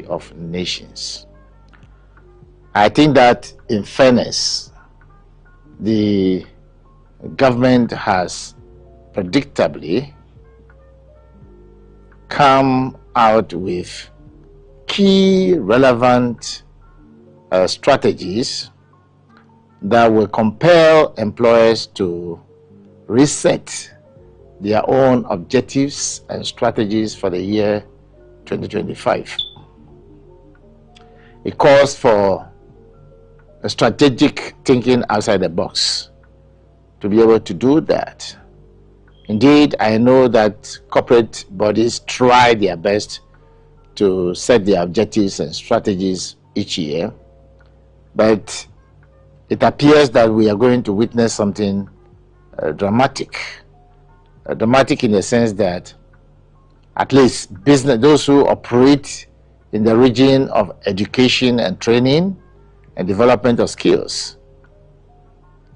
of nations. I think that, in fairness, the government has predictably come out with key relevant strategies that will compel employers to reset their own objectives and strategies for the year 2025. It calls for a strategic thinking outside the box to be able to do that. Indeed, I know that corporate bodies try their best to set their objectives and strategies each year, but it appears that we are going to witness something dramatic. Dramatic in the sense that at least those who operate in the region of education and training and development of skills,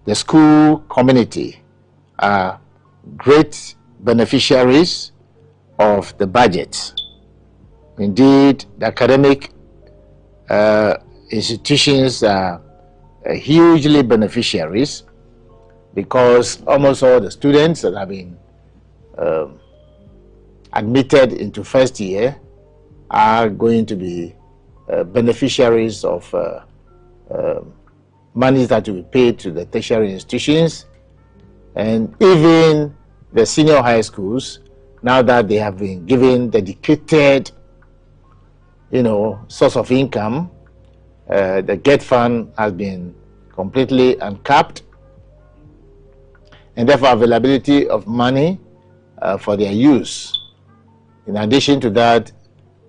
the school community are great beneficiaries of the budget. Indeed, the academic institutions are hugely beneficiaries, because almost all the students that have been admitted into first year are going to be beneficiaries of monies that will be paid to the tertiary institutions, and even the senior high schools, now that they have been given dedicated, source of income. The GET fund has been completely uncapped, and therefore availability of money for their use. In addition to that,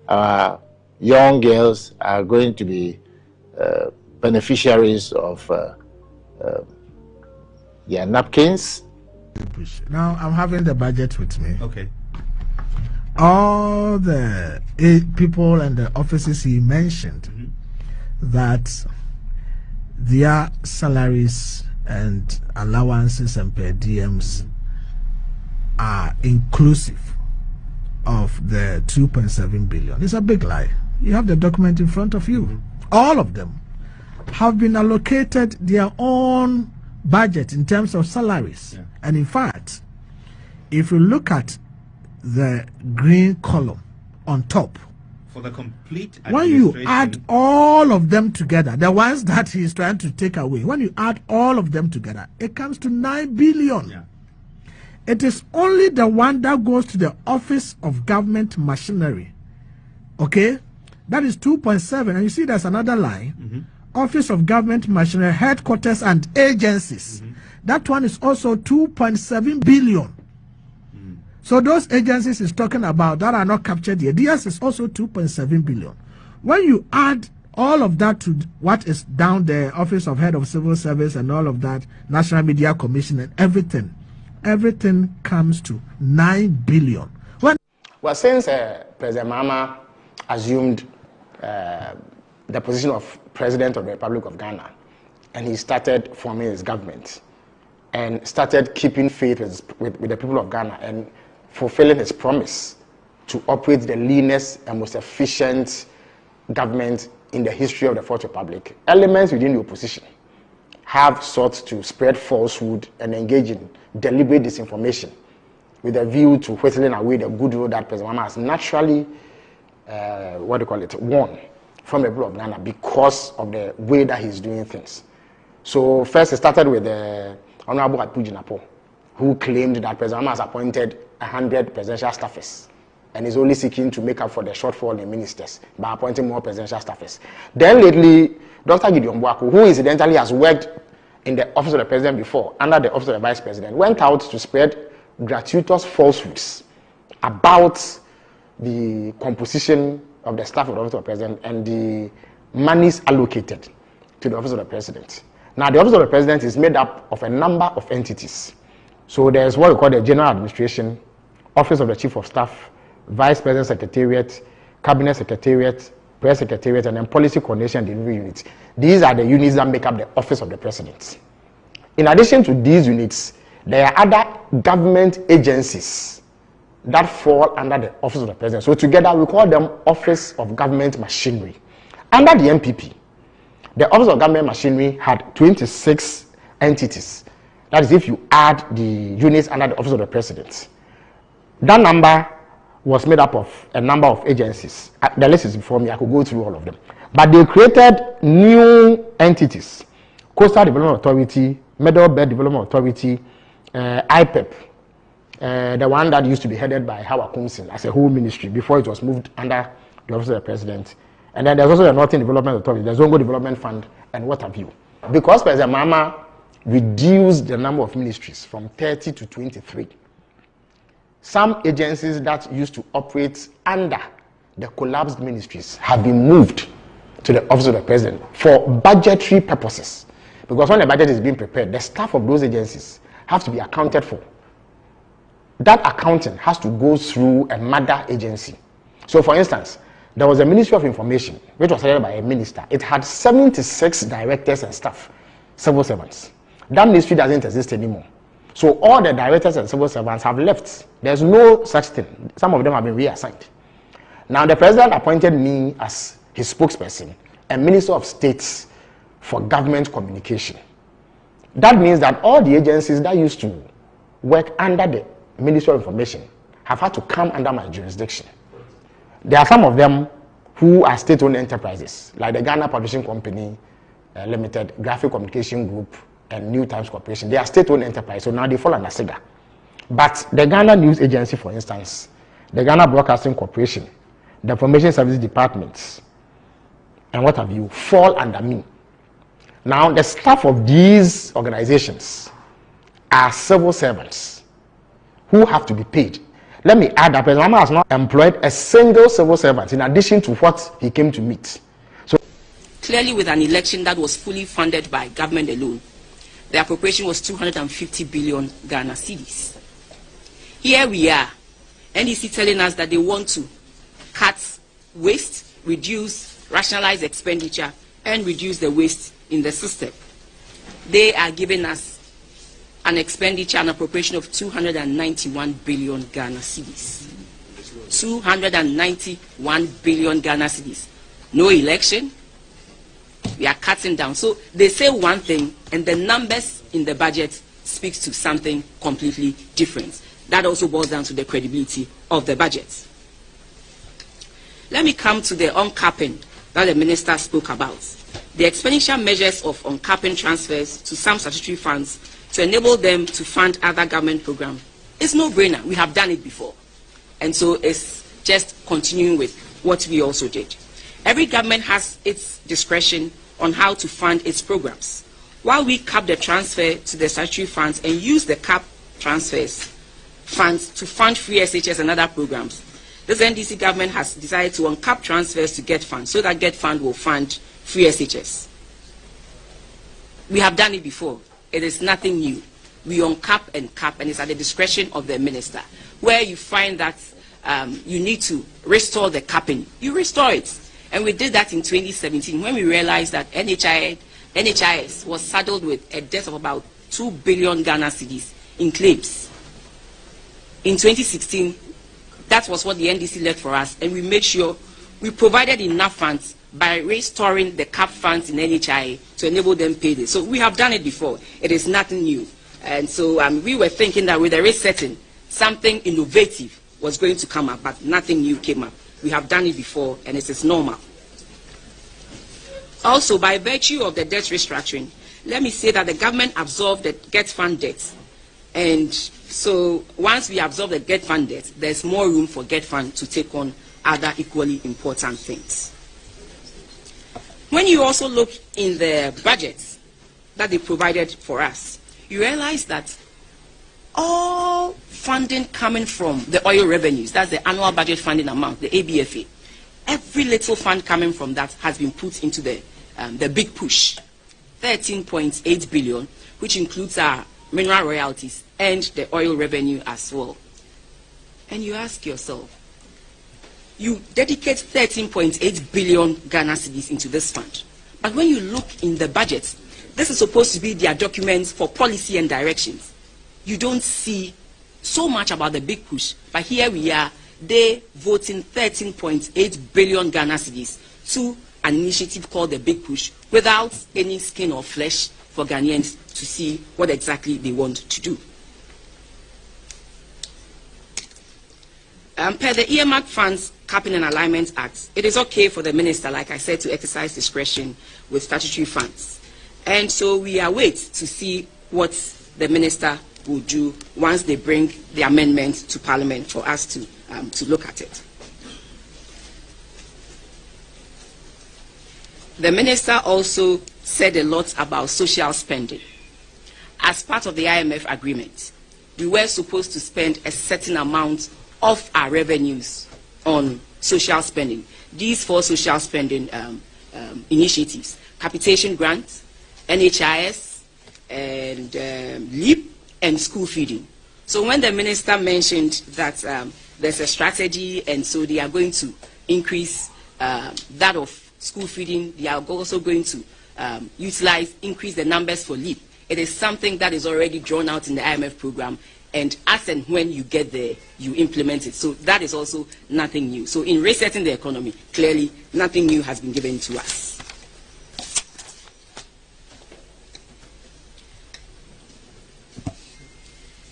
our young girls are going to be beneficiaries of their napkins. Now I'm having the budget with me. Okay. All the people and the offices he mentioned, that their salaries and allowances and per diems are inclusive of the 2.7 billion. It's a big lie. You have the document in front of you. All of them have been allocated their own budget in terms of salaries. Yeah. And in fact, if you look at the green column on top, for the complete when you add all of them together, the ones that he's trying to take away, when you add all of them together, it comes to 9 billion. Yeah. It is only the one that goes to the Office of Government Machinery. Okay? That is 2.7. And you see there's another line. Office of Government Machinery, Headquarters and Agencies. That one is also 2.7 billion. So those agencies is talking about that are not captured here. Theirs is also 2.7 billion. When you add all of that to what is down there, Office of Head of Civil Service and all of that, National Media Commission and everything comes to 9 billion. Well, since President Mahama assumed the position of President of the Republic of Ghana, and he started forming his government and started keeping faith with the people of Ghana and fulfilling his promise to operate the leanest and most efficient government in the history of the Fourth Republic, elements within the opposition have sought to spread falsehood and engage in deliberate disinformation with a view to whittling away the goodwill that President Mahama has naturally, won from the people of Ghana because of the way that he's doing things. So first it started with the Honorable Apujinapo, who claimed that President Mahama has appointed 100 presidential staffers and is only seeking to make up for the shortfall in ministers by appointing more presidential staffers. Then lately, Dr. Gideon Boaku, who incidentally has worked in the office of the president before, under the office of the vice president, went out to spread gratuitous falsehoods about the composition of the staff of the office of the president and the monies allocated to the office of the president. Now, the office of the president is made up of a number of entities. So there's what we call the General Administration, Office of the Chief of Staff, Vice President Secretariat, Cabinet Secretariat, Press Secretariat, and then Policy Coordination and Delivery Units. These are the units that make up the Office of the President. In addition to these units, there are other government agencies that fall under the office of the president. So together we call them Office of Government Machinery. Under the MPP, the Office of Government Machinery had 26 entities. That is, if you add the units under the office of the president. That number was made up of a number of agencies. The list is before me, I could go through all of them. But they created new entities: Coastal Development Authority, Middle Belt Development Authority, IPEP, the one that used to be headed by Howard Kumsin as a whole ministry before it was moved under the office of the president. And then there's also the Northern Development Authority, the Zongo Development Fund, and what have you. Because President Mahama reduced the number of ministries from 30 to 23, some agencies that used to operate under the collapsed ministries have been moved to the office of the president for budgetary purposes. Because when the budget is being prepared, the staff of those agencies have to be accounted for. That accounting has to go through a mother agency. So for instance, there was a Ministry of Information, which was headed by a minister. It had 76 directors and staff, civil servants. That ministry doesn't exist anymore. So all the directors and civil servants have left. There's no such thing. Some of them have been reassigned. Now the president appointed me as his spokesperson and Minister of State for Government Communication. That means that all the agencies that used to work under the Ministry of Information have had to come under my jurisdiction. There are some of them who are state-owned enterprises, like the Ghana Publishing Company Limited, Graphic Communication Group, and New Times Corporation. They are state-owned enterprises, so now they fall under SIGA. But the Ghana News Agency, for instance, the Ghana Broadcasting Corporation, the Information Services Departments, and what have you, fall under me. Now, the staff of these organizations are civil servants who have to be paid. Let me add that President Mahama has not employed a single civil servant in addition to what he came to meet. So, clearly, with an election that was fully funded by government alone, the appropriation was 250 billion Ghana cedis. Here we are, NDC telling us that they want to cut waste, reduce, rationalize expenditure, and reduce the waste in the system. They are giving us an expenditure and appropriation of 291 billion Ghana cedis. 291 billion Ghana cedis. No election. We are cutting down. So they say one thing, and the numbers in the budget speaks to something completely different. That also boils down to the credibility of the budget. Let me come to the uncapping that the minister spoke about. The expenditure measures of uncapping transfers to some statutory funds to enable them to fund other government programs is no-brainer. We have done it before. And so it's just continuing with what we also did. Every government has its discretion on how to fund its programs. While we cap the transfer to the statutory funds and use the cap transfers funds to fund free SHS and other programs, this NDC government has decided to uncap transfers to GET Fund so that GET Fund will fund free SHS. We have done it before. It is nothing new. We uncap and cap, and it's at the discretion of the minister. Where you find that you need to restore the capping, you restore it. And we did that in 2017 when we realized that NHIS was saddled with a debt of about 2 billion Ghana cedis in claims. In 2016, that was what the NDC left for us, and we made sure we provided enough funds by restoring the cap funds in NHI to enable them pay this. So we have done it before. It is nothing new. And so we were thinking that with the rate setting, something innovative was going to come up, but nothing new came up. We have done it before, and it is normal. Also, by virtue of the debt restructuring, let me say that the government absorbed the GET Fund debt. And so once we absorb the GET Fund debt, there's more room for GET Fund to take on other equally important things. When you also look in the budget that they provided for us, you realize that all funding coming from the oil revenues, that's the annual budget funding amount, the ABFA, every little fund coming from that has been put into the big push, 13.8 billion, which includes our mineral royalties and the oil revenue as well. And you ask yourself, you dedicate 13.8 billion Ghana cedis into this fund. But when you look in the budget, this is supposed to be their documents for policy and directions. You don't see so much about the big push, but here we are, they voting 13.8 billion Ghana cedis to an initiative called the Big Push without any skin or flesh for Ghanaians to see what exactly they want to do. Per the Earmark Funds Capping and Alignment Act, it is okay for the minister, like I said, to exercise discretion with statutory funds. And so we await to see what the minister will do once they bring the amendment to Parliament for us to look at it. The minister also said a lot about social spending. As part of the IMF agreement, we were supposed to spend a certain amount of our revenues on social spending. These 4 social spending initiatives: capitation grants, NHIS, and LEAP, and school feeding. So when the minister mentioned that there's a strategy, and so they are going to increase that of school feeding, they are also going to increase the numbers for LEAP. It is something that is already drawn out in the IMF program, and as and when you get there, you implement it. So that is also nothing new. So in resetting the economy, clearly nothing new has been given to us.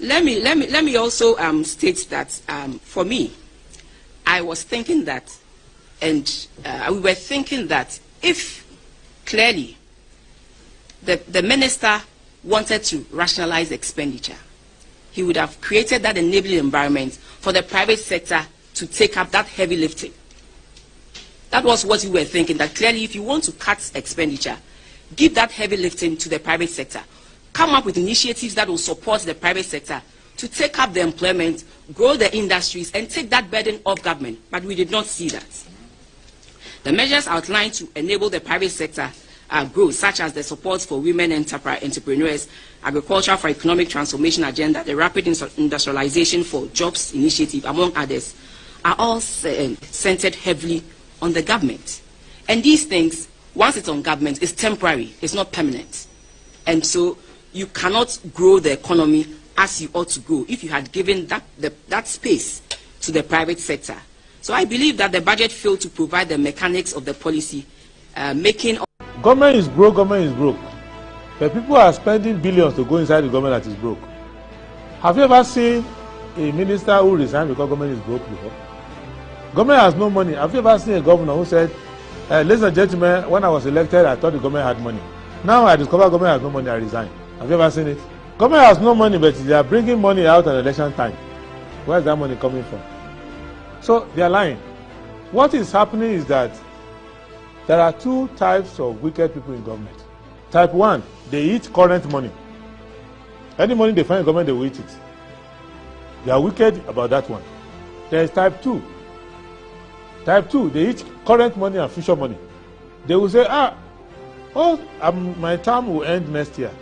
Let me also state that for me, I was thinking that, and we were thinking that if clearly the minister wanted to rationalize expenditure, he would have created that enabling environment for the private sector to take up that heavy lifting. That was what we were thinking, that clearly if you want to cut expenditure, give that heavy lifting to the private sector. Come up with initiatives that will support the private sector to take up the employment, grow the industries, and take that burden off government. But we did not see that. The measures outlined to enable the private sector growth, such as the support for women entrepreneurs, agriculture for economic transformation agenda, the rapid industrialization for jobs initiative, among others, are all centered heavily on the government. And these things, once it's on government, it's temporary, it's not permanent. And so you cannot grow the economy as you ought to grow if you had given that space to the private sector. So I believe that the budget failed to provide the mechanics of the policy, making... Government is broke, government is broke. But people are spending billions to go inside the government that is broke. Have you ever seen a minister who resigned because government is broke before? Government has no money. Have you ever seen a governor who said, ladies and gentlemen, when I was elected, I thought the government had money. Now I discover government has no money, I resign. Have you ever seen it? Government has no money, but they are bringing money out at election time. Where is that money coming from? So they are lying. What is happening is that there are 2 types of wicked people in government. Type 1, they eat current money. Any money they find in government, they will eat it. They are wicked about that one. There is type 2. Type 2, they eat current money and future money. They will say, my term will end next year.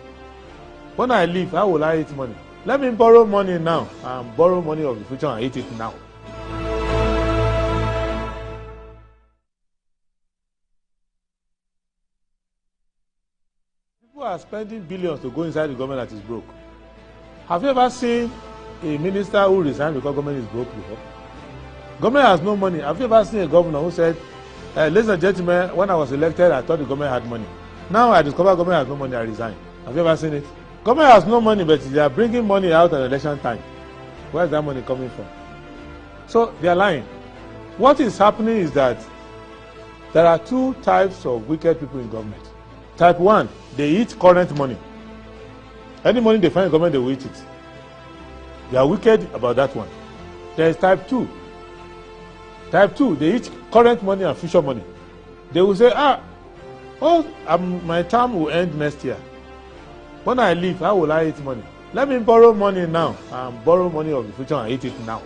When I leave, how will I eat money? Let me borrow money now and borrow money of the future and eat it now. People are spending billions to go inside the government that is broke. Have you ever seen a minister who resigned because government is broke before? Government has no money. Have you ever seen a governor who said, ladies and gentlemen, when I was elected, I thought the government had money. Now I discover government has no money, I resign. Have you ever seen it? Government has no money, but they are bringing money out at election time. Where is that money coming from? So they are lying. What is happening is that there are 2 types of wicked people in government. Type 1, they eat current money. Any money they find in government, they will eat it. They are wicked about that one. There is type 2. Type 2, they eat current money and future money. They will say, my term will end next year. When I leave, how will I eat money? Let me borrow money now and borrow money of the future and eat it now.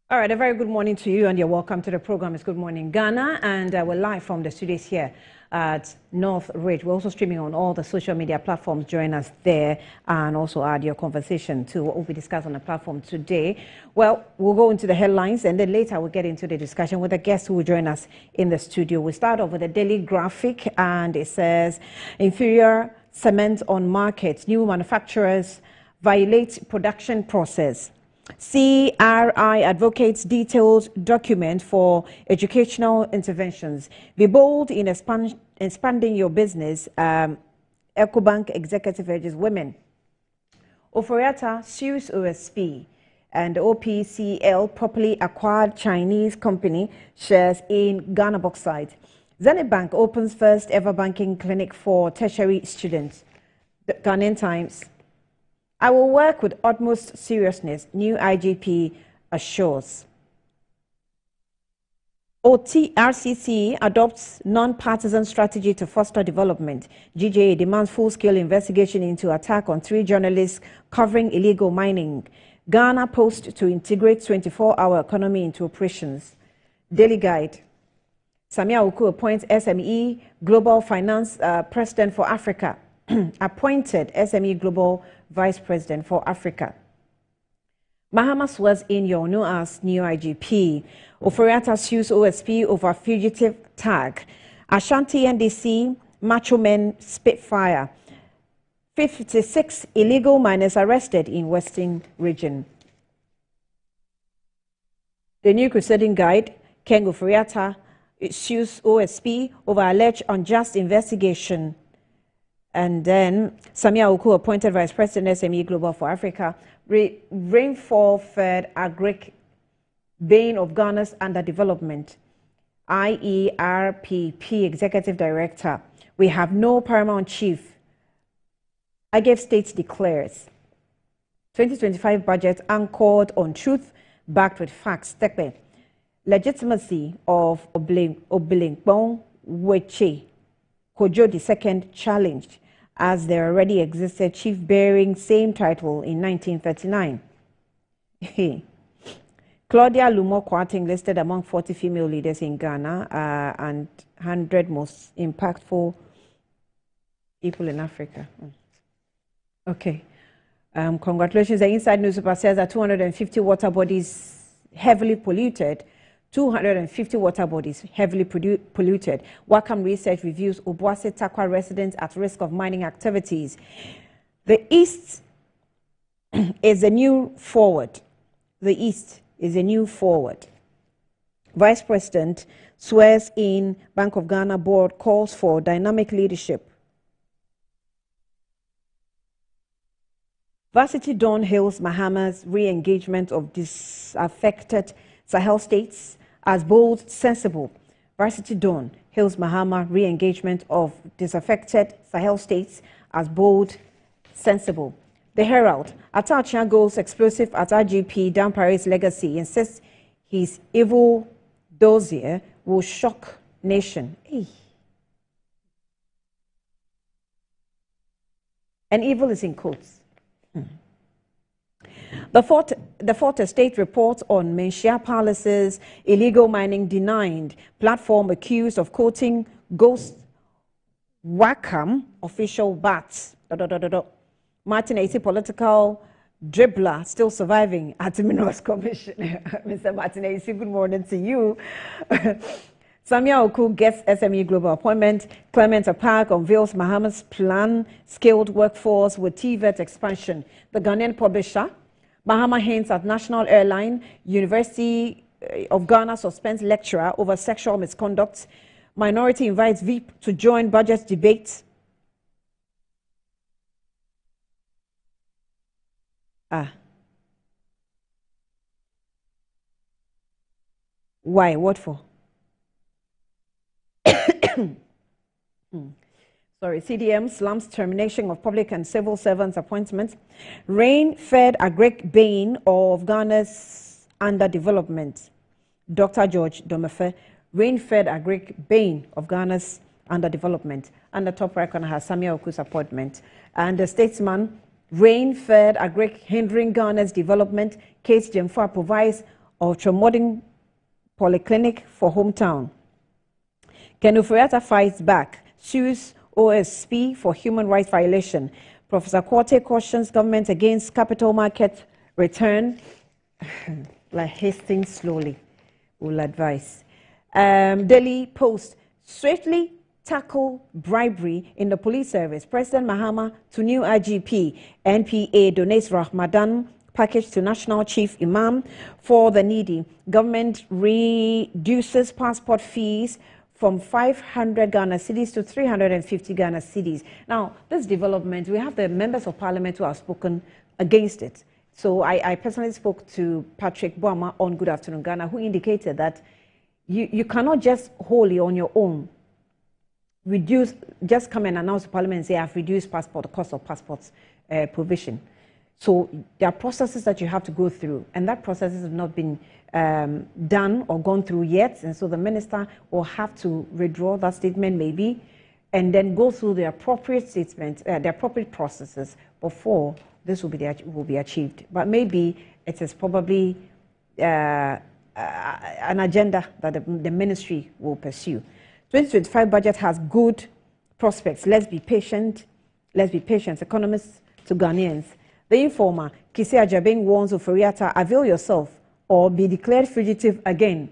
All right, a very good morning to you and you're welcome to the program. It's Good Morning Ghana, and we're live from the studios here at North Ridge. We're also streaming on all the social media platforms. Join us there and also add your conversation to what will be discussed on the platform today. Well, we'll go into the headlines and then later we'll get into the discussion with the guests who will join us in the studio. We start off with a daily graphic and it says inferior cement on market. New manufacturers violate production process. CRI advocates detailed document for educational interventions. Be bold in expanding your business. EcoBank executive urges women. Oforiatta sues OSP, and OPCL properly acquired Chinese company shares in Ghana Bauxite. Zenith Bank opens first ever banking clinic for tertiary students. The Ghanaian Times. I will work with utmost seriousness, new IGP assures. RCC adopts non-partisan strategy to foster development. GJA demands full-scale investigation into attack on 3 journalists covering illegal mining. Ghana Post to integrate 24-hour economy into operations. Daily Guide. Samia Oku appoints SME Global Finance President for Africa. Appointed SME Global Vice President for Africa. Mahama swears in Yonu as new IGP. Oforiatta sues OSP over fugitive tag. Ashanti NDC macho men spitfire. 56 illegal miners arrested in Western region. The New Crusading Guide, Ken Oforiatta sues OSP over alleged unjust investigation. And then Samia Oku appointed Vice President SME Global for Africa. Rainfall fed agric bane of Ghana's underdevelopment. IERPP Executive Director. We have no paramount chief. Agave State declares. 2025 budget anchored on truth, backed with facts. Tekpe. Legitimacy of Oblinkbon Weche. Kojo II challenged, as there already existed chief bearing same title in 1939. Claudia Lumo Kwarteng listed among 40 female leaders in Ghana and 100 most impactful people in Africa. Okay. Congratulations. The Inside Newspaper says that 250 water bodies heavily polluted. 250 water bodies heavily polluted. Wakam Research reviews Obuasi Takwa residents at risk of mining activities. The East is a new forward. The East is a new forward. Vice President swears in Bank of Ghana board calls for dynamic leadership. Varsity Dawn hails Mahama's re-engagement of disaffected Sahel states as bold, sensible. Varsity Dawn hails Mahama re-engagement of disaffected Sahel states as bold, sensible. The Herald, Atachia goes explosive at IGP Dampare's legacy, insists his evil dossier will shock nation. Hey. And evil is in quotes. The Fourth Estate reports on Menchia Palace's illegal mining denied. Platform accused of quoting ghost Wakam official bats. Martin Ati political dribbler still surviving at the Minerals Commission. Mr. Martin Ati, good morning to you. Samia Oku gets SME Global appointment. Clement Park unveils Mahama's plan, skilled workforce with TVET expansion. The Ghanaian publisher, Mahama hints at National Airline. University of Ghana suspends lecturer over sexual misconduct. Minority invites VIP to join budget debate. Why? What for? Sorry, CDM slums termination of public and civil servants' appointments. Rain-fed agric bane of Ghana's underdevelopment. Dr. George Domefe, rain-fed agric bane of Ghana's underdevelopment. And the top right corner has Samia Oku's appointment. And the statesman, rain-fed agric hindering Ghana's development. Case Jemfa provides ultra-modern polyclinic for hometown. Ken Ofori-Atta fights back, sues OSP for human rights violation. Professor Korte cautions government against capital market return. Like hasting slowly, will advise. Daily Post, swiftly tackle bribery in the police service. President Mahama to new IGP. NPA donates Ramadan package to National Chief Imam for the needy. Government reduces passport fees from 500 Ghana cedis to 350 Ghana cedis. Now, this development, we have the members of parliament who have spoken against it. So I personally spoke to Patrick Boama on Good Afternoon Ghana, who indicated that you cannot just wholly on your own just come and announce to Parliament and say, I've reduced the cost of passports provision. So there are processes that you have to go through, and that process has not been done or gone through yet. And so the minister will have to withdraw that statement maybe, and then go through the appropriate statement, the appropriate processes before this will be achieved. But maybe it is probably an agenda that the ministry will pursue. 2025 budget has good prospects. Let's be patient. Let's be patient. Economists to Ghanaians. The Informer, Kisi Ajabeng warns Ofori-Atta, avail yourself or be declared fugitive again.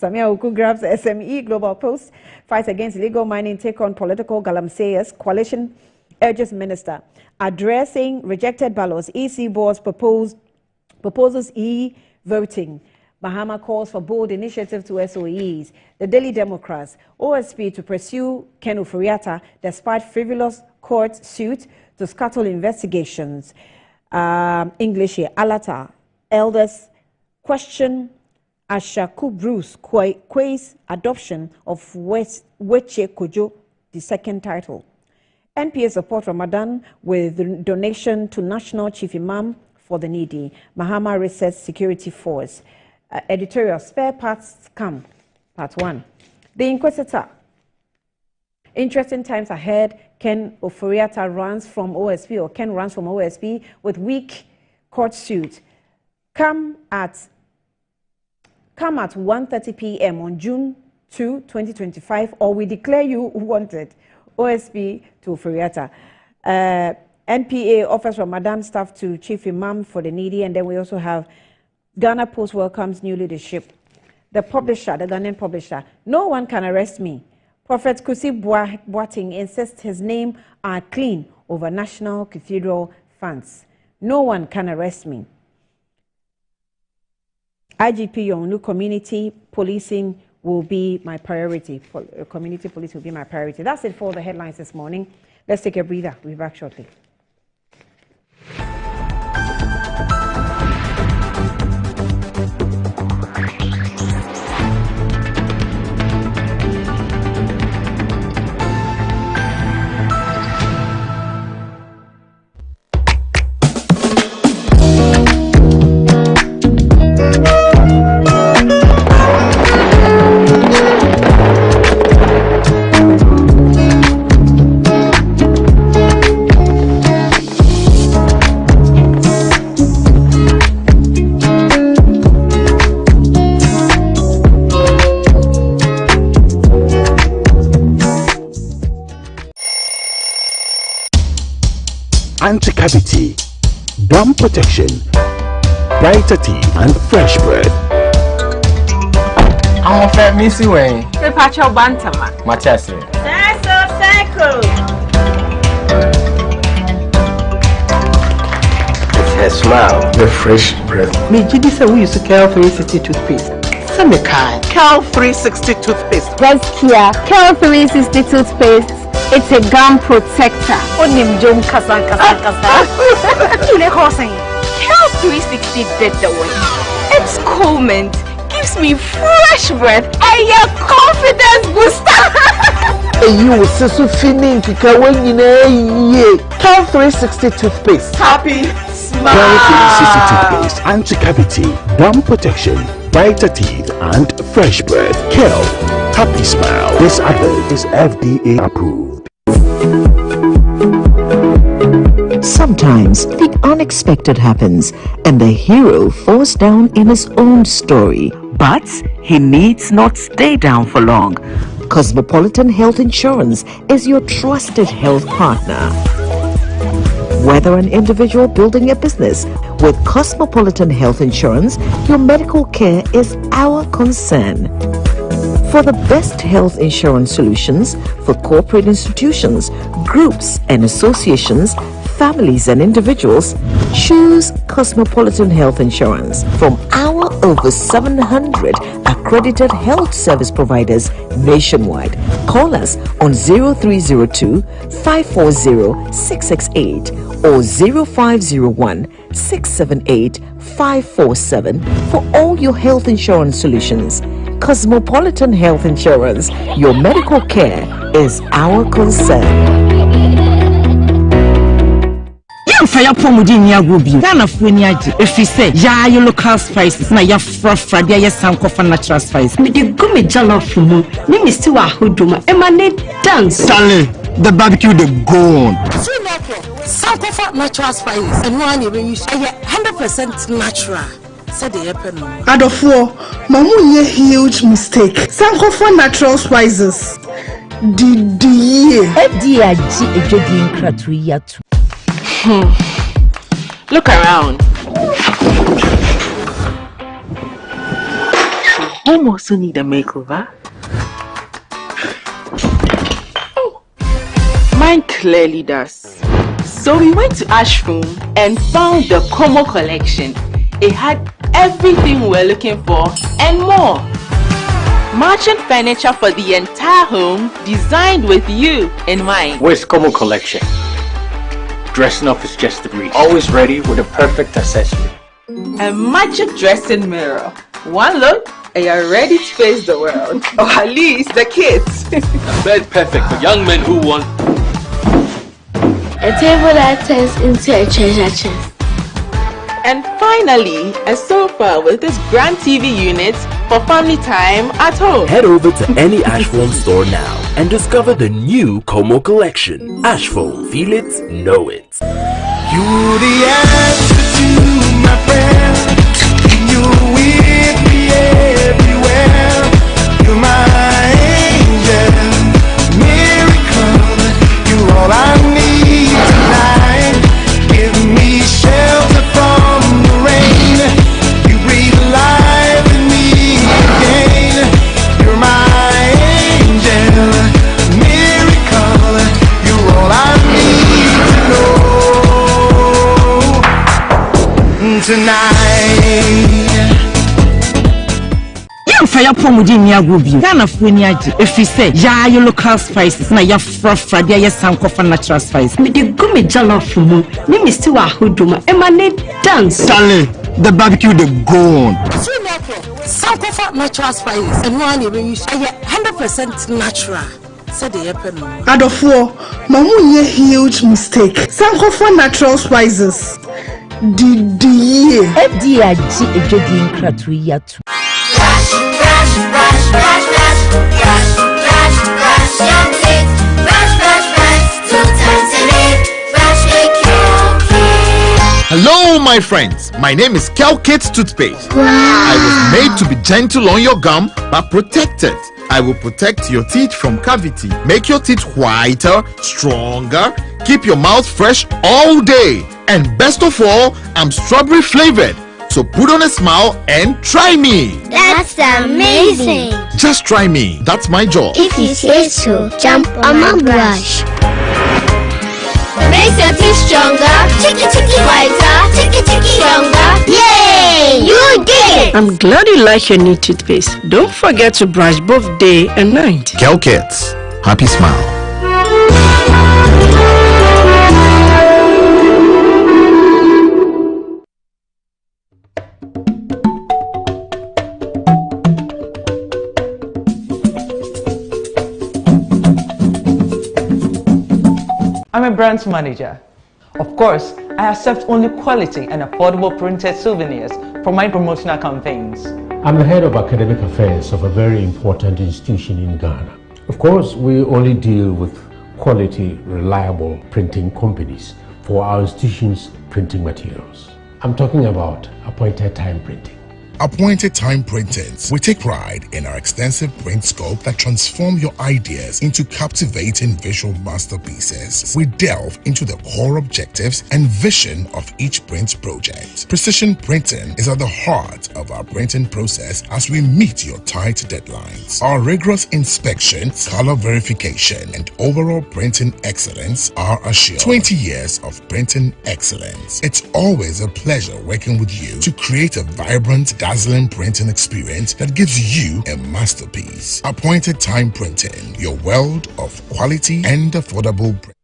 Samia Uku grabs the SME. Global Post, fights against illegal mining, take on political galamseyers. Coalition urges minister. Addressing rejected ballots, EC boards proposes e-voting. Mahama calls for bold initiative to SOEs. The Daily Democrats, OSP to pursue Ken Ofori-Atta despite frivolous court suit to scuttle investigations. English here, Alata, elders question Ashaku Bruce Kwei's adoption of Weche Kojo, the second title. NPA support Ramadan with donation to National Chief Imam for the needy. Mahama resets security force. Editorial, spare parts come, part 1. The Inquisitor. Interesting times ahead. Ken Ofori-Atta runs from OSP, or Ken runs from OSP with weak court suit. Come at 1:30 p.m. on June 2, 2025, or we declare you wanted. OSP to Ofori-Atta. NPA offers Ramadan staff to Chief Imam for the needy, and then we also have Ghana Post welcomes new leadership. The publisher, the Ghanaian publisher, no one can arrest me. Prophet Kusi Boateng insists his name are clean over National Cathedral funds. No one can arrest me. IGP Yonglu, community policing will be my priority. Community police will be my priority. That's it for the headlines this morning. Let's take a breather. We'll be back shortly. Anti-cavity, gum protection, brighter teeth, and fresh bread. I'm a fat missy way. The patch of Bantama. Matassa. That's a cycle. It's her smile. The fresh breath. Me, Jidisa, we used to Cal 360 toothpaste. Send a kind. Cal 360 toothpaste. Let's hear Cal 360 toothpaste. It's a gum protector. Onim Jom Kasa. You know what I'm saying? Cal 360 did the way. It's cool mint. Gives me fresh breath and your confidence booster. You will see so feeling Cal 360 toothpaste. Happy smile. Cal 360 toothpaste, anti-cavity, gum protection, brighter teeth, and fresh breath. Cal, happy smile. This advert is FDA approved. Sometimes the unexpected happens and the hero falls down in his own story. But he needs not stay down for long. Cosmopolitan Health Insurance is your trusted health partner. Whether an individual building a business, with Cosmopolitan Health Insurance, your medical care is our concern. For the best health insurance solutions for corporate institutions, groups and associations, families and individuals, choose Cosmopolitan Health Insurance from our over 700 accredited health service providers nationwide. Call us on 0302 540 668 or 0501 678 547 for all your health insurance solutions. Cosmopolitan Health Insurance, your medical care is our concern. Fire pomudin ya gubi Ghana funi aji if you say ya your local spices na ya fra dia ya sanko for natural spice me de gumi jollof mu me misti wa hoduma emanate dance Stanley the barbecue the gone sanko for natural spices and one even you say 100% natural said the happen Adofo mamu ye huge mistake sanko for natural spices the FDIG ejodi nkratu yatu. Look around. Home also need a makeover. Mine clearly does. So we went to Ashroom and found the Como collection. It had everything we're looking for and more. Matching furniture for the entire home, designed with you in mind. Where's Como collection? Dressing up is just the breeze. Always ready with a perfect accessory. A magic dressing mirror. One look and you're ready to face the world. Or at least the kids. A bed perfect for young men who want a table that turns into a treasure chest. And finally, a sofa with this grand TV unit for family time at home. Head over to any Ashford store now and discover the new Como collection. Ashford, feel it, know it. You're the answer to my prayers. You're with me everywhere. You're my angel, miracle. You're all I need tonight. Give me shelter from the rain. You breathe life in me again. You're my angel, miracle. You're all I need to know tonight. Fire pomudin ya gubi Ghana funi aji if you say ya your local spices na ya fra dia ya sanko for natural spice me de gumi jollof mu me misti wa hoduma emanate dance Stanley the barbecue the gone sanko for natural spice and one even you say 100% natural said the happen Adofo mamu ye huge mistake sanko for natural spices the FDIG ejodi nkratu yatu. Hello my friends, my name is Kelkit's toothpaste. I was made to be gentle on your gum but protected. I will protect your teeth from cavity, make your teeth whiter, stronger, keep your mouth fresh all day. And best of all, I'm strawberry flavored. So put on a smile and try me. That's amazing. Just try me. That's my job. If you say so, jump on my brush. Makes your teeth stronger, chicky whiter, chicky stronger. Yay! You did it! I'm glad you like your new toothpaste. Don't forget to brush both day and night. Kelkits, happy smile. I'm a branch manager. Of course, I accept only quality and affordable printed souvenirs for my promotional campaigns. I'm the head of academic affairs of a very important institution in Ghana. Of course, we only deal with quality, reliable printing companies. for our institution's printing materials. I'm talking about appointed time printing. Appointed Time Printings. We take pride in our extensive print scope that transform your ideas into captivating visual masterpieces. We delve into the core objectives and vision of each print project. Precision printing is at the heart of our printing process as we meet your tight deadlines. Our rigorous inspections, color verification, and overall printing excellence are assured. 20 years of printing excellence. It's always a pleasure working with you to create a vibrant, dazzling printing experience that gives you a masterpiece. Appointed Time Printing, your world of quality and affordable print.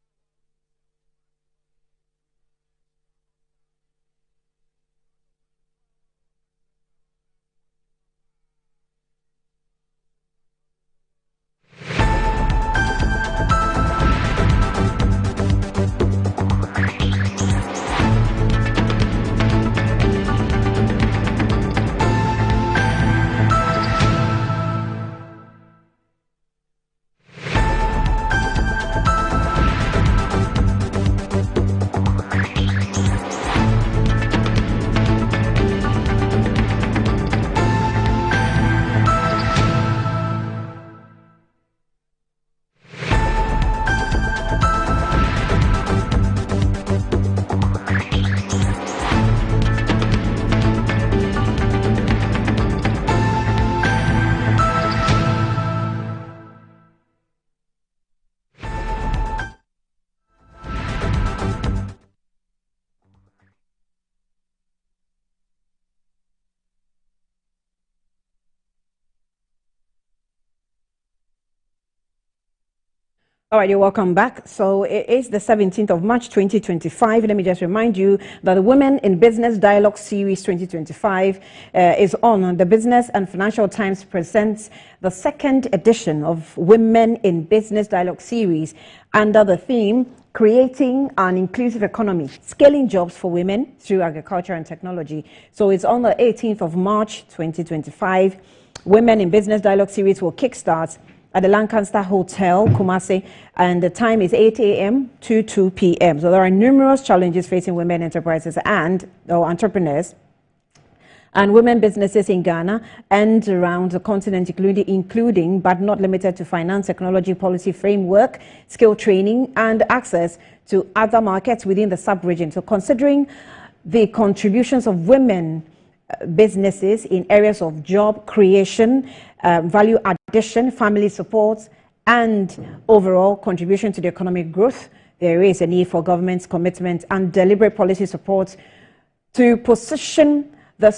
All right, you're welcome back. So it is the 17th of March, 2025. Let me just remind you that the Women in Business Dialogue Series 2025 is on. The Business and Financial Times presents the second edition of Women in Business Dialogue Series under the theme, Creating an Inclusive Economy, Scaling Jobs for Women Through Agriculture and Technology. So it's on the 18th of March, 2025. Women in Business Dialogue Series will kickstart at the Lancaster Hotel, Kumasi, and the time is 8 a.m. to 2 p.m. So there are numerous challenges facing women enterprises and entrepreneurs and women businesses in Ghana and around the continent, including but not limited to finance, technology, policy framework, skill training, and access to other markets within the sub-region. So considering the contributions of women businesses in areas of job creation, value addition, family support, and overall contribution to the economic growth, there is a need for government's commitment and deliberate policy support to position the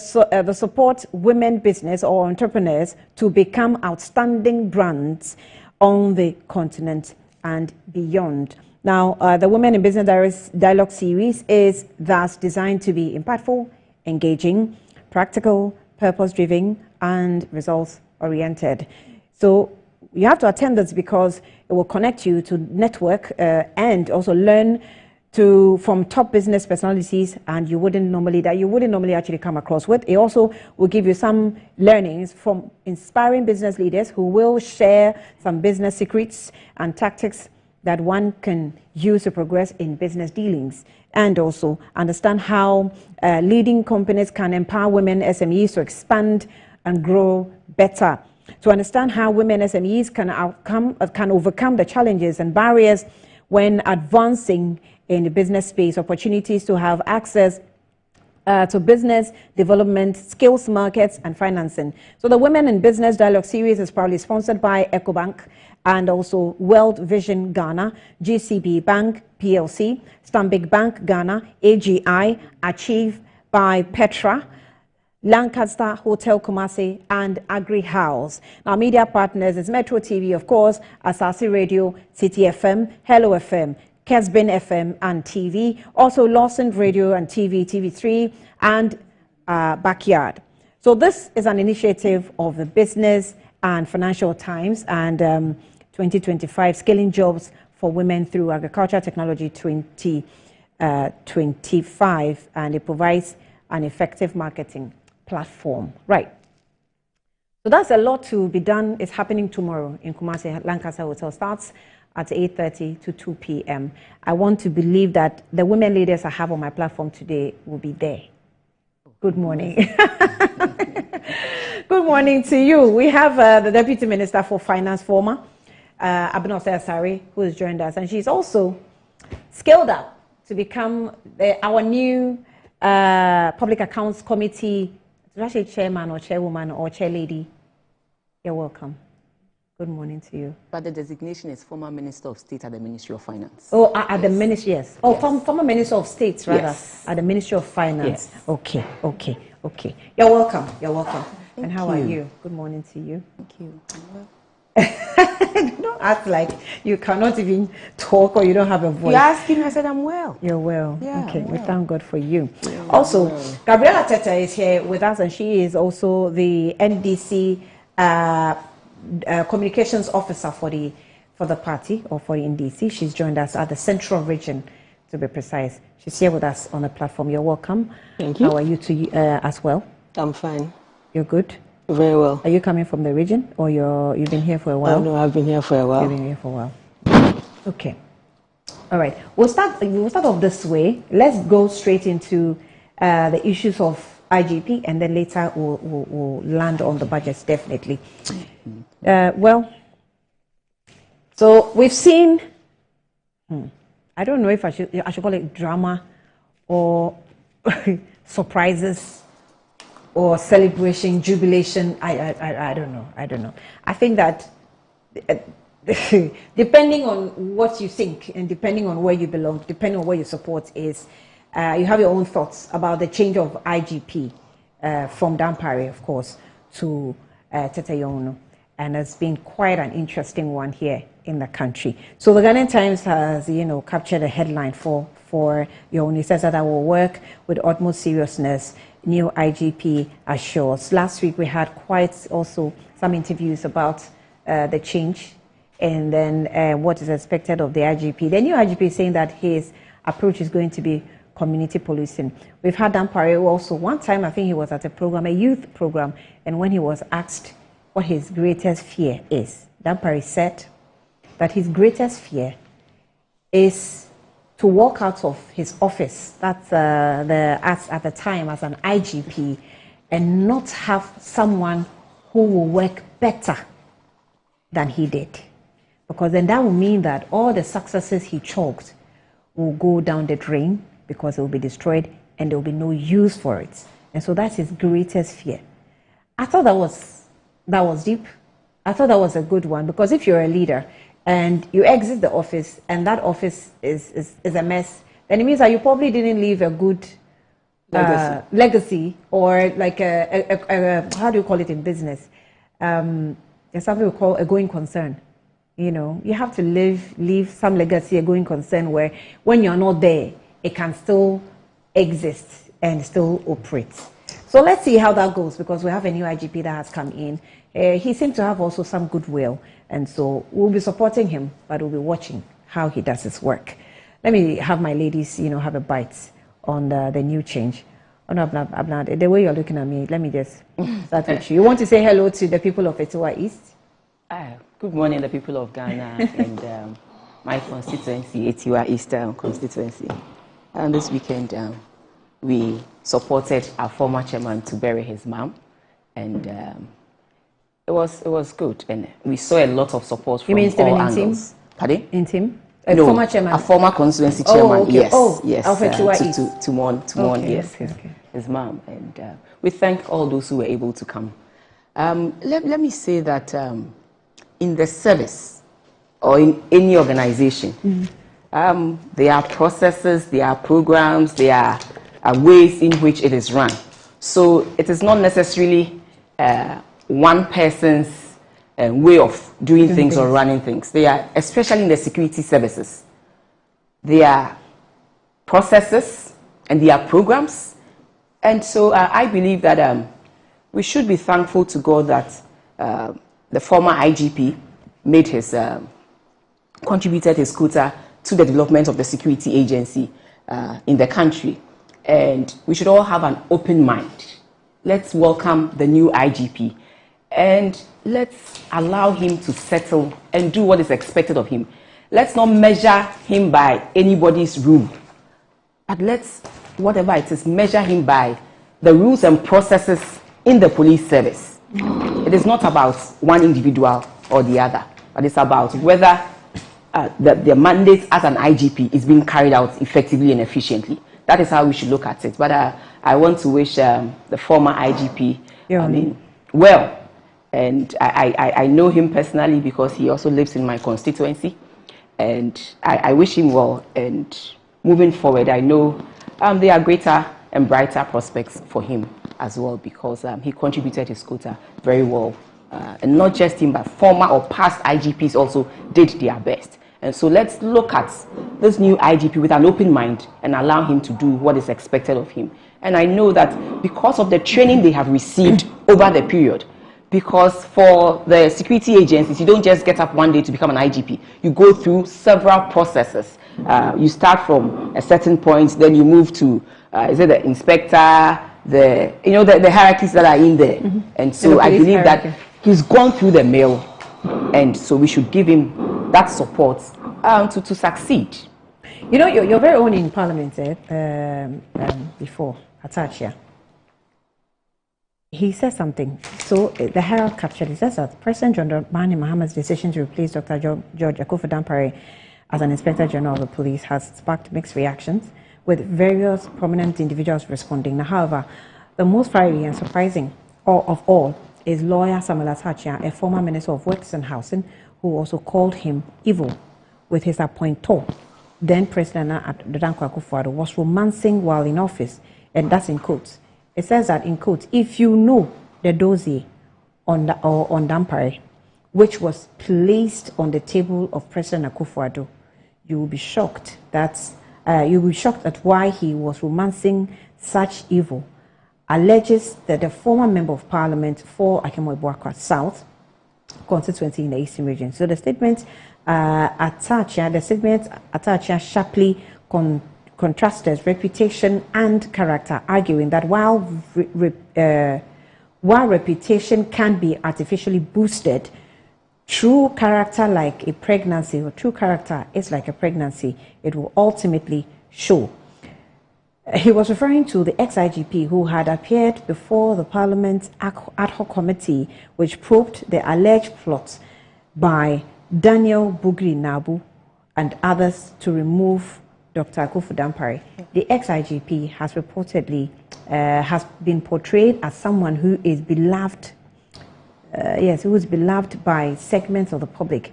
support women business or entrepreneurs to become outstanding brands on the continent and beyond. Now, the Women in Business Dialogue Series is thus designed to be impactful, engaging, practical, purpose-driven, and results-oriented. So you have to attend this because it will connect you to network and also learn from top business personalities and you wouldn't normally actually come across with. It also will give you some learnings from inspiring business leaders who will share some business secrets and tactics that one can use to progress in business dealings, and also understand how leading companies can empower women SMEs to expand and grow better. To understand how women SMEs can overcome the challenges and barriers when advancing in the business space, opportunities to have access to business development, skills markets, and financing. So the Women in Business Dialogue Series is proudly sponsored by EcoBank and also World Vision Ghana, GCB Bank PLC, Stanbic Bank Ghana, AGI, Achieve by Petra, Lancaster Hotel Kumasi, and Agri House. Now, media partners is Metro TV, of course, Asasi Radio, City FM, Hello FM, Kesbin FM and TV, also Lawson Radio and TV, TV3, and Backyard. So this is an initiative of the Business and Financial Times and 2025 Scaling Jobs for Women Through Agriculture Technology 2025, and it provides an effective marketing platform. Right. So that's a lot to be done. It's happening tomorrow in Kumasi Lancaster Hotel. Starts at 8:30 to 2 p.m. I want to believe that the women leaders I have on my platform today will be there. Good morning. Good morning to you. We have the Deputy Minister for Finance, former Abinose Asari, who has joined us, and she's also scaled up to become our new Public Accounts Committee chairman or chairwoman or chair lady. You're welcome. Good morning to you. But the designation is former Minister of State at the Ministry of Finance. Oh, at the Ministry, yes. Oh, yes. Former Minister of State, rather, yes. At the Ministry of Finance. Yes. Okay. You're welcome. And how are you. you? Good morning to you. Thank you. Don't act like you cannot even talk or you don't have a voice. You're asking, I said I'm well. You're well. Yeah, okay, well. We thank God for you. Yeah, also, well. Gabriela Teta is here with us, and she is also the NDC communications officer for the party, or for NDC. She's joined us at the Central Region, to be precise. She's here with us on the platform. You're welcome. Thank you. How are you as well? I'm fine. You're good? Very well. Are you coming from the region, or you've been here for a while? Oh, no, I've been here for a while. You've been here for a while. Okay. All right. We'll start off this way. Let's go straight into the issues of IGP, and then later we'll land on the budgets, definitely. So we've seen, I don't know if I should call it drama or surprises or celebration, jubilation. I don't know. I think that depending on what you think and depending on where you belong, depending on where your support is, you have your own thoughts about the change of IGP from Dampare, of course, to Tete Yono. And it's been quite an interesting one here in the country. So the Ghanaian Times has, captured a headline for Yono. It says that I will work with utmost seriousness. New IGP assures. Last week we had quite also some interviews about the change and then what is expected of the IGP. The new IGP is saying that his approach is going to be community policing. We've had Dampare also. One time I think he was at a program, a youth program, and when he was asked what his greatest fear is, Dampare said that his greatest fear is to walk out of his office, that's at the time as an IGP, and not have someone who will work better than he did. Because then that will mean that all the successes he chalked will go down the drain because it will be destroyed and there will be no use for it. And so that's his greatest fear. I thought that was deep. I thought that was a good one, because if you're a leader and you exit the office and that office is a mess, then it means that you probably didn't leave a good legacy or like a how do you call it in business? There's something we call a going concern. You have to leave some legacy, a going concern, where when you're not there, it can still exist and still operate. So let's see how that goes, because we have a new IGP that has come in. He seems to have also some goodwill, and so we'll be supporting him, but we'll be watching how he does his work. Let me have my ladies, have a bite on the new change. Oh no, Abnad, the way you're looking at me, let me just start with you. You want to say hello to the people of Etiwa East? Good morning, the people of Ghana and my constituency, Etiwa East constituency. And this weekend, we supported our former chairman to bury his mom, and it was good, and we saw a lot of support from all angles. Pardon? In team? No, former chairman. A former constituency chairman. Okay. Yes. To mourn, yes, his mom, and we thank all those who were able to come. Let me say that in the service or in any organization, there are processes, there are programs, there are ways in which it is run. So it is not necessarily one person's way of doing things or running things. They are, especially in the security services, there are processes and there are programs. And so I believe that we should be thankful to God that the former IGP made his contributed his quota to the development of the security agency in the country. And we should all have an open mind. Let's welcome the new IGP. and let's allow him to settle and do what is expected of him. Let's not measure him by anybody's rule, but let's, whatever it is, measure him by the rules and processes in the police service. It is not about one individual or the other, but it's about whether the mandate as an IGP is being carried out effectively and efficiently. That is how we should look at it. But I want to wish the former IGP well. And I know him personally because he also lives in my constituency. And I wish him well. And moving forward, I know there are greater and brighter prospects for him as well, because he contributed his quota very well. And not just him, but former or past IGPs also did their best. And so let's look at this new IGP with an open mind and allow him to do what is expected of him. And I know that because of the training they have received over the period, because for the security agencies, you don't just get up one day to become an IGP. You go through several processes. You start from a certain point, then you move to, is it the inspector, the hierarchies that are in there. And so I believe that he's gone through the mill, and so we should give him that support to succeed. You know, you're very own in Parliament before, Atachia. He said something. So the Herald captured it. Says that President John Dramani Mahama's decision to replace Dr. George Akufo-Dampare as an Inspector General of the Police has sparked mixed reactions, with various prominent individuals responding. Now, however, the most fiery and surprising of all is lawyer Samuel Atachia, a former Minister of Works and Housing, who also called him evil with his appointor. Then President Dankwa Akufo-Addo was romancing while in office, and that's in quotes. It says that in quotes, if you know the dossier on Dampare, which was placed on the table of President Akufo-Addo, you will be shocked at why he was romancing such evil. Alleges that the former member of parliament for Akemo-Iboakwa South constituency in the Eastern region. So the statement Atachia sharply contrasted reputation and character, arguing that while reputation can be artificially boosted, true character like a pregnancy, or true character is like a pregnancy, it will ultimately show. He was referring to the ex-IGP who had appeared before the Parliament's ad hoc committee, which probed the alleged plots by Daniel Bugri Nabu and others to remove Dr. Akufo-Dampare. The ex-IGP has reportedly has been portrayed as someone who is beloved, who is beloved by segments of the public,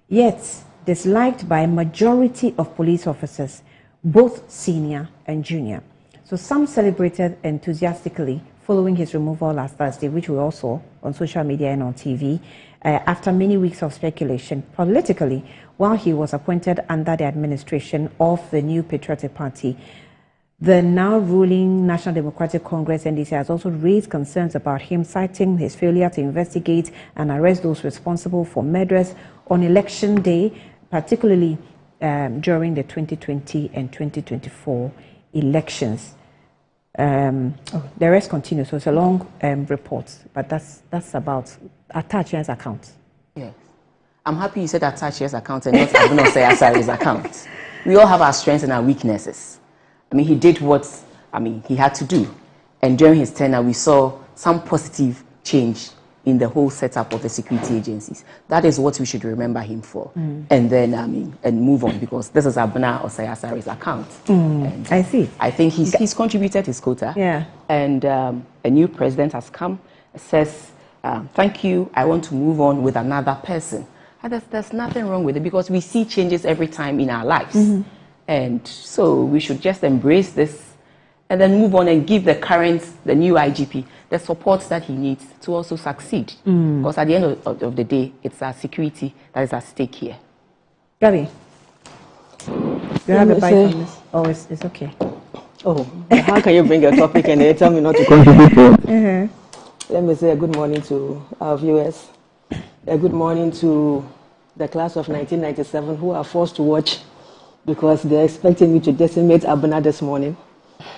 yet disliked by a majority of police officers, both senior and junior. So some celebrated enthusiastically following his removal last Thursday, which we all saw on social media and on TV, after many weeks of speculation politically, while he was appointed under the administration of the New Patriotic Party. The now ruling National Democratic Congress, NDC, has also raised concerns about him, citing his failure to investigate and arrest those responsible for murders on election day, particularly during the 2020 and 2024 elections. The rest continues, so it's a long report, but that's about Atachia's account. Yes. I'm happy you said Atachia's account and not Abuna Osei-Asari's account. We all have our strengths and our weaknesses. I mean, he did what he had to do. And during his tenure, we saw some positive change in the whole setup of the security agencies. That is what we should remember him for. And then, and move on, because this is Abuna Osei-Asari's account. I see. I think he's contributed his quota. Yeah. And a new president has come, says, thank you, I want to move on with another person. And there's nothing wrong with it, because we see changes every time in our lives. And so we should just embrace this and then move on and give the new IGP, the support that he needs to also succeed. Because at the end of the day, it's our security that is at stake here. Gabi, you have a bite on this? Oh, it's okay. Oh, how can you bring a topic and they tell me not to contribute? Let me say a good morning to our viewers. A good morning to the class of 1997 who are forced to watch because they're expecting me to decimate Abuna this morning.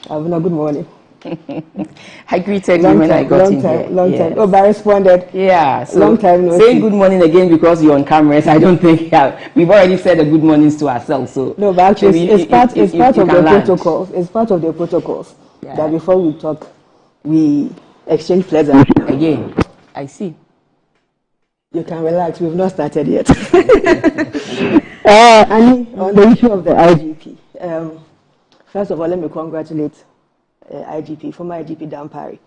Abuna, good morning. I greeted you when I got in here. Long time. Oh, but I responded. Yeah. So long time no saying see. Good morning again because you're on cameras, I don't think we've already said the good mornings to ourselves. So no, but actually, it's part of the protocols. It's part of the protocols that before we talk, we exchange pleasant. Again, I see. You can relax. We've not started yet. Annie, on the issue of the IGP, first of all, let me congratulate IGP, former IGP Dan Parry.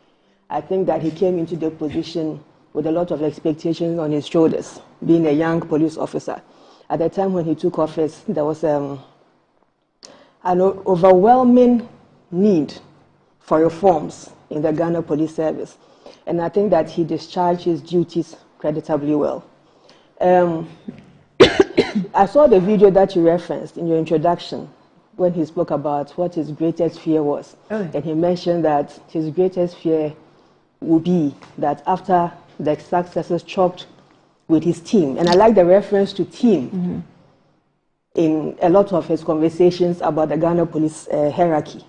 I think that he came into the position with a lot of expectations on his shoulders, being a young police officer. At the time when he took office, there was an overwhelming need for reforms in the Ghana Police Service. And I think that he discharged his duties creditably well. I saw the video that you referenced in your introduction when he spoke about what his greatest fear was. And he mentioned that his greatest fear would be that after the successes chopped with his team, and I like the reference to team in a lot of his conversations about the Ghana police hierarchy.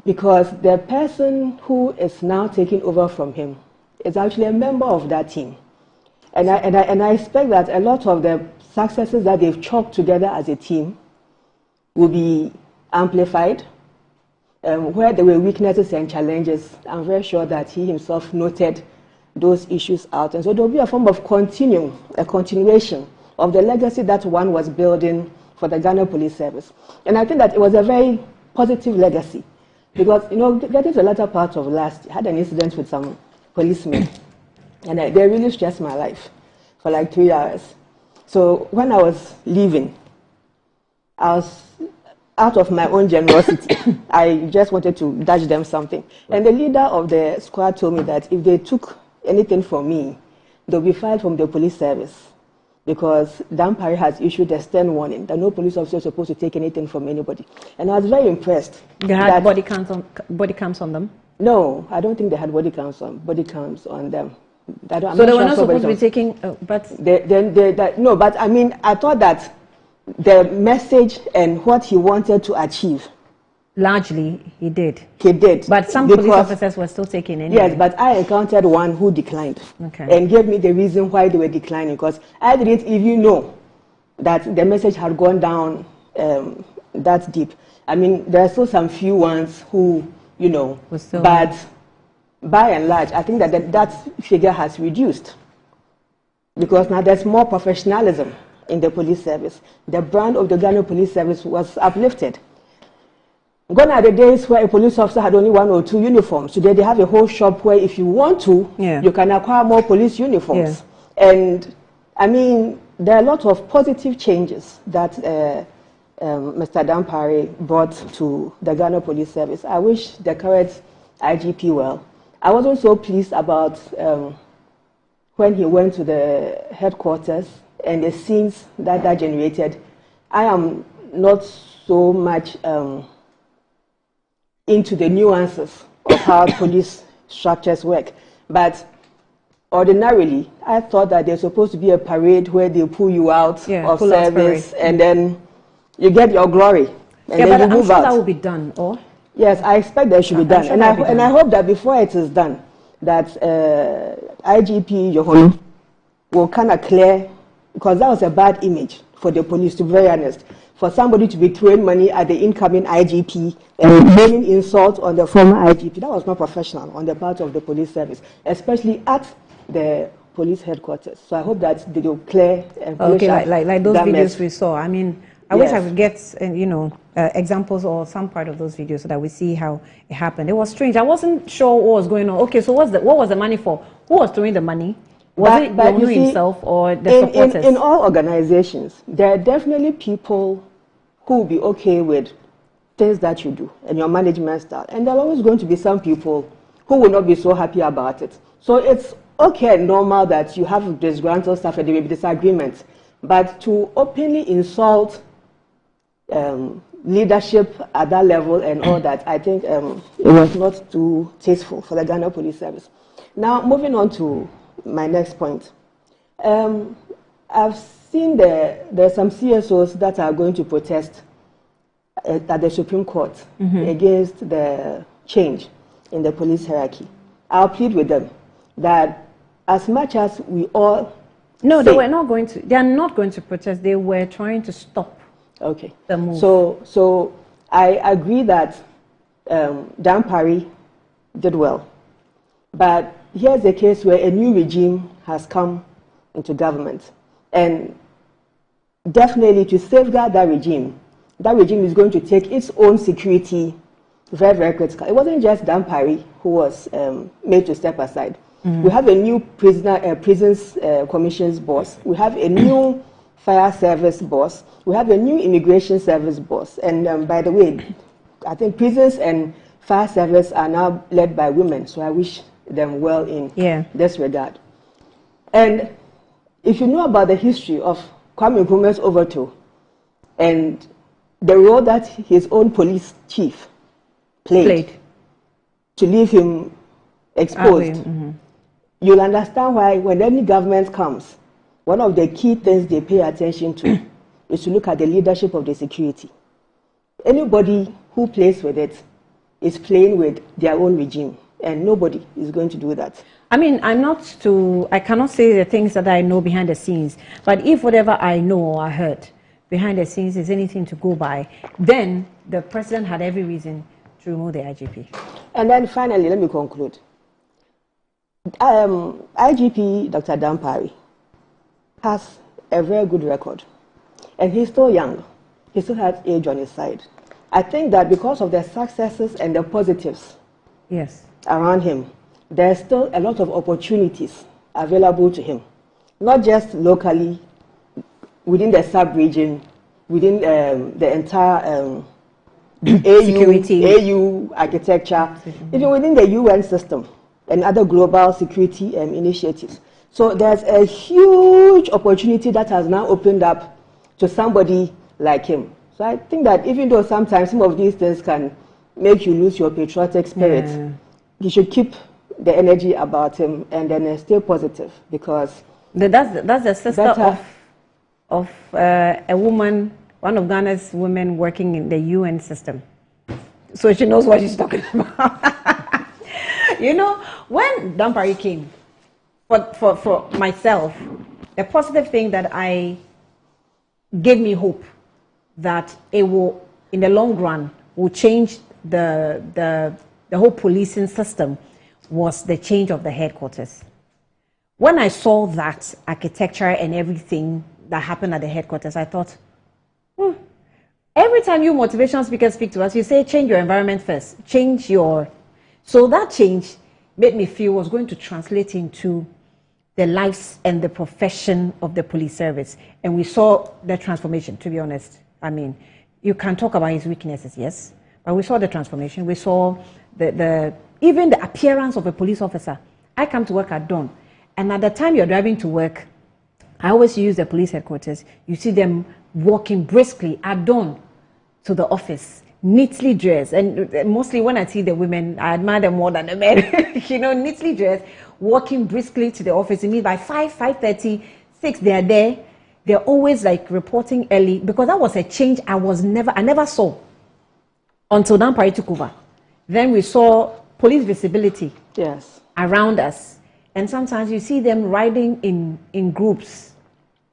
Because the person who is now taking over from him is actually a member of that team. And I expect that a lot of the successes that they've chalked together as a team will be amplified. Where there were weaknesses and challenges, I'm very sure that he himself noted those issues out. And so there will be a form of a continuation of the legacy that one was building for the Ghana Police Service. And I think that it was a very positive legacy. Because, getting to the latter part of last year, I had an incident with some policemen. And they really stressed my life for like 3 hours. So when I was leaving, I was out of my own generosity. I just wanted to dash them something. And the leader of the squad told me that if they took anything from me, they'll be fired from the police service. Because Dan Parry has issued a stern warning that no police officer is supposed to take anything from anybody. And I was very impressed. They had body cams on them? No, I don't think they had body cams on them. So they were not supposed to be taking, but... No, but I mean, I thought that the message and what he wanted to achieve... Largely, he did. He did. But some police officers were still taking anyway. Yes, but I encountered one who declined. Okay. And gave me the reason why they were declining, because I didn't even know that the message had gone down that deep. I mean, there are still some few ones who, but by and large, I think that figure has reduced. Because now there's more professionalism in the police service. The brand of the Ghana Police Service was uplifted. Gone are the days where a police officer had only 1 or 2 uniforms. Today they have a whole shop where if you want to, you can acquire more police uniforms. Yeah. And I mean, there are a lot of positive changes that Mr. Dan Parry brought to the Ghana Police Service. I wish the current IGP well. I wasn't so pleased about when he went to the headquarters and the scenes that generated. I am not so much into the nuances of how police structures work. But ordinarily, I thought that there's supposed to be a parade where they pull you out of service and then you get your glory. And then you move out. That will be done, or? Yes, I expect that should be done. And I hope that before it is done, that IGP Yohonu will kind of clear, because that was a bad image for the police, to be very honest. For somebody to be throwing money at the incoming IGP and raining insult on the former IGP, that was not professional on the part of the police service, especially at the police headquarters. So I hope that they will clear and polish like those videos we saw. I mean, I wish I could get examples or some part of those videos so that we see how it happened. It was strange. I wasn't sure what was going on. Okay, so what was the money for? Who was throwing the money? Was it Yohonu himself or the supporters? In all organizations, there are definitely people who will be okay with things that you do and your management style. And there are always going to be some people who will not be so happy about it. So it's okay and normal that you have disgruntled staff and there may be disagreements. But to openly insult leadership at that level and all that, I think it was not too tasteful for the Ghana Police Service. Now, moving on to my next point. I've seen there's some CSOs that are going to protest at the Supreme Court against the change in the police hierarchy. I'll plead with them that as much as we all No, they were not going to. They are not going to protest. They were trying to stop. Okay. The move. So I agree that Dan Parry did well, but here's a case where a new regime has come into government, and definitely to safeguard that regime is going to take its own security very, very critical. It wasn't just Dan Parry who was made to step aside. Mm-hmm. We have a new prisons commissions boss. We have a new fire service boss. We have a new immigration service boss. And by the way, I think prisons and fire service are now led by women. So I wish them well in this regard. And if you know about the history of Kwame Nkrumah's overthrow and the role that his own police chief played. To leave him exposed, you'll understand why when any government comes, one of the key things they pay attention to is to look at the leadership of the security. Anybody who plays with it is playing with their own regime, and nobody is going to do that. I mean, I cannot say the things that I know behind the scenes, but if whatever I know or I heard behind the scenes is anything to go by, then the president had every reason to remove the IGP. And then finally, let me conclude. IGP Dr. Dan Parry has a very good record, and he's still young. He still has age on his side. I think that because of the successes and the positives around him, there's still a lot of opportunities available to him, not just locally, within the sub-region, within the entire AU architecture, even within the UN system and other global security initiatives. So there's a huge opportunity that has now opened up to somebody like him. So I think that even though sometimes some of these things can make you lose your patriotic spirit, you should keep the energy about him and then stay positive, because that's the sister of a woman, one of Ghana's women working in the UN system. So she knows what she's talking about. You know, when Dan Parry came, for myself, the positive thing that gave me hope that it will, in the long run, will change the whole policing system was the change of the headquarters. When I saw that architecture and everything that happened at the headquarters, I thought, every time you motivation speakers speak to us, you say, change your environment first, so that change made me feel was going to translate into the lives and the profession of the police service. And we saw the transformation, to be honest. I mean, you can talk about his weaknesses, yes, but we saw the transformation. We saw even the appearance of a police officer. I come to work at dawn, and at the time you're driving to work, I always use the police headquarters. You see them walking briskly at dawn to the office, neatly dressed. And mostly when I see the women, I admire them more than the men. You know, neatly dressed, walking briskly to the office. You mean by 5:30, 6, they are there. They're always like reporting early, because that was a change I never saw until Dan Parry took over. Then we saw police visibility around us. And sometimes you see them riding in groups,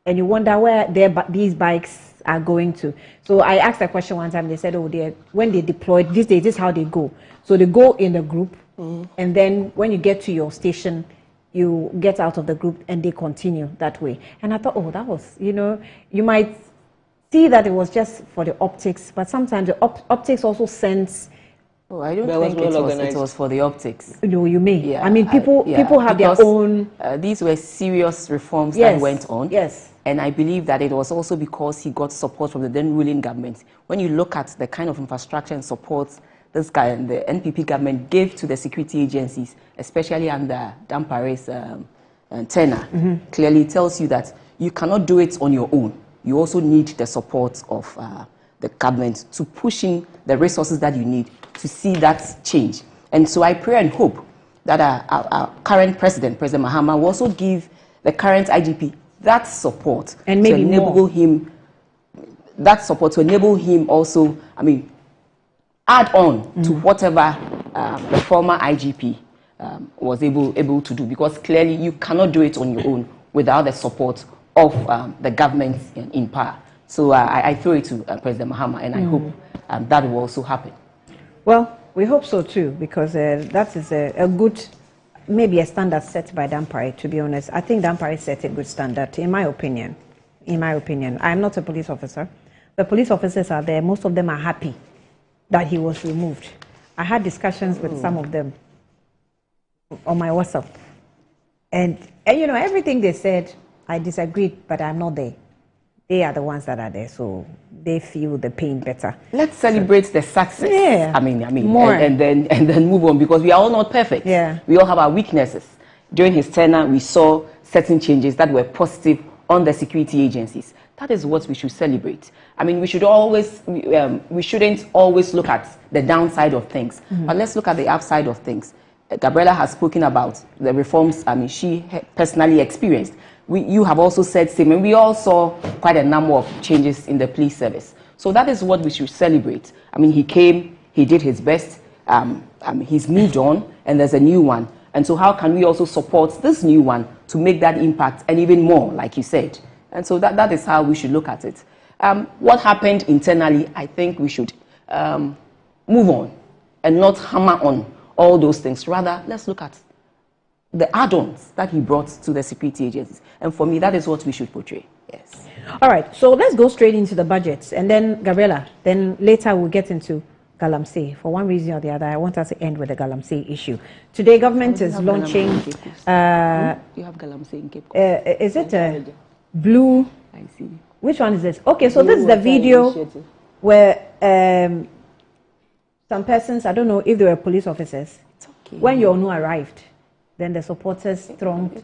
and you wonder where these bikes are going to. So I asked a question one time. They said, when they deployed, these days, this is how they go. So they go in a group, and then when you get to your station, you get out of the group, and they continue that way. And I thought, that was, you might see that it was just for the optics, but sometimes the optics also sends. Oh, I don't think it was for the optics. No, you may. Yeah, I mean, people have their own. These were serious reforms that went on. Yes. And I believe that it was also because he got support from the then ruling government. When you look at the kind of infrastructure and support this guy and the NPP government gave to the security agencies, especially under Dan Parry's tenure, clearly tells you that you cannot do it on your own. You also need the support of the government to push in the resources that you need to see that change. And so I pray and hope that our current President Mahama, will also give the current IGP that support and maybe to enable him, also, add on to whatever the former IGP was able to do, because clearly you cannot do it on your own without the support of the government in power. So I throw it to President Mahama, and I hope that will also happen. Well, we hope so too, because that is a good, maybe a standard set by Dampare, to be honest. I think Dampare set a good standard, in my opinion. In my opinion. I'm not a police officer. The police officers are there. Most of them are happy that he was removed. I had discussions with some of them on my WhatsApp. And you know, everything they said, I disagreed, but I'm not there. They are the ones that are there, so they feel the pain better. Let's celebrate the success. Yeah. I mean, more. And then move on, because we are all not perfect. Yeah. We all have our weaknesses. During his tenure, we saw certain changes that were positive on the security agencies. That is what we should celebrate. I mean, we should always, we shouldn't always look at the downside of things, but let's look at the upside of things. Gabriela has spoken about the reforms, she personally experienced. You have also said same, and we all saw quite a number of changes in the police service. So that is what we should celebrate. I mean, he came, he did his best, he's moved on, and there's a new one. And so how can we also support this new one to make that impact and even more, like you said? And so that is how we should look at it. What happened internally, I think we should move on and not hammer on all those things. Rather, let's look at the add-ons that he brought to the security agencies. And for me, that is what we should portray. Yes. All right, so let's go straight into the budgets. And then, Gabriela, then later we'll get into Galamsey. For one reason or the other, I want us to end with the Galamsey issue. Today, government is launching... you have Galamsey in Cape Coast. Is it a blue... I see. Which one is this? Okay, so this is the video where some persons, I don't know if they were police officers, when Yonu arrived, then the supporters thronged,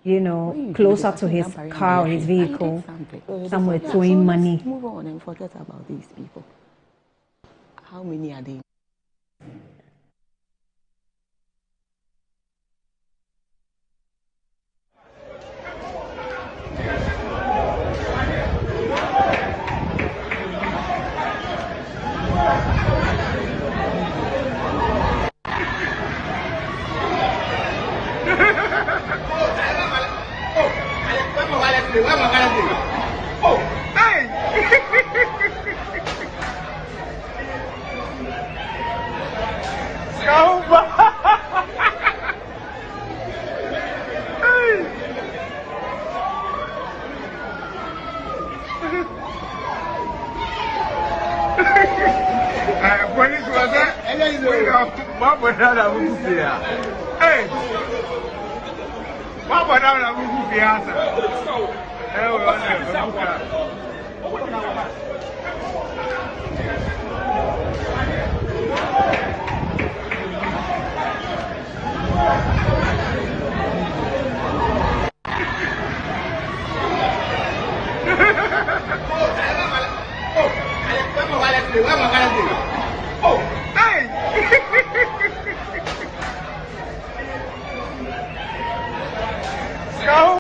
you know, closer to his car or his vehicle, somewhere throwing money. Move on and forget about these people. How many are they? Oh, hey! Police was there? Hey! Baba na na Mungu fianza. Oh, hey! Go!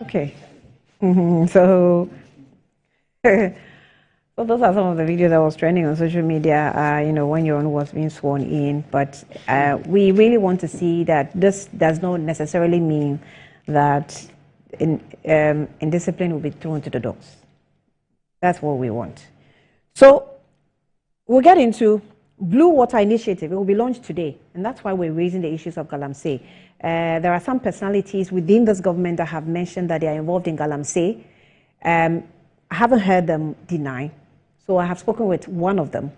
Okay. So those are some of the videos that was trending on social media, you know, when Yoron was being sworn in. But we really want to see that this does not necessarily mean that indiscipline will be thrown to the dogs. That's what we want. So we'll get into Blue Water Initiative. It will be launched today, and that's why we're raising the issues of Galamsey. There are some personalities within this government that have mentioned that they are involved in Galamsey. I haven't heard them deny. So I have spoken with one of them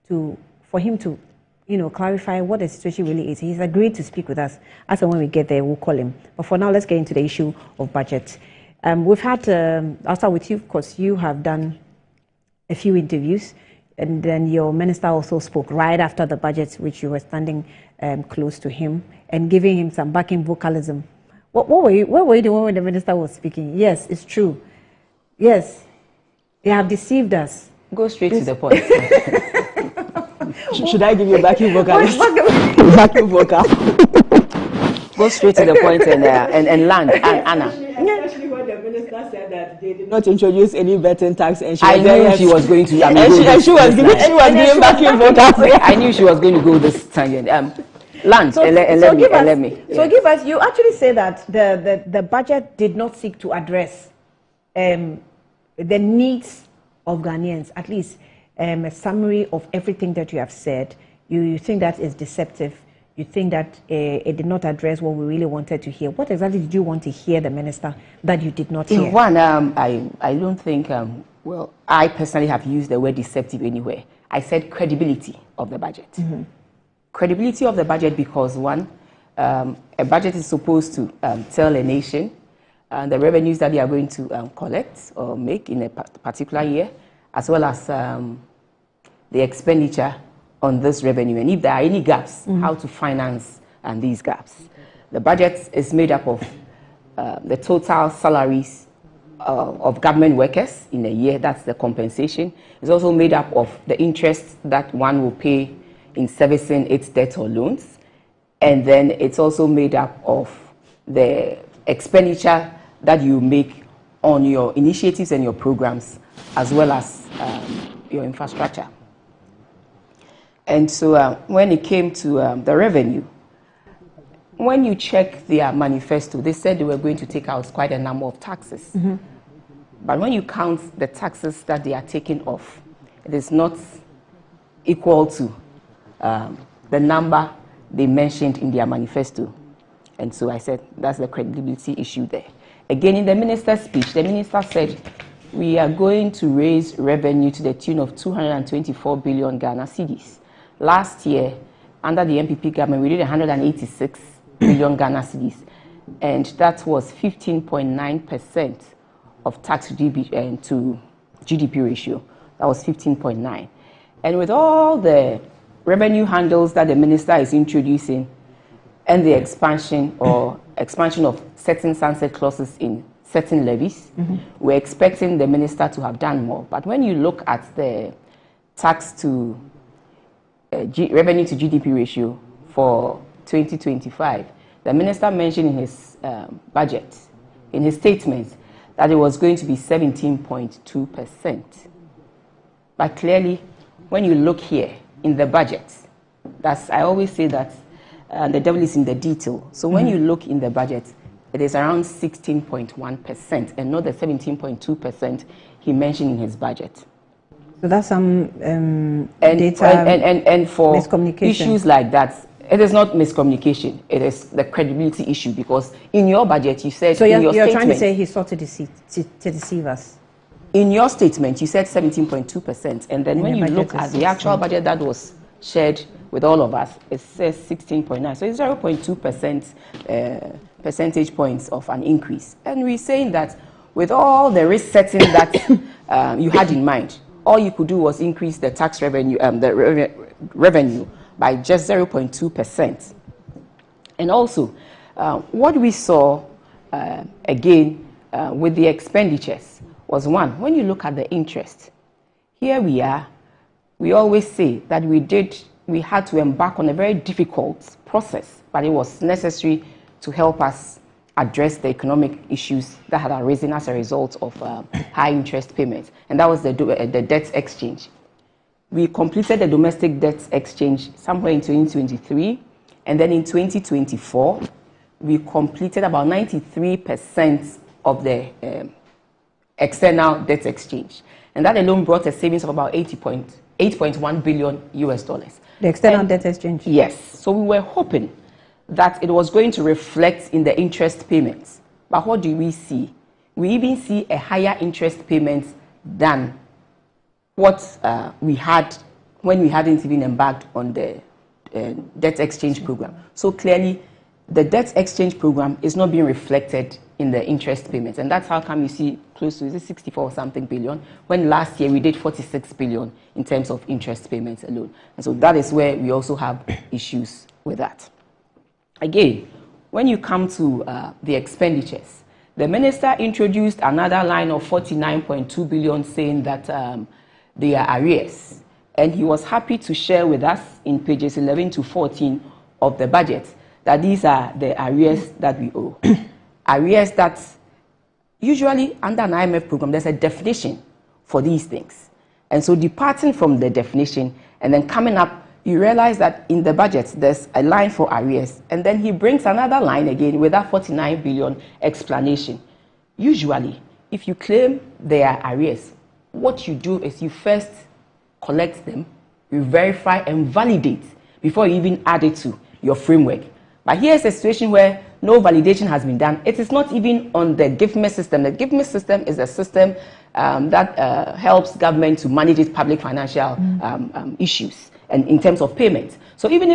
for him to, you know, clarify what the situation really is. He's agreed to speak with us. As and when we get there, we'll call him. But for now, let's get into the issue of budget. We've had, I'll start with you, because you have done a few interviews, and then your minister also spoke right after the budget, which you were standing close to him and giving him some backing vocalism. What were you doing when the minister was speaking? Yes, it's true. Yes, they have deceived us. Go straight to the point. Should I give you a backing vocalist? Backing vocal. Go straight to the point and land. Anna. Especially when the minister said that they did not introduce any betting tax, and I knew she was going to. She was giving backing vocals. I knew she was going to go this tangent. Land and let me. So give us. You actually say that the budget did not seek to address the needs of Ghanaians. At least a summary of everything that you have said. You think that is deceptive. You think that it did not address what we really wanted to hear. What exactly did you want to hear the minister that you did not hear? One, I don't think, well, I personally have used the word deceptive anywhere. I said credibility of the budget. Mm-hmm. Credibility of the budget because, one, a budget is supposed to tell a nation the revenues that they are going to collect or make in a particular year, as well as the expenditure on this revenue, and if there are any gaps, how to finance these gaps. The budget is made up of the total salaries of government workers in a year, that's the compensation. It's also made up of the interest that one will pay in servicing its debt or loans. And then it's also made up of the expenditure that you make on your initiatives and your programs, as well as your infrastructure. And so when it came to the revenue, when you check their manifesto, they said they were going to take out quite a number of taxes. Mm-hmm. But when you count the taxes that they are taking off, it is not equal to the number they mentioned in their manifesto. And so I said, that's the credibility issue there. Again, in the minister's speech, the minister said, we are going to raise revenue to the tune of 224 billion Ghana cedis. Last year, under the MPP government, we did 186 billion Ghana cedis, and that was 15.9% of tax to GDP ratio. That was 15.9. And with all the revenue handles that the minister is introducing, and the expansion of certain sunset clauses in certain levies, we're expecting the minister to have done more. But when you look at the tax to revenue to GDP ratio for 2025, the minister mentioned in his budget, in his statement, that it was going to be 17.2%. But clearly, when you look here in the budget, I always say that the devil is in the detail. So when you look in the budget, it is around 16.1% and not the 17.2% he mentioned in his budget. So that's some data and for miscommunication. Issues like that, it is not miscommunication. It is the credibility issue, because in your budget you said, so in your you're statement, trying to say he sought to deceive us. In your statement, you said 17.2%, and then when you look at the actual budget that was shared with all of us, it says 16.9. So it's 0.2% percentage points of an increase. And we're saying that with all the risk setting that you had in mind, all you could do was increase the tax revenue, revenue by just 0.2%. And also, what we saw again with the expenditures was, one, when you look at the interest, here we are, we always say that we had to embark on a very difficult process, but it was necessary to help us address the economic issues that had arisen as a result of high interest payments, and that was the debt exchange. We completed the domestic debt exchange somewhere in 2023, and then in 2024, we completed about 93% of the external debt exchange, and that alone brought a savings of about 8.1 billion US dollars. The external debt exchange? Yes. So we were hoping that it was going to reflect in the interest payments. But what do we see? We even see a higher interest payment than what we had when we hadn't even embarked on the debt exchange program. So clearly, the debt exchange program is not being reflected in the interest payments. And that's how come you see close to 64 or something billion, when last year we did 46 billion in terms of interest payments alone. And so that is where we also have issues with that. Again, when you come to the expenditures, the minister introduced another line of 49.2 billion saying that they are arrears. And he was happy to share with us in pages 11 to 14 of the budget that these are the arrears that we owe. Arrears that usually under an IMF program, there's a definition for these things. And so departing from the definition and then coming up, you realize that in the budget, there's a line for arrears. And then he brings another line again with that 49 billion explanation. Usually, if you claim they are arrears, what you do is you first collect them, you verify and validate before you even add it to your framework. But here's a situation where no validation has been done. It is not even on the GIFME system. The GIFME system is a system that helps government to manage its public financial issues and in terms of payments. So even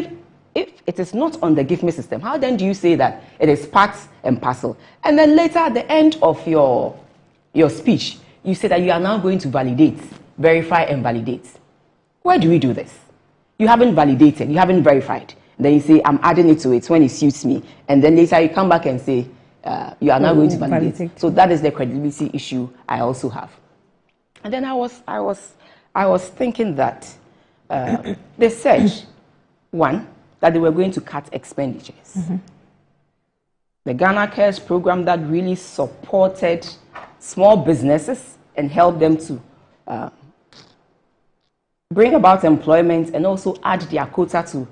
if it is not on the GIFME system, how then do you say that it is part and parcel? And then later at the end of your speech, you say that you are now going to validate, verify and validate. Where do we do this? You haven't validated, you haven't verified. Then you say, I'm adding it to it when it suits me. And then later you come back and say, you are now going to validate. So that is the credibility issue I also have. And then I was thinking that they said, one, that they were going to cut expenditures. The Ghana Cares program that really supported small businesses and helped them to bring about employment and also add their quota to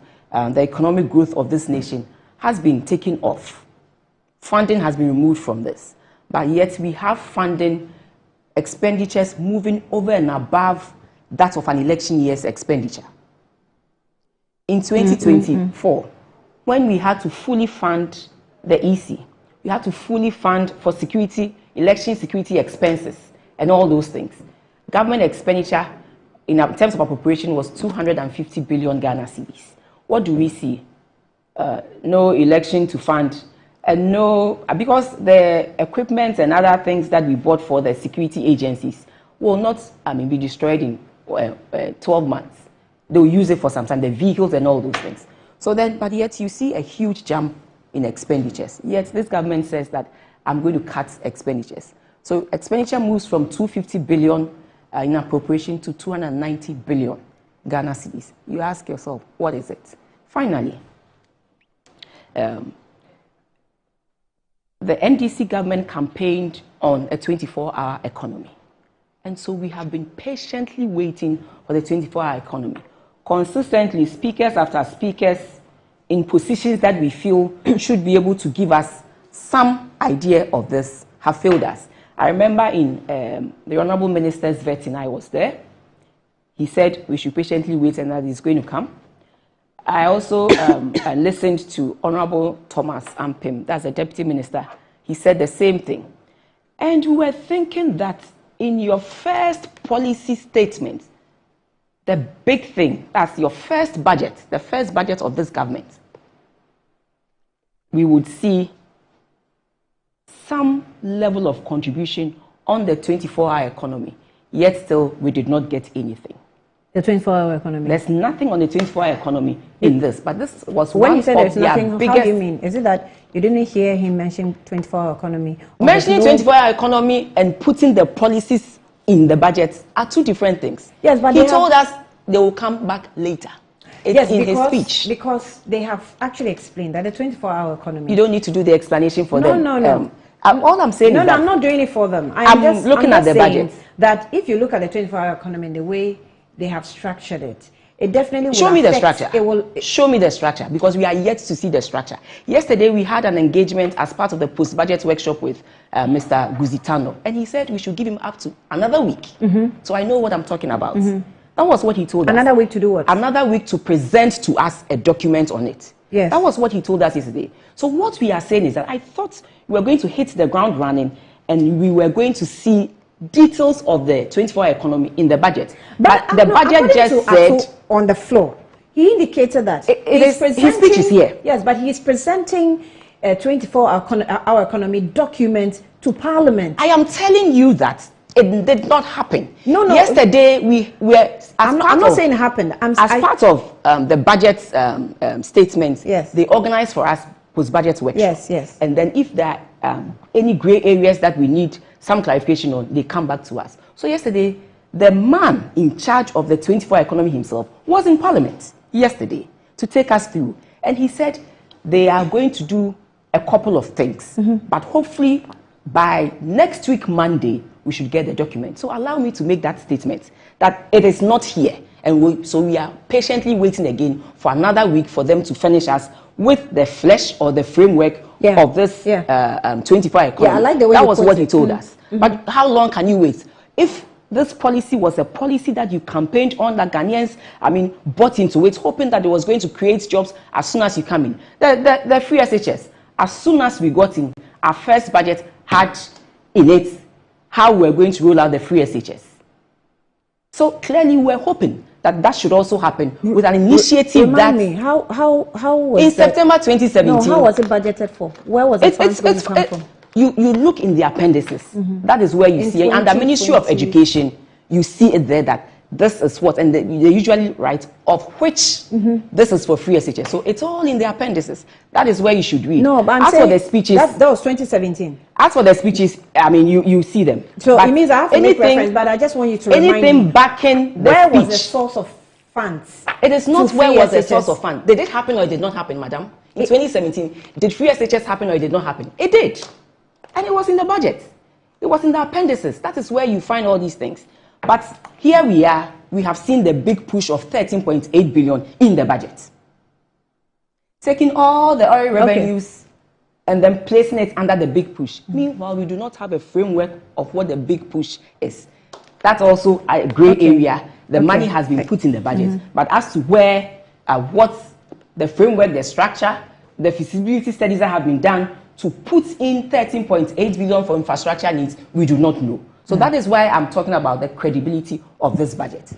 the economic growth of this nation has been taken off. Funding has been removed from this. But yet we have funding expenditures moving over and above that of an election year's expenditure. In 2024, when we had to fully fund the EC, we had to fully fund for security, election security expenses and all those things. Government expenditure in terms of appropriation was 250 billion Ghana cedis. What do we see? No election to fund, and no, because the equipment and other things that we bought for the security agencies will not, be destroyed in 12 months. They'll use it for some time, the vehicles and all those things. So then, but yet you see a huge jump in expenditures. Yet this government says that I'm going to cut expenditures. So expenditure moves from 250 billion in appropriation to 290 billion Ghana cedis. You ask yourself, what is it? Finally, the NDC government campaigned on a 24-hour economy. And so we have been patiently waiting for the 24-hour economy. Consistently, speakers after speakers in positions that we feel should be able to give us some idea of this have failed us. I remember in the Honorable Minister's vetting, I was there. He said we should patiently wait and that it's going to come. I also listened to Honorable Thomas Ampim, that's the Deputy Minister. He said the same thing. And we were thinking that in your first policy statement, the big thing, that's your first budget, the first budget of this government, we would see some level of contribution on the 24-hour economy, yet still we did not get anything. The 24-hour economy? There's nothing on the 24-hour economy in this, but this was when one you said of there's their nothing, biggest... how do you mean? Is it that you didn't hear him mention 24-hour economy? Mentioning 24-hour economy and putting the policies in the budget are two different things. Yes, but he told us they will come back later. Yes, in his speech. Because they have actually explained that the 24-hour economy... You don't need to do the explanation for them. No. All I'm saying is that... No, I'm not doing it for them. I'm looking at the budget. That if you look at the 24-hour economy in the way they have structured it, it definitely will show me the affect, structure. Show me the structure, because we are yet to see the structure. Yesterday, we had an engagement as part of the post-budget workshop with Mr. Guzitano, and he said we should give him up to another week. So I know what I'm talking about. That was what he told us. Another week to do what? Another week to present to us a document on it. Yes. That was what he told us yesterday. So what we are saying is that I thought we were going to hit the ground running and we were going to see details of the 24-hour economy in the budget. But the budget just said... on the floor, He indicated that. His speech is here. Yes, but he is presenting a 24-hour economy document to Parliament. I am telling you that it did not happen. No. Yesterday, we were... I'm not saying it happened. Part of the budget statements, yes, they organized for us post-budget workshop. Yes. And then if there are any gray areas that we need some clarification on, they come back to us. So yesterday, the man in charge of the 24-hour economy himself was in Parliament yesterday to take us through. And he said they are going to do a couple of things. But hopefully, by next week, Monday, we should get the document. So allow me to make that statement that it is not here. And so we are patiently waiting again for another week for them to finish us with the flesh or the framework of this 24-hour economy. I like the way that was what he told us. But how long can you wait? If this policy was a policy that you campaigned on, that Ghanaians, bought into it, hoping that it was going to create jobs as soon as you come in. The free SHS, as soon as we got in, our first budget had in it how we're going to roll out the free SHS. So clearly we're hoping that should also happen with an initiative Remind me, how was in September 2017. No, how was it budgeted for? Where was the funds going to come from? You look in the appendices. That is where you see it. And the Ministry of Education, you see it there that this is what, and they usually write of which this is for free SHS. So it's all in the appendices. That is where you should read. No, but as for the speeches, that was 2017. As for the speeches, you see them. So it means I have to make reference, but I just want you to remind me. Backing the where speech. Was the source of funds? It is not where was the source of funds. Did it happen or it did not happen, madam? In 2017, did free SHS happen or it did not happen? It did. And it was in the budget. It was in the appendices. That is where you find all these things. But here we are. We have seen the big push of 13.8 billion in the budget. Taking all the oil revenues and then placing it under the big push. Meanwhile, we do not have a framework of what the big push is. That's also a gray area. The money has been put in the budget. But as to where, what the framework, the structure, the feasibility studies that have been done to put in 13.8 billion for infrastructure needs, we do not know. So that is why I'm talking about the credibility of this budget.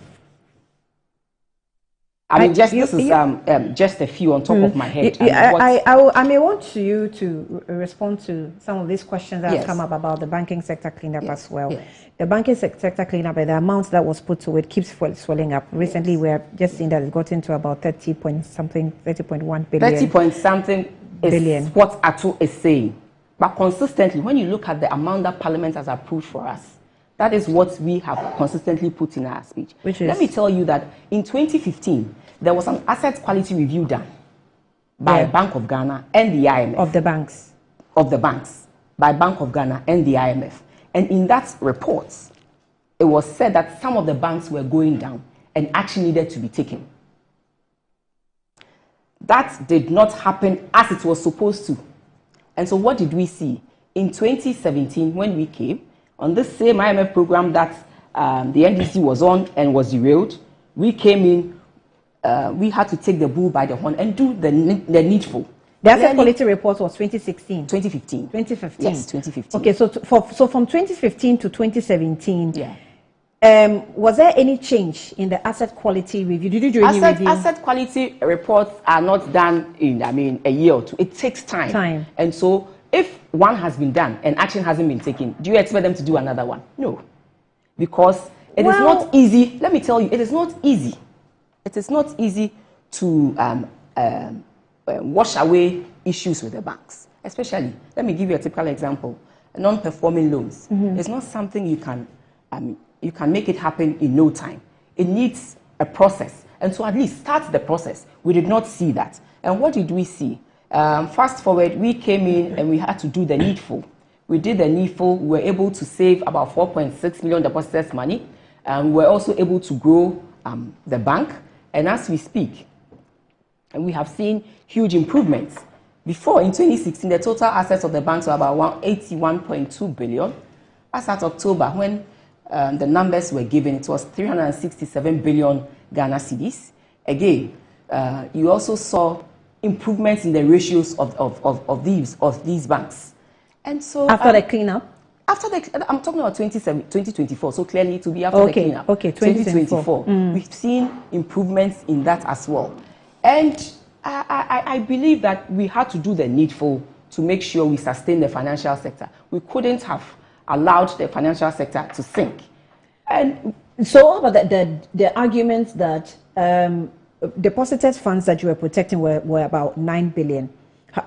This is just a few on top of my head. I may want you to respond to some of these questions that have come up about the banking sector cleanup as well. The banking sector cleanup, the amount that was put to it keeps swelling up. Recently, we have just seen that it got into about 30.1 billion. 30 point something is what ATO is saying. But consistently, when you look at the amount that Parliament has approved for us, that is what we have consistently put in our speech. Let me tell you that in 2015, there was an asset quality review done by Bank of Ghana and the IMF. Of the banks. Of the banks. By Bank of Ghana and the IMF. And in that report, it was said that some of the banks were going down and action needed to be taken. That did not happen as it was supposed to. And so what did we see? In 2017, when we came, on this same IMF program that the NDC was on and was derailed, we came in, we had to take the bull by the horn and do the needful. The asset quality report was 2016? 2015. 2015? Yes, 2015. Okay, so from 2015 to 2017, was there any change in the asset quality review? Did you do any review? Asset quality reports are not done in, a year or two. It takes time. And so if one has been done and action hasn't been taken, do you expect them to do another one? No. Because it is not easy. Let me tell you, it is not easy. It is not easy to wash away issues with the banks. Especially, let me give you a typical example. Non-performing loans. It's not something you can make it happen in no time. It needs a process. And so at least start the process. We did not see that. And what did we see? Fast forward, we came in and we had to do the needful. We did the needful. We were able to save about 4.6 million depositors' money. We were also able to grow the bank. And as we speak, and we have seen huge improvements. Before, in 2016, the total assets of the banks were about 81.2 billion. As at October, when the numbers were given, it was 367 billion Ghana cedis. Again, you also saw improvements in the ratios of these banks. And so after the cleanup? I'm talking about 2024, so clearly to be after the cleanup. Okay, 2024. We've seen improvements in that as well. And I believe that we had to do the needful to make sure we sustain the financial sector. We couldn't have allowed the financial sector to sink. And so about the arguments that deposited funds that you were protecting were about 9 billion.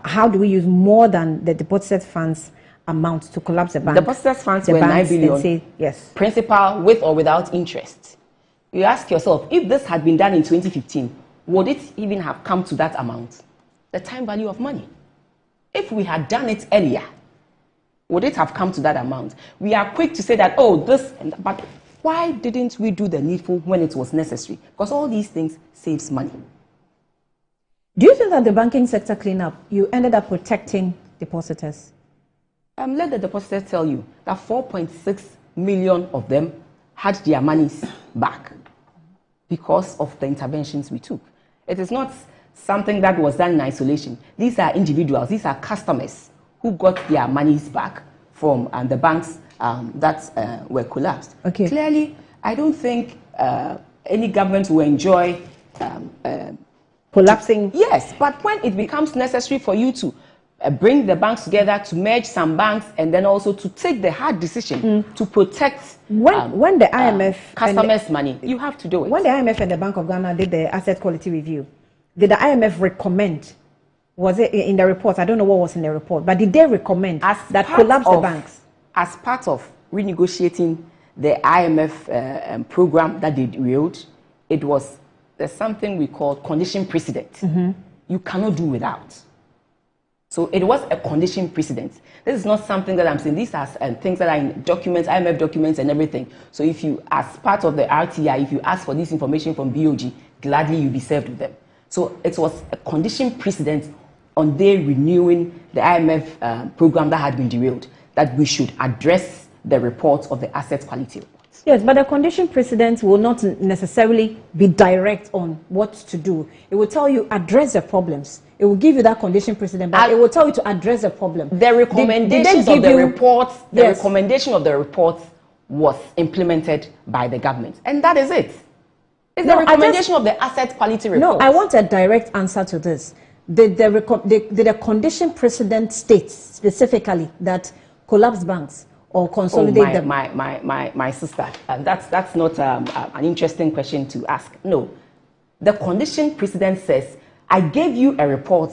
How do we use more than the deposited funds amount to collapse the bank? Deposited funds were 9 billion. Say, yes. Principal with or without interest. You ask yourself, if this had been done in 2015, would it even have come to that amount? The time value of money. If we had done it earlier, would it have come to that amount? We are quick to say that, oh, this, but why didn't we do the needful when it was necessary? Because all these things saves money. Do you think that the banking sector cleanup, you ended up protecting depositors? Let the depositors tell you that 4.6 million of them had their monies back because of the interventions we took. It is not something that was done in isolation. These are individuals, these are customers who got their monies back from the banks that were collapsed. Okay. Clearly, I don't think any government will enjoy collapsing. Yes, but when it becomes necessary for you to bring the banks together, to merge some banks, and then also to take the hard decision to protect when the IMF customers' money, you have to do it. When the IMF and the Bank of Ghana did the asset quality review, did the IMF recommend? Was it in the report? I don't know what was in the report, but did they recommend that collapse the banks? As part of renegotiating the IMF program that they derailed, there's something we call condition precedent. You cannot do without. So it was a condition precedent. This is not something that I'm saying. These are things that are in documents, IMF documents and everything. So if you, as part of the RTI, if you ask for this information from BOG, gladly you'll be served with them. So it was a condition precedent on their renewing the IMF program that had been derailed, that we should address the report of the asset quality report. Yes, but the condition precedent will not necessarily be direct on what to do. It will tell you address the problems. It will give you that condition precedent, but it will tell you to address the problem. The recommendations of the report, recommendation of the report was implemented by the government, and that is it. It's the recommendation of the asset quality report. No, I want a direct answer to this. Did the condition precedent state specifically that collapse banks or consolidate them? My sister, that's not an interesting question to ask. No, the condition precedent says I gave you a report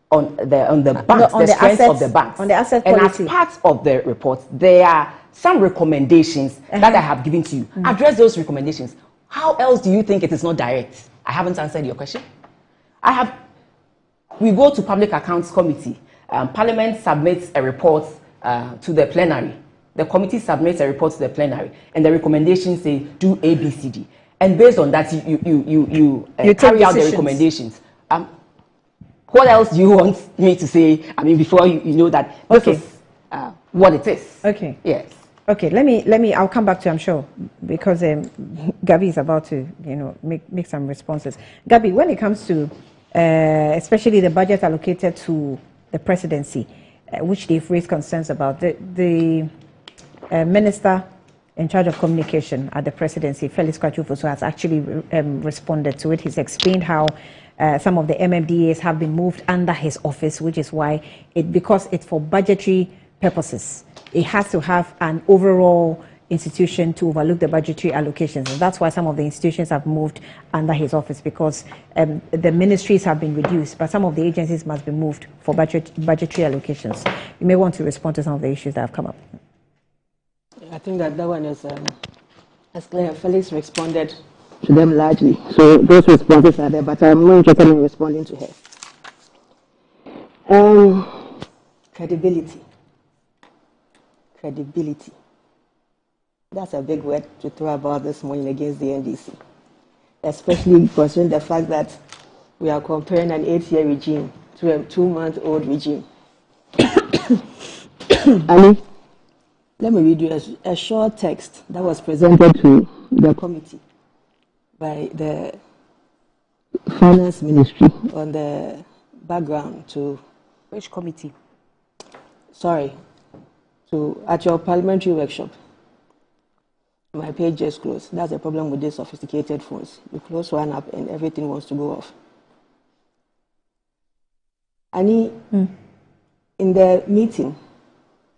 on the banks, the strength of the banks, on the asset quality. And as part of the report, there are some recommendations that I have given to you. Address those recommendations. How else do you think it is not direct? I haven't answered your question. We go to Public Accounts Committee. Parliament submits a report to the plenary. The committee submits a report to the plenary, and the recommendations say do A, B, C, D. And based on that, you carry out the recommendations. What else do you want me to say? I mean, before you know that this is what it is. Okay. Yes. Okay. Let me. I'll come back to you, I'm sure, because Gabi is about to, make some responses. Gabi, when it comes to especially the budget allocated to the presidency, which they've raised concerns about, the minister in charge of communication at the presidency, Felix Kwachufoso, has actually responded to it. He's explained how some of the MMDAs have been moved under his office, which is why because it's for budgetary purposes, it has to have an overall institution to overlook the budgetary allocations. And that's why some of the institutions have moved under his office, because the ministries have been reduced, but some of the agencies must be moved for budgetary allocations. You may want to respond to some of the issues that have come up. I think that one is, as clear. Felix responded to them largely. So those responses are there, but I'm more interested in responding to her. Credibility. Credibility. That's a big word to throw about this morning against the NDC, especially considering the fact that we are comparing an 8-year regime to a 2-month-old regime. Ali, let me read you a short text that was presented to the committee by the Finance Ministry on the background to... Which committee? Sorry, at your parliamentary workshop. My page just closed. That's the problem with these sophisticated phones. You close one up and everything wants to go off. Annie, in the meeting,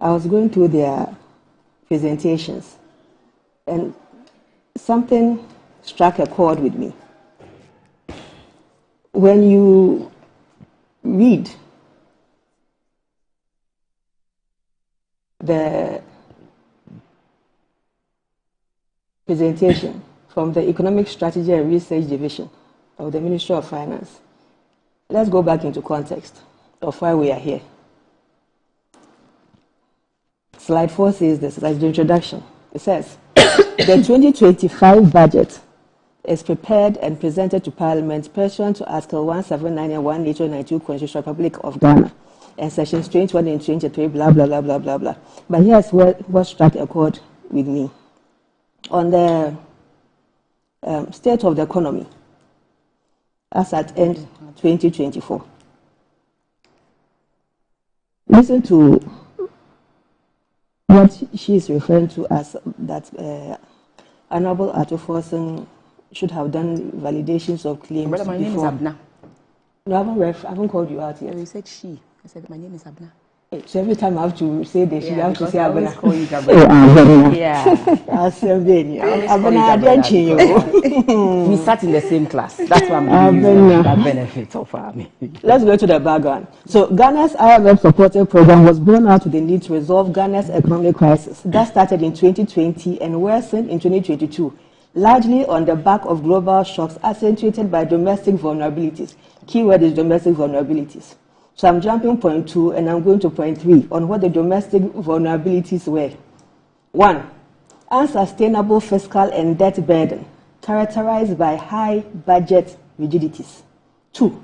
I was going through their presentations, and something struck a chord with me. When you read the presentation from the Economic Strategy and Research Division of the Ministry of Finance, let's go back into context of why we are here. Slide 4 says this, that's the introduction. It says, the 2025 budget is prepared and presented to Parliament pursuant to Article 179 and 192 Constitution of the Republic of Ghana and Sections 21 and 23, blah, blah, blah, blah, blah, blah. But here's what struck a chord with me. On the state of the economy as at end 2024. Listen to what she is referring to as that Honorable Arthur Forson should have done validations of claims Brother, my name is Abna. No, I haven't called you out yet. You said she. I said my name is Abna. So every time I have to say this, you have to say Abna. Call you Abna. Yeah. I'll say We sat in the same class. That's why I'm giving you that benefit of me. Let's go to the background. So Ghana's IMF supported program was born out of the need to resolve Ghana's economic crisis that started in 2020 and worsened in 2022, largely on the back of global shocks accentuated by domestic vulnerabilities. Keyword is domestic vulnerabilities. So I'm jumping point 2 and I'm going to point 3 on what the domestic vulnerabilities were. 1, unsustainable fiscal and debt burden characterized by high budget rigidities. 2,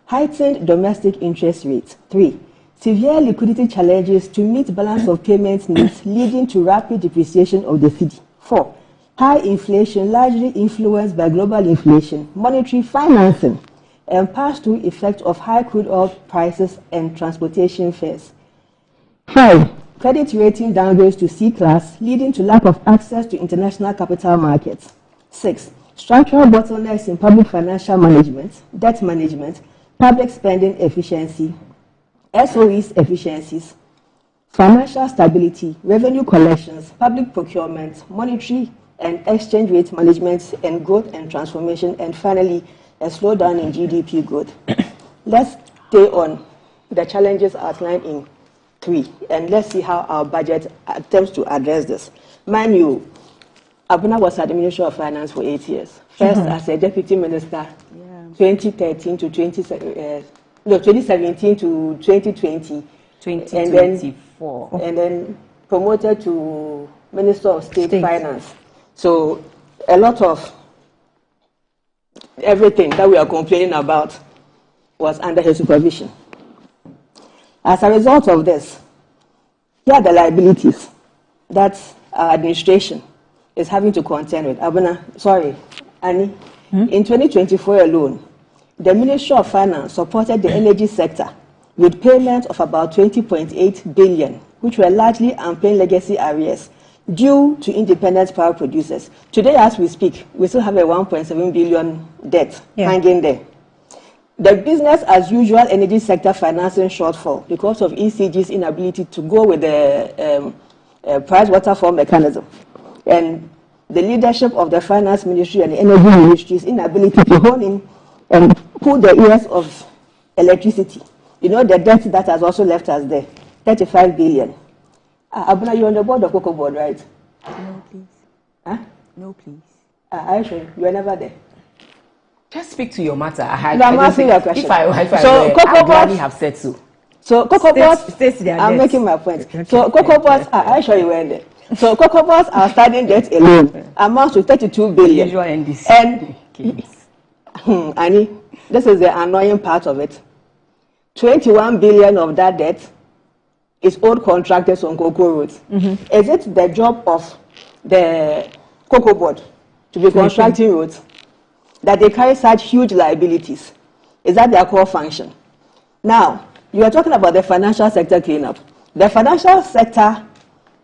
heightened domestic interest rates. 3, severe liquidity challenges to meet balance of payments needs leading to rapid depreciation of the cedi. 4, high inflation largely influenced by global inflation, monetary financing, and pass-through effect of high crude oil prices and transportation fares. 5, credit rating downgrades to C class, leading to lack of access to international capital markets. 6, structural bottlenecks in public financial management, debt management, public spending efficiency, SOEs efficiencies, financial stability, revenue collections, public procurement, monetary and exchange rate management, and growth and transformation, and finally, a slowdown in GDP growth. Let's stay on the challenges outlined in 3, and let's see how our budget attempts to address this. Mind you, Abuna was at the Ministry of Finance for 8 years. First as a deputy minister, 2013 to 2017 to 2020, 2024, and then promoted to Minister of State Finance. So a lot of everything that we are complaining about was under his supervision. As a result of this, here are the liabilities that our administration is having to contend with. Annie, in 2024 alone, the Ministry of Finance supported the energy sector with payment of about 20.8 billion, which were largely unpaid legacy arrears due to independent power producers. Today, as we speak, we still have a 1.7 billion debt hanging there. The business as usual energy sector financing shortfall because of ECG's inability to go with the price waterfall mechanism, and the leadership of the finance ministry and the energy ministry's inability to hone in and pull the ears of electricity. You know, the debt that has also left us there, 35 billion. Abuna, you're on the board of Cocoa Board, right? No, please. Huh? No, please. Aisha, you were never there. Just speak to your matter. I'm asking you a question. If I so were, Cocoa I Board gladly have said so. So Cocoa Boards, I'm making my point. So Cocoa Boards, Aisha, you were there. So Cocoa Boards are standing debt alone amounts to 32 billion. Usual NDC. And Annie, this is the annoying part of it. 21 billion of that debt is old contractors on cocoa roads. Is it the job of the Cocoa Board to be constructing roads that they carry such huge liabilities? Is that their core function? Now, you are talking about the financial sector cleanup. The financial sector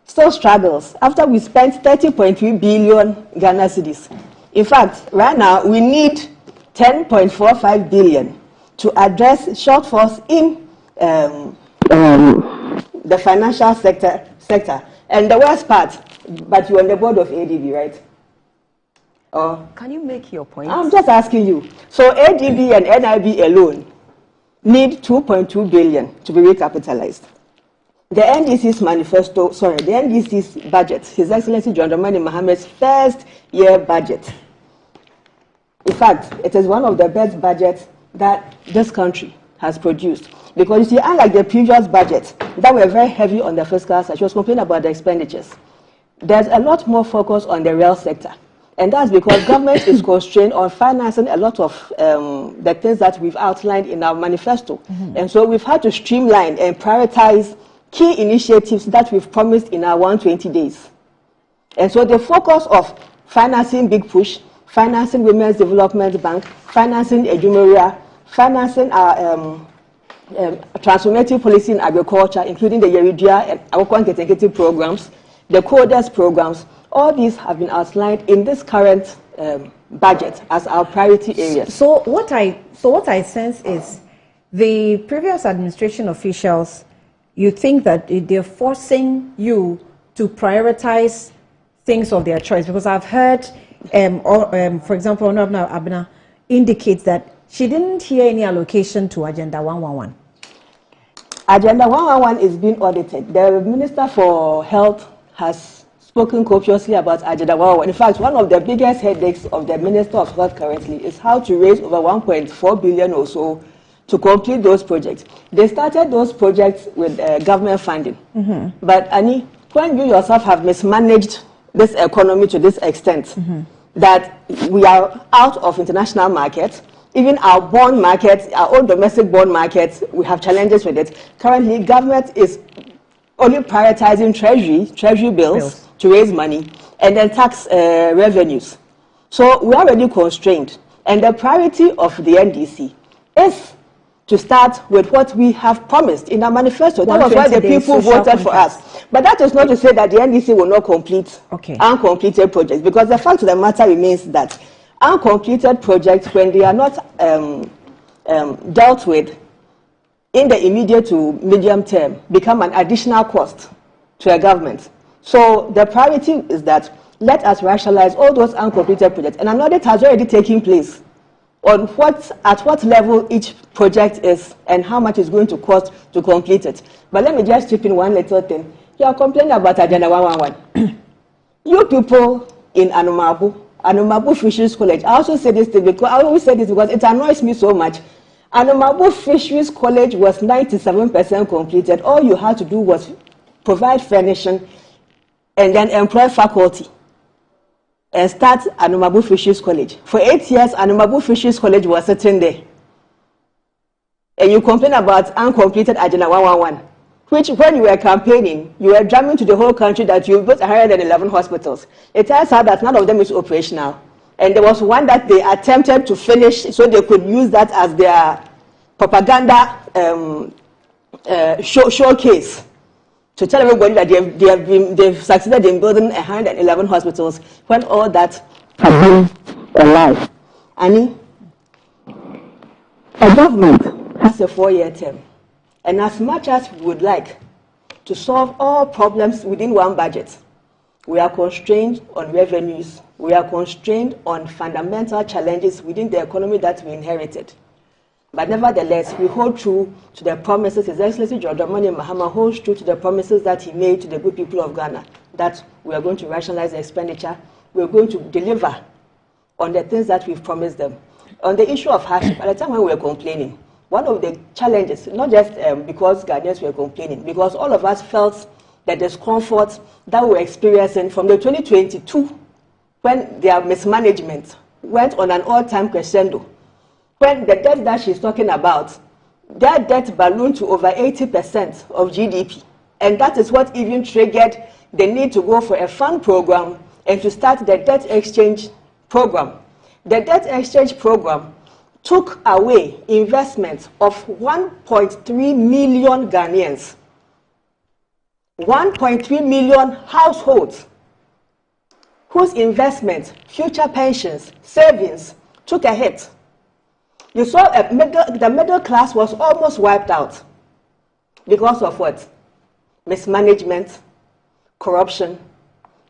still struggles after we spent 30.3 billion Ghana cedis. In fact, right now, we need 10.45 billion to address shortfalls in the financial sector. And the worst part, but you're on the board of ADB, right? Can you make your point? I'm just asking you. So ADB and NIB alone need 2.2 billion to be recapitalized. The NDC's the NDC's budget, His Excellency John Dramani Mohammed's first year budget. In fact, it is one of the best budgets that this country has produced. Because you see, unlike the previous budgets that were very heavy on the fiscal side, she was complaining about the expenditures. There's a lot more focus on the real sector. And that's because government is constrained on financing a lot of the things that we've outlined in our manifesto. Mm-hmm. And so we've had to streamline and prioritize key initiatives that we've promised in our 120 days. And so the focus of financing Big Push, financing Women's Development Bank, financing Ejumeria, financing our transformative policy in agriculture, including the Yeridia and our quantitative programs, the CODES programs, all these have been outlined in this current budget as our priority areas. So what I sense is the previous administration officials, you think that they're forcing you to prioritize things of their choice, because I've heard, for example, Honorable Abena indicates that she didn't hear any allocation to Agenda 111. Agenda 111 is being audited. The Minister for Health has spoken copiously about Agenda 111. In fact, one of the biggest headaches of the Minister of Health currently is how to raise over 1.4 billion or so to complete those projects. They started those projects with government funding. Mm-hmm. But Annie, when you yourself have mismanaged this economy to this extent, mm-hmm. that we are out of international markets, even our bond markets, our own domestic bond markets, we have challenges with it. Currently, government is only prioritizing treasury bills to raise money, and then tax revenues. So we are already constrained. And the priority of the NDC is to start with what we have promised in our manifesto. That was why the people voted for us. But that is not to say that the NDC will not complete uncompleted projects, because the fact of the matter remains that uncompleted projects, when they are not dealt with in the immediate to medium term, become an additional cost to a government. So the priority is that let us rationalize all those uncompleted projects. And an audit has already taken place on at what level each project is and how much it's going to cost to complete it. But let me just chip in one little thing. You are complaining about Agenda 111. You people in Anomabu Fisheries College, I also say this thing because I always say this because it annoys me so much. Anomabu Fisheries College was 97% completed. All you had to do was provide furnishing and then employ faculty and start Anomabu Fisheries College. For 8 years, Anomabu Fisheries College was sitting there. And you complain about uncompleted Agenda 111, which when you were campaigning, you were drumming to the whole country that you built 111 hospitals. It turns out that none of them is operational. And there was one that they attempted to finish so they could use that as their propaganda showcase to tell everybody that they've succeeded in building 111 hospitals when all that has been a lie. Annie, a government has a 4-year term. And as much as we would like to solve all problems within one budget, we are constrained on revenues. We are constrained on fundamental challenges within the economy that we inherited. But nevertheless, we hold true to the promises. His Excellency John Dramani Mahama holds true to the promises that he made to the good people of Ghana, that we are going to rationalize the expenditure. We are going to deliver on the things that we've promised them. On the issue of hardship, at the time when we were complaining, one of the challenges, not just because Ghanaians were complaining, because all of us felt the discomfort that we were experiencing from the 2022, when their mismanagement went on an all-time crescendo. When the debt that she's talking about, that debt ballooned to over 80% of GDP. And that is what even triggered the need to go for a fund program and to start the debt exchange program. The debt exchange program took away investments of 1.3 million Ghanaians, 1.3 million households whose investments, future pensions, savings took a hit. You saw the middle class was almost wiped out because of what? Mismanagement, corruption,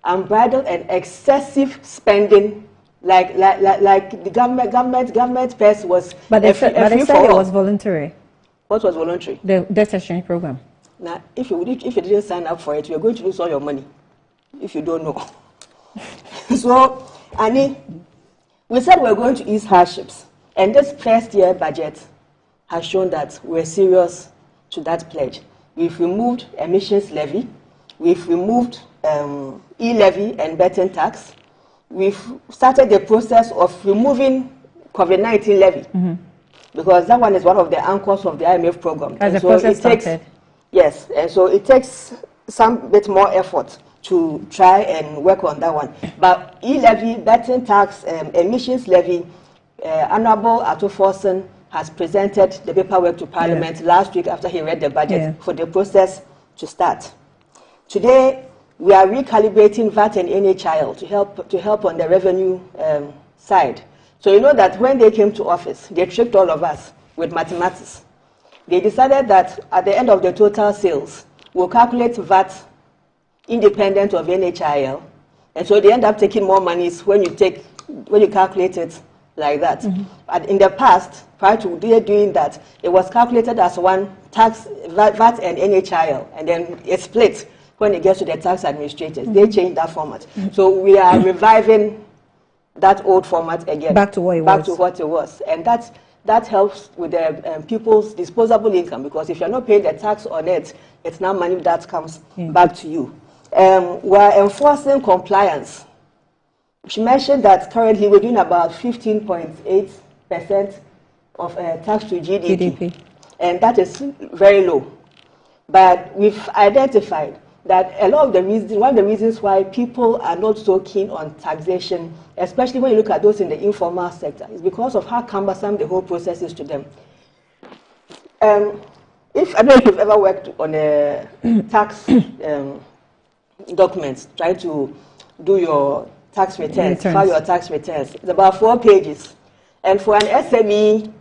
unbridled and excessive spending. Like the government purse was. But they said it was voluntary. What was voluntary? The debt exchange program. Now, if you didn't sign up for it, you're going to lose all your money. If you don't know. So, Annie, we said we're going to ease hardships, and this first year budget has shown that we're serious to that pledge. We've removed emissions levy, we've removed e-levy and betting tax. We've started the process of removing COVID-19 levy, because that one is one of the anchors of the IMF program. As the process started. Yes, and so it takes some bit more effort to try and work on that one. But e-levy, betting tax, emissions levy, Honorable Ato Forson has presented the paperwork to Parliament last week after he read the budget for the process to start. Today, we are recalibrating VAT and NHIL to help on the revenue side. So you know that when they came to office, they tricked all of us with mathematics. They decided that at the end of the total sales, we'll calculate VAT independent of NHIL, and so they end up taking more monies when you calculate it like that. And in the past, prior to doing that, it was calculated as one tax, VAT and NHIL, and then it split when it gets to the tax administrators. They changed that format. So we are reviving that old format again. Back to what it was. And that helps with the people's disposable income, because if you're not paying the tax on it, it's now money that comes back to you. We're enforcing compliance. She mentioned that currently we're doing about 15.8% of tax to GDP. And that is very low. But we've identified that a lot of the reasons, one of the reasons why people are not so keen on taxation, especially when you look at those in the informal sector, is because of how cumbersome the whole process is to them. I don't know if you've ever worked on a tax documents, trying to do your tax returns, file your tax returns. It's about 4 pages. And for an SME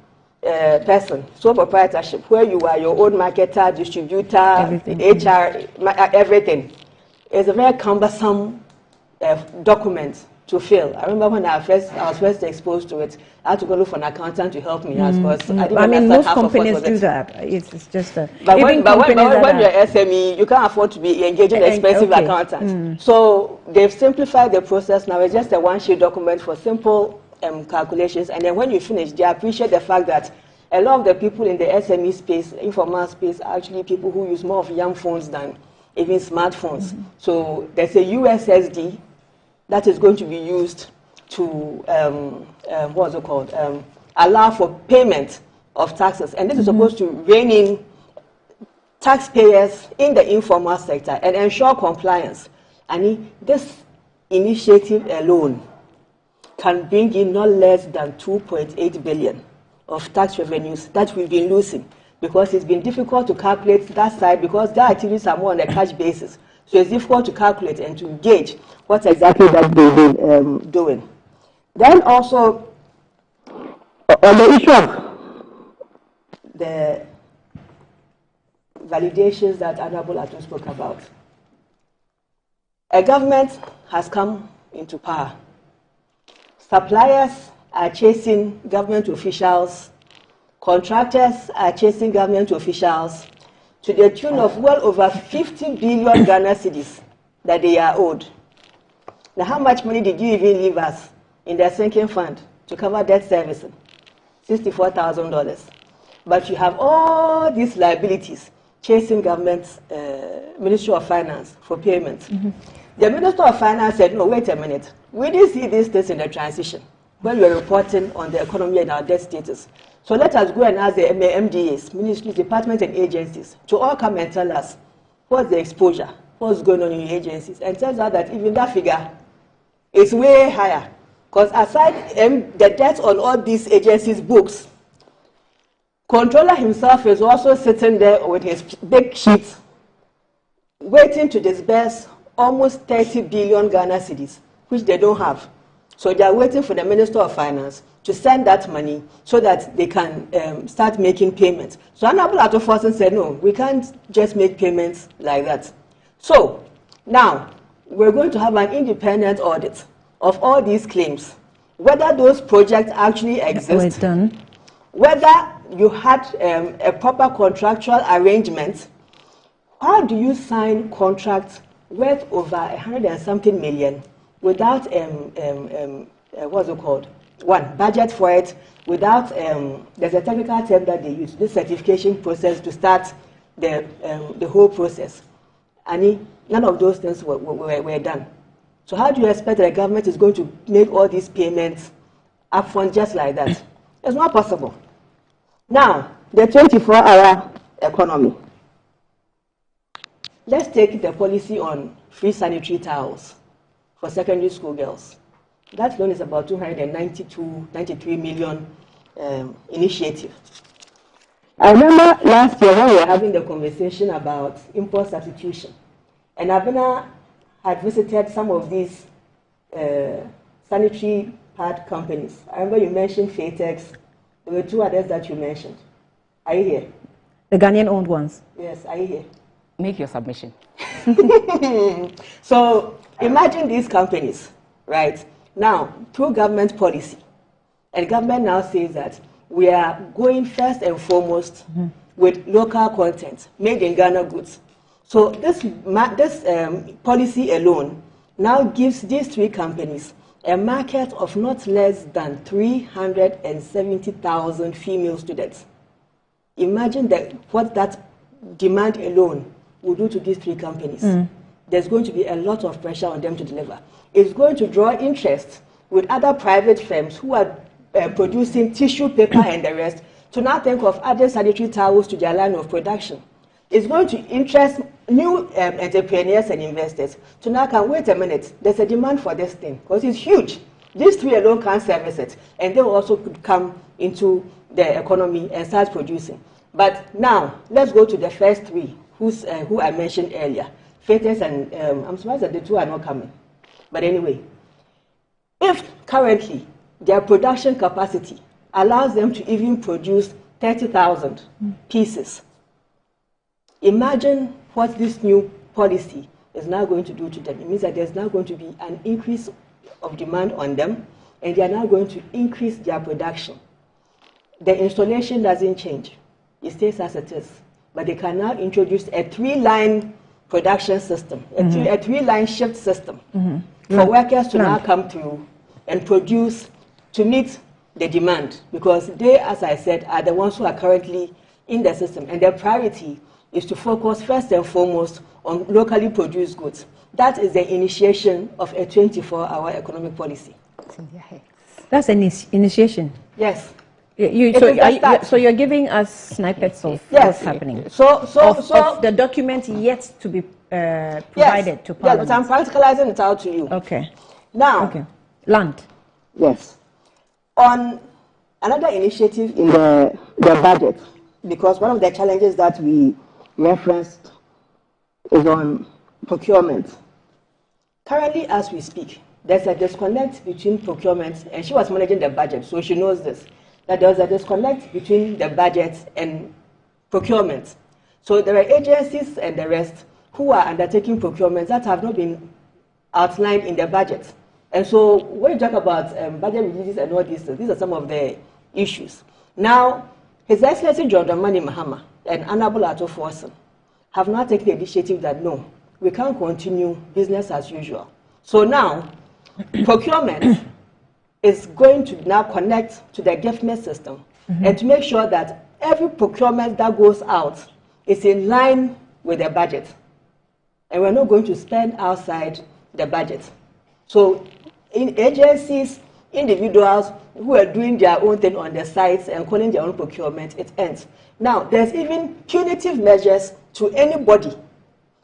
person, sole proprietorship, where you are your own marketer, distributor, HR, everything, it's a very cumbersome document to fill. I remember when I was first exposed to it, I had to go look for an accountant to help me. I mean, most companies do that. It's just a... But when you're SME, you can't afford to be engaging an expensive accountant. So they've simplified the process now. It's just a one-sheet document for simple calculations. And then when you finish, they appreciate the fact that a lot of the people in the SME space, informal space, are actually people who use more of young phones than even smartphones. So there's a USSD that is going to be used to, what's it called, allow for payment of taxes. And this is supposed to rein in taxpayers in the informal sector and ensure compliance. And this initiative alone can bring in not less than 2.8 billion of tax revenues that we've been losing, because it's been difficult to calculate that side, because their activities are more on a cash basis. So it's difficult to calculate and to gauge what exactly that they've been doing. Then also, on the issue of the validations that Honorable Ato spoke about, a government has come into power. Suppliers are chasing government officials. Contractors are chasing government officials to the tune of well over 50 billion Ghana cedis that they are owed. Now, how much money did you even leave us in the sinking fund to cover debt servicing? $64,000. But you have all these liabilities chasing government's Ministry of Finance for payment. The Minister of Finance said, no, wait a minute. We didn't see these things in the transition when we were reporting on the economy and our debt status. So let us go and ask the MDAs, ministries, departments, and agencies to all come and tell us what's the exposure, what's going on in your agencies. And it turns out that even that figure is way higher. Because aside the debt on all these agencies' books, Controller himself is also sitting there with his big sheet, waiting to disburse almost 30 billion Ghana cedis, which they don't have. So they are waiting for the Minister of Finance to send that money so that they can start making payments. So Honorable Atoforsen said, no, we can't just make payments like that. So now we're going to have an independent audit of all these claims, whether those projects actually exist, whether you had a proper contractual arrangement. How do you sign contracts worth over 100 and something million without what's it called? One, budget for it, without there's a technical term that they use, this certification process to start the whole process. And none of those things were done. So how do you expect that the government is going to make all these payments upfront just like that? It's not possible. Now, the 24-hour economy. Let's take the policy on free sanitary towels for secondary school girls. That loan is about 93 million initiative. I remember last year when we were having the conversation about import substitution, and Abena had visited some of these sanitary pad companies. I remember you mentioned Fatex. There were two others that you mentioned. Are you here? The Ghanaian-owned ones? Yes, are you here? Make your submission. So imagine these companies, right? Now, through government policy, and government now says that we are going first and foremost with local content, made in Ghana goods. So this policy alone now gives these three companies a market of not less than 370,000 female students. Imagine what that demand alone will do to these three companies. There's going to be a lot of pressure on them to deliver. It's going to draw interest with other private firms who are producing tissue paper and the rest to now think of adding sanitary towels to their line of production. It's going to interest new entrepreneurs and investors to now come, wait a minute, there's a demand for this thing because it's huge. These three alone can't service it, and they also could come into the economy and start producing. But now, let's go to the first three, who I mentioned earlier. Fates and I'm surprised that the two are not coming. But anyway, if currently their production capacity allows them to even produce 30,000 pieces, imagine what this new policy is now going to do to them. It means that there's now going to be an increase of demand on them, and they are now going to increase their production. The installation doesn't change. It stays as it is. But they can now introduce a three-line production system, a three-line shift system for workers to now come through and produce to meet the demand, because they, as I said, are the ones who are currently in the system, and their priority is to focus first and foremost on locally produced goods. That is the initiation of a 24-hour economic policy. That's an initiation? Yes. So you're giving us snippets of what's happening? Of the document yet to be provided to Parliament? Yes, but I'm practicalizing it out to you. Okay. Now, land. Yes. On another initiative in the budget, because one of the challenges that we referenced is on procurement. Currently, as we speak, there's a disconnect between procurement, and she was managing the budget, so she knows this, that there's a disconnect between the budget and procurement. So there are agencies and the rest who are undertaking procurement that have not been outlined in the budget. And so when you talk about budget releases and all these are some of the issues. Now, His Excellency John Dramani Mahama and Honorable Atoforsen have now taken the initiative that no, we can't continue business as usual. So now, procurement is going to now connect to the giftment system and to make sure that every procurement that goes out is in line with the budget. And we're not going to spend outside the budget. So in agencies, individuals who are doing their own thing on the sites and calling their own procurement, it ends. Now, there's even punitive measures to anybody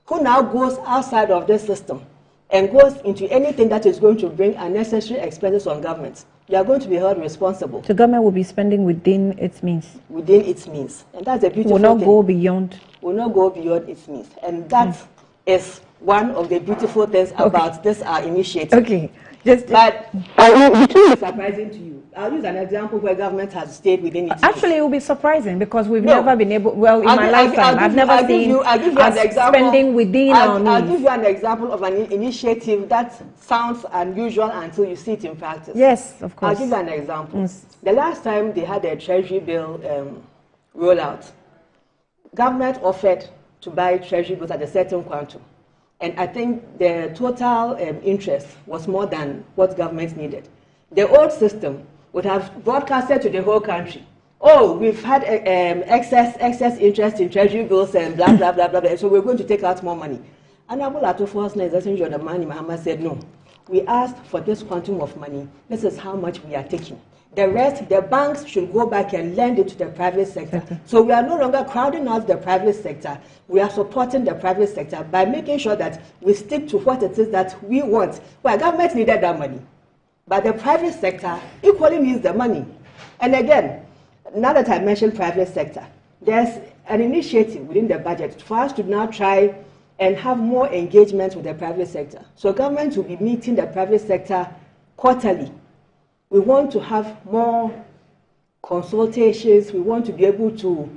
who now goes outside of this system and goes into anything that is going to bring unnecessary expenses on government. You are going to be held responsible. The government will be spending within its means. Within its means. And that's a beautiful thing. Will not go beyond. Will not go beyond its means. And that is one of the beautiful things about this initiative. Okay. But it will be surprising to you. I'll use an example where government has stayed within its Actually, it will be surprising because we've never been able, well, in my lifetime, I've never seen us spending within our means. I'll give you an example of an initiative that sounds unusual until you see it in practice. Yes, of course. I'll give you an example. The last time they had a treasury bill rollout, government offered to buy treasury bills at a certain quantum. And I think the total interest was more than what government needed. The old system would have broadcasted to the whole country, oh, we've had excess interest in treasury bills and blah, blah, blah, blah, blah, so we're going to take out more money. And Abu Latouf's Nization the money, Muhammad said, no, we asked for this quantum of money. This is how much we are taking. The rest, the banks should go back and lend it to the private sector. So we are no longer crowding out the private sector. We are supporting the private sector by making sure that we stick to what it is that we want. Well, government needed that money, but the private sector equally needs the money. And again, now that I mentioned private sector, there's an initiative within the budget for us to now try and have more engagement with the private sector. So government will be meeting the private sector quarterly. We want to have more consultations. We want to be able to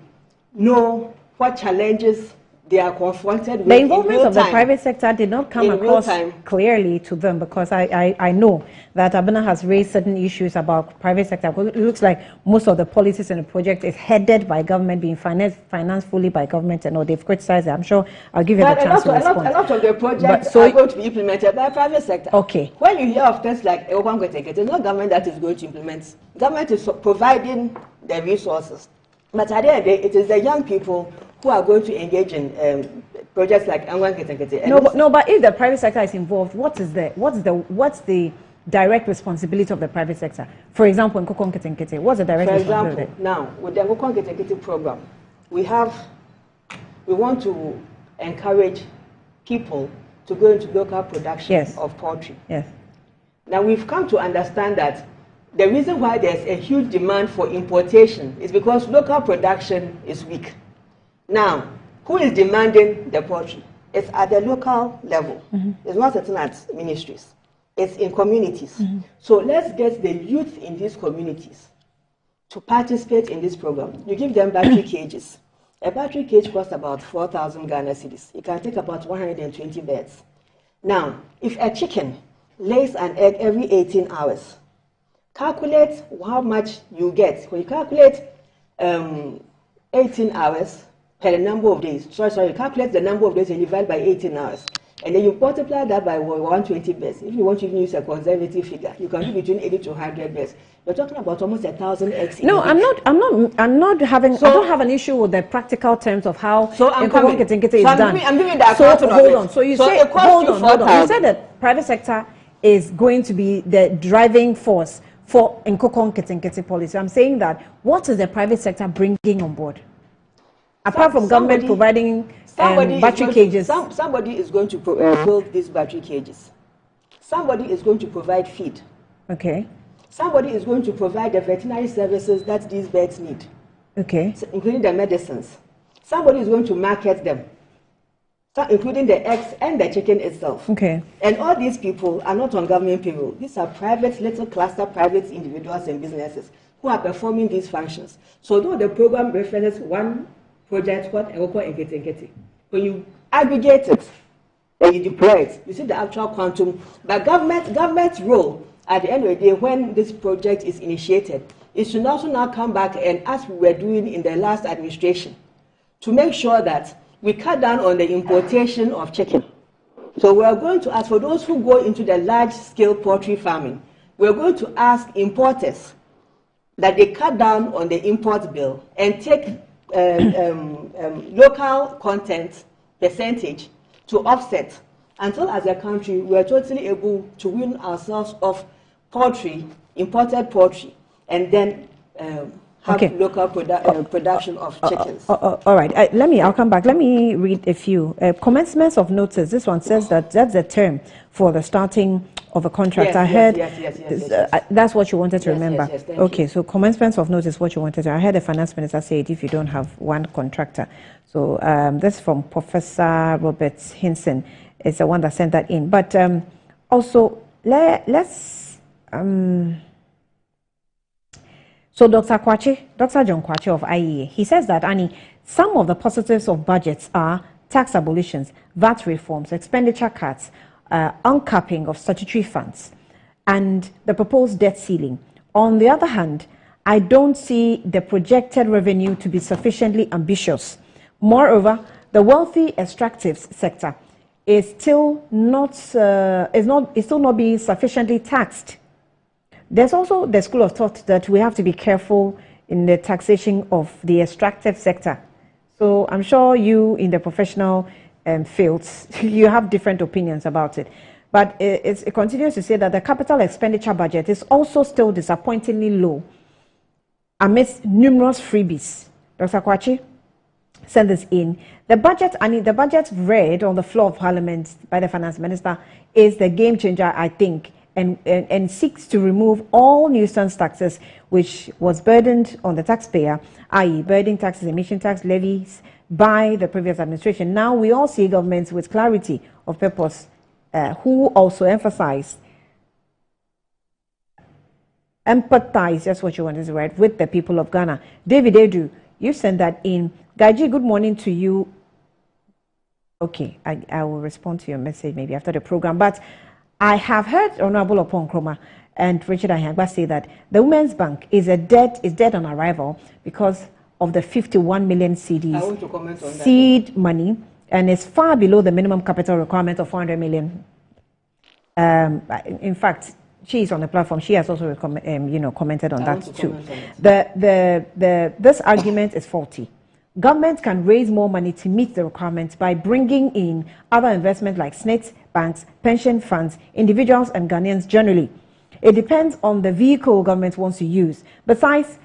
know what challenges they are confronted with. The involvement of the private sector did not come across clearly to them, because I know that Abena has raised certain issues about private sector. Because it looks like most of the policies in the project is headed by government, being financed fully by government, and all they've criticized it. I'm sure I'll give you the chance to respond. A lot of the projects are going to be implemented by private sector. Okay. When you hear of things like it's not government that is going to implement. Government is providing the resources. But at the end of the day, it is the young people who are going to engage in projects like Angwan Ketenkete. No, but if the private sector is involved, what's the direct responsibility of the private sector? For example, in Nkokon Ketenkete, what's the direct responsibility? For example, now with the Nkokon Ketenkete program, we want to encourage people to go into local production of poultry. Yes. Now we've come to understand that the reason why there's a huge demand for importation is because local production is weak. Now, who is demanding the poultry? It's at the local level. It's not sitting at ministries. It's in communities. So let's get the youth in these communities to participate in this program. You give them battery cages. A battery cage costs about 4,000 Ghana cedis. It can take about 120 birds. Now, if a chicken lays an egg every 18 hours, calculate how much you get. When you calculate 18 hours per the number of days, you calculate the number of days and divide by 18 hours. And then you multiply that by 120 birds. If you want to even use a conservative figure, you can do between 80 to 100 birds. You're talking about almost 1,000 eggs. No, I don't have an issue with the practical terms of how Nkokon Ketenkete is done. I'm giving that. So hold on. So you say, hold on. You said that private sector is going to be the driving force for Nkokon Ketenkete policy. I'm saying that what is the private sector bringing on board? Apart from government providing battery cages. Somebody is going to build these battery cages. Somebody is going to provide feed. Okay. Somebody is going to provide the veterinary services that these birds need. Okay. Including the medicines. Somebody is going to market them, including the eggs and the chicken itself. Okay. And all these people are not on government payroll. These are private, little cluster private individuals and businesses who are performing these functions. So though the program references one project called Nkokon Ketenkete, when you aggregate it and you deploy it, you see the actual quantum. But government's role at the end of the day, when this project is initiated, is to also now come back and, as we were doing in the last administration, to make sure that we cut down on the importation of chicken. So we are going to ask for those who go into the large-scale poultry farming, we are going to ask importers that they cut down on the import bill and take local content percentage to offset, until as a country we are totally able to wean ourselves off poultry, imported poultry, and then have local production of chickens. All right, I'll come back. Let me read a few. Commencements of notice. This one says that that's the term for the starting of a contract. Yes. That's what you wanted to remember. Yes, thank okay, you. So commencement of notice, what you wanted to. I heard the finance minister say it if you don't have one contractor. So that's from Professor Robert Hinson. is the one that sent that in. But also, let's... So Dr. John Kwache of IEA, he says that, Annie, some of the positives of budgets are tax abolitions, VAT reforms, expenditure cuts, uncapping of statutory funds, and the proposed debt ceiling. On the other hand, I don't see the projected revenue to be sufficiently ambitious. Moreover, the wealthy extractives sector is still not being sufficiently taxed. There's also the school of thought that we have to be careful in the taxation of the extractive sector. So I'm sure you in the professional fields, you have different opinions about it. But it continues to say that the capital expenditure budget is also still disappointingly low amidst numerous freebies. Dr. Kwache sent this in. The budget read on the floor of Parliament by the Finance Minister is the game changer, I think, and seeks to remove all nuisance taxes which was burdened on the taxpayer, i.e. burden taxes, emission tax levies by the previous administration. Now we all see governments with clarity of purpose who also empathize, that's what you want to write, with the people of Ghana. David Edu, you sent that in. Gaji, good morning to you. Okay, I will respond to your message maybe after the program, but I have heard Honorable Opon Kroma and Richard Ahangba say that the Women's Bank is dead on arrival because of the 51 million CDs I want to comment on seed money, and is far below the minimum capital requirement of 400 million. In fact, she is on the platform. She has also commented on that too. This argument is faulty. Government can raise more money to meet the requirements by bringing in other investments like SNITs, banks, pension funds, individuals and Ghanaians generally. It depends on the vehicle government wants to use. Besides,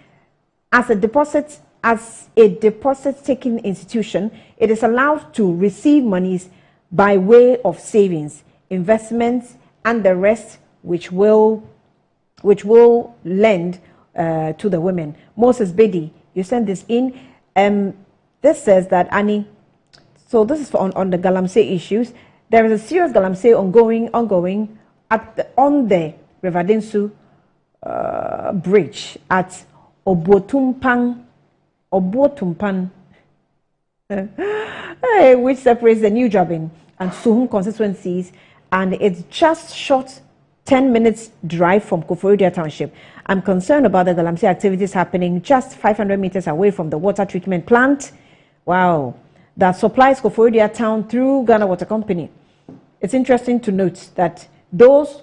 as a deposit-taking institution, it is allowed to receive monies by way of savings, investments, and the rest which will lend to the women. Moses Bedi, you sent this in. This says that, Annie, so this is on the Galamsey issues. There is a serious Galamsey ongoing on the Riverdinsu bridge at Obotumpan, which separates the New Jabin and Suhum constituencies, and it's just short 10 minutes drive from Koforidua Township. I'm concerned about the Galamsey activities happening just 500 meters away from the water treatment plant. Wow. That supplies Koforidua town through Ghana Water Company. It's interesting to note that those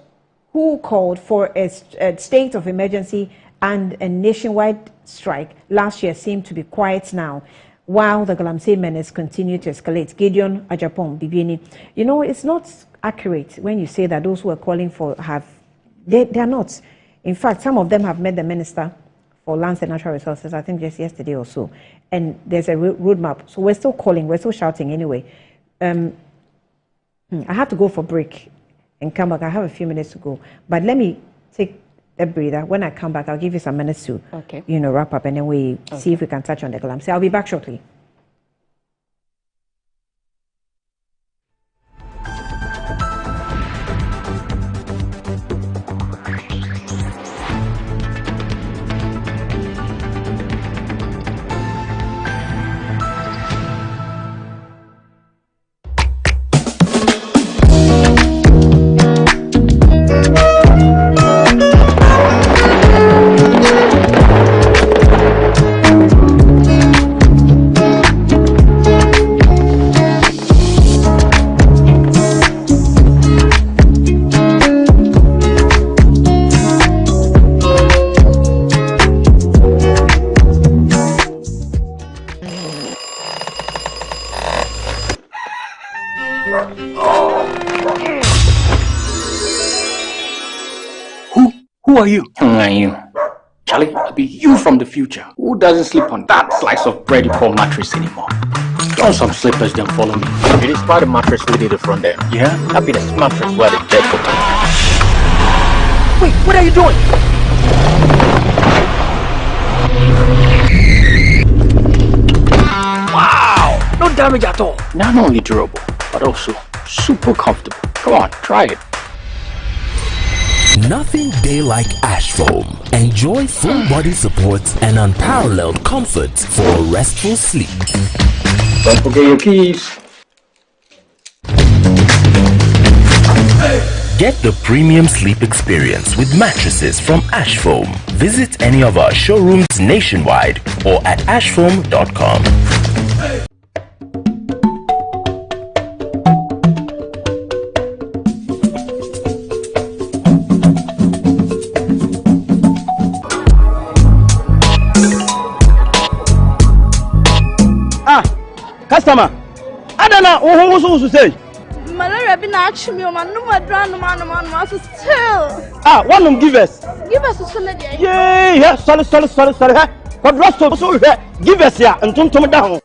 who called for a state of emergency and a nationwide strike last year seem to be quiet now, while the Galamsey menace continue to escalate. Gideon Ajapong Bibieni, it's not accurate when you say that those who are calling for they are not. In fact, some of them have met the Minister for Lands and Natural Resources, I think just yesterday or so, and there's a roadmap. So we're still calling, we're still shouting anyway. I have to go for break and come back. I have a few minutes to go, but let me take a breather. When I come back, I'll give you some minutes to wrap up, and then we see if we can touch on the Galamsey. I'll be back shortly. Who are you? Who are you? Charlie, I'll be you from the future. Who doesn't sleep on that slice of bread called mattress anymore? Don some slippers, then follow me. It is part of mattress we did the front there. Yeah? Happiness mattress where the bed for me. Wait, what are you doing? Wow! No damage at all. Not only durable, but also super comfortable. Come on, try it. Nothing day like ash foam. Enjoy full body support and unparalleled comfort for a restful sleep. Don't forget your keys. Get the premium sleep experience with mattresses from Ash Foam. Visit any of our showrooms nationwide or at ashfoam.com. Customer, I don't know who to say. Malaria been actually me, man. No more drama, man. Still. One of them give us. Give us a solid. Yeah. Sorry. What lost of so give us here and turn down.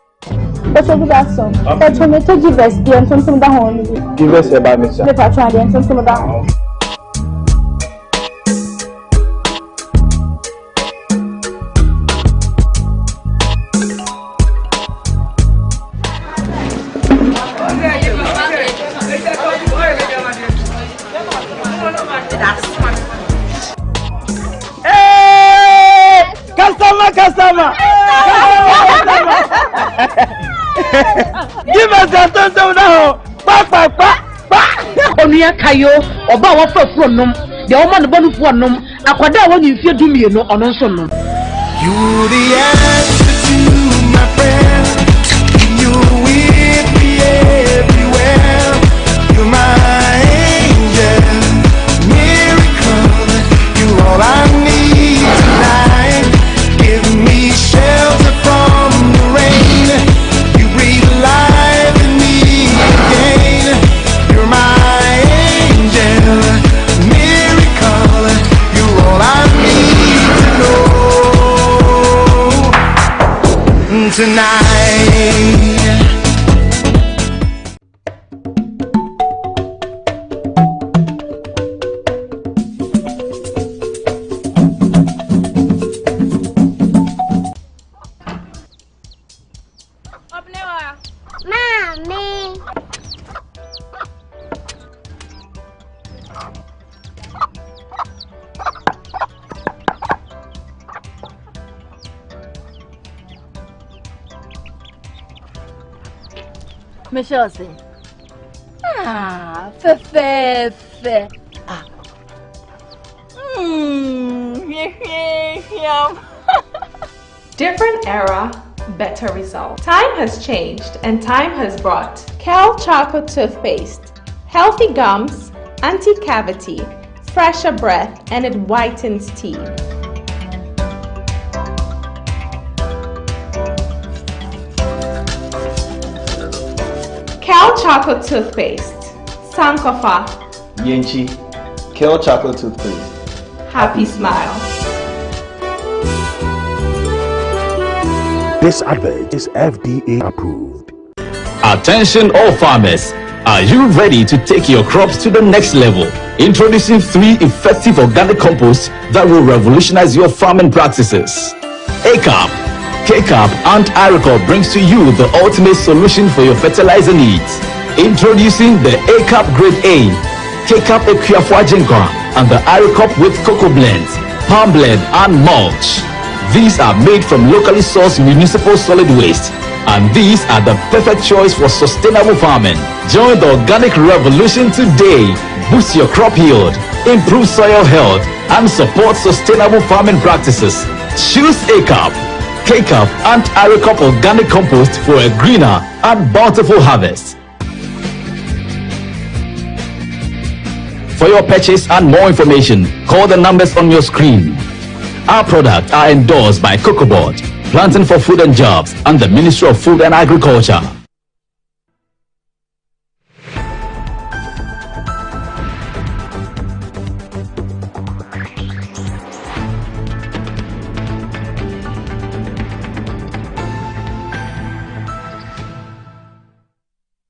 What's over that song? That's when they give us the and turn down. Give us a bad mixture. Let us try the and turn down. Customer. Give us a turn down. Onuya kayo oba wa fafuro nom de o ma no bonu fo nom akwada won yimfie dumie no ono nso nom. You the answer to my prayers. You with me everywhere. You're my angel, miracle. You all I need tonight. Give me shelter from the rain. You breathe life in me again. You're my angel, miracle. You're all I need to know tonight. Mommy. Michelle say, fe. Different era, better result. Time has changed and time has brought Kel Choco Toothpaste, healthy gums, anti-cavity, fresher breath, and it whitens teeth. Kel Choco Toothpaste, Sankofa, Yenchi, Kel Choco Toothpaste. Happy smile. This advert is FDA approved. Attention all farmers, are you ready to take your crops to the next level? Introducing 3 effective organic composts that will revolutionize your farming practices. ACAP, KCAP and IRICOP brings to you the ultimate solution for your fertilizer needs. Introducing the ACAP Grade A, KCAP Equiafuajinkwa and the IRICOP with cocoa blends, palm blend and mulch. These are made from locally sourced municipal solid waste, and these are the perfect choice for sustainable farming. Join the organic revolution today. Boost your crop yield, improve soil health, and support sustainable farming practices. Choose ACAP, KCAP, and IRICOP organic compost for a greener and bountiful harvest. For your purchase and more information, call the numbers on your screen. Our products are endorsed by Cocoa Board, Planting for Food and Jobs, and the Ministry of Food and Agriculture.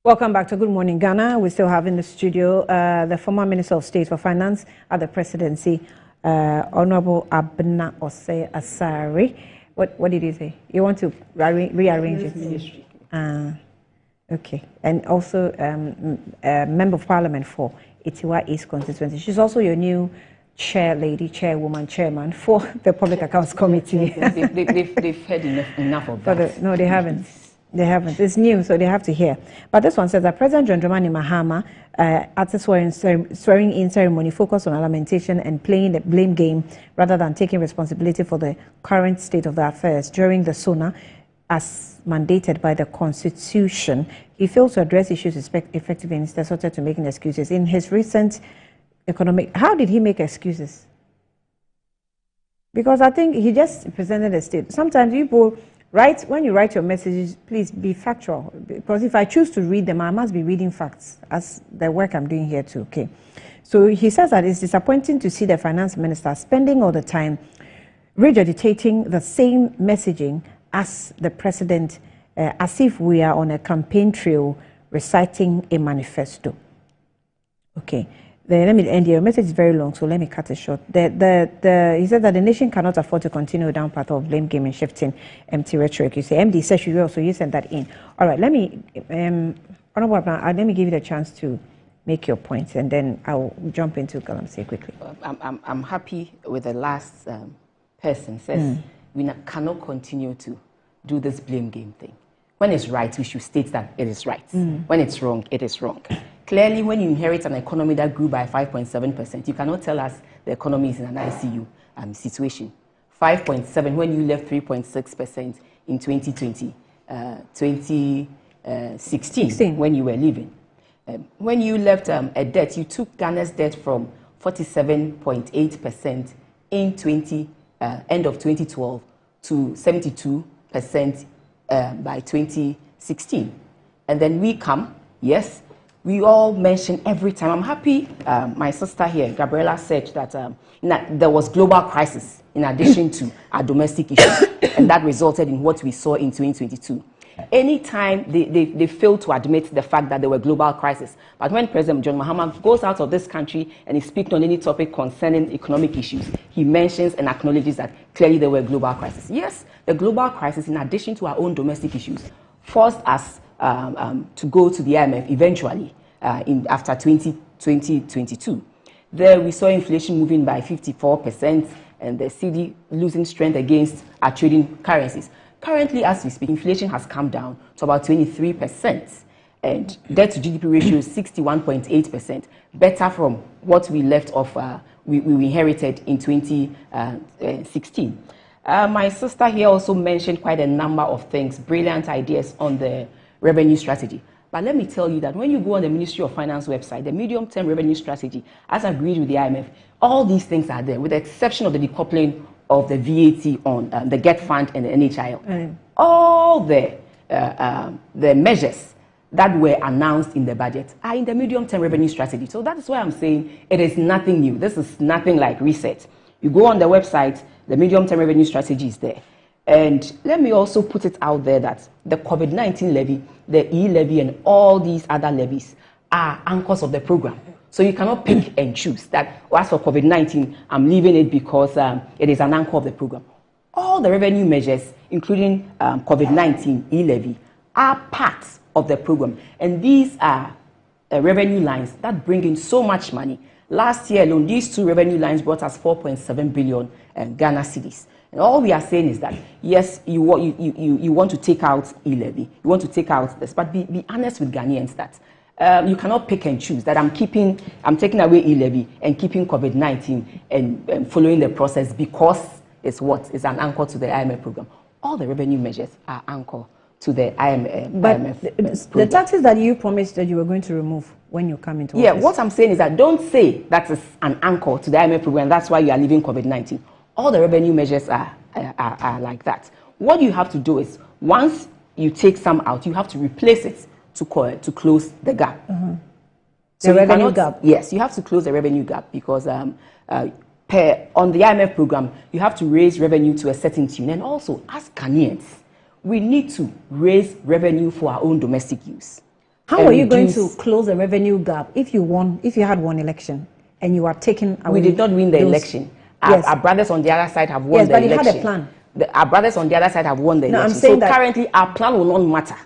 Welcome back to Good Morning Ghana. We still have in the studio the former Minister of State for Finance at the Presidency, Honorable Abna Ose Asari. What did you say? You want to rearrange it? Okay, and also Member of Parliament for Itiwa East constituency. She's also your new chairwoman, chairman for the Public Accounts Committee. They've heard enough of that. No, they haven't. They haven't. It's new, so they have to hear. But this one says that President John Dramani Mahama at the swearing-in ceremony focused on lamentation and playing the blame game rather than taking responsibility for the current state of the affairs during the SONA as mandated by the Constitution. He failed to address issues effectively and instead started to making excuses. In his recent how did he make excuses? Because I think he just presented a state. Sometimes people when you write your messages, please be factual. Because if I choose to read them, I must be reading facts as the work I'm doing here too, okay? So he says that it's disappointing to see the finance minister spending all the time regurgitating the same messaging as the president, as if we are on a campaign trail reciting a manifesto. Okay. Let me end here. Your message is very long, so let me cut it short. He said that the nation cannot afford to continue down path of blame game and shifting empty rhetoric. You say MD says you also you sent that in. All right, let me let me give you the chance to make your points, and then I'll jump into Galamsey quickly. I'm happy with the last person says we cannot continue to do this blame game thing. When it's right, we should state that it is right. When it's wrong, it is wrong. Clearly, when you inherit an economy that grew by 5.7%, you cannot tell us the economy is in an ICU situation. 5.7 when you left 3.6% in 2016 when you were leaving. When you left a debt, you took Ghana's debt from 47.8% in end of 2012 to 72% by 2016. And then we come, yes, we all mention every time. I'm happy my sister here, Gabriella, said that there was global crisis in addition to our domestic issues, and that resulted in what we saw in 2022. Anytime they fail to admit the fact that there were global crisis, but when President John Mahama goes out of this country and he speaks on any topic concerning economic issues, he mentions and acknowledges that clearly there were global crisis. Yes, the global crisis, in addition to our own domestic issues, forced us to go to the IMF eventually after 2022. There we saw inflation moving by 54% and the cedi losing strength against our trading currencies. Currently, as we speak, inflation has come down to about 23% and debt to GDP ratio is 61.8%, better from what we left off, we inherited in 2016. My sister here also mentioned quite a number of things, brilliant ideas on the revenue strategy. But let me tell you that when you go on the Ministry of Finance website, the medium-term revenue strategy, as agreed with the IMF, all these things are there, with the exception of the decoupling of the VAT on the GET Fund and the NHIL. All the measures that were announced in the budget are in the medium-term revenue strategy. So that is why I'm saying it is nothing new. This is nothing like reset. You go on the website, the medium-term revenue strategy is there. And let me also put it out there that the COVID-19 levy, the E-levy, and all these other levies are anchors of the program. So you cannot pick and choose that, as for COVID-19, I'm leaving it because it is an anchor of the program. All the revenue measures, including COVID-19 E-levy, are parts of the program. And these are revenue lines that bring in so much money. Last year alone, these two revenue lines brought us 4.7 billion Ghana cedis. And all we are saying is that, yes, you want to take out E-levy, you want to take out this, but be honest with Ghanaians that you cannot pick and choose that I'm taking away E-levy and keeping COVID-19 and following the process because it's an anchor to the IMF program. All the revenue measures are anchor to the IMF program. The taxes that you promised that you were going to remove when you come into office. Yeah, what I'm saying is that don't say that is an anchor to the IMF program, that's why you are leaving COVID-19. All the revenue measures are like that. What you have to do is, once you take some out, you have to replace it to close the gap. So the revenue gap? Yes, you have to close the revenue gap because on the IMF program, you have to raise revenue to a certain tune. And also, as Ghanaians, we need to raise revenue for our own domestic use. How are you going to close the revenue gap if you had one election and you are taking away? We did not win the election. Our brothers on the other side have won the election. Yes, but you had a plan. Our brothers on the other side have won the election. I'm saying so currently, our plan will not matter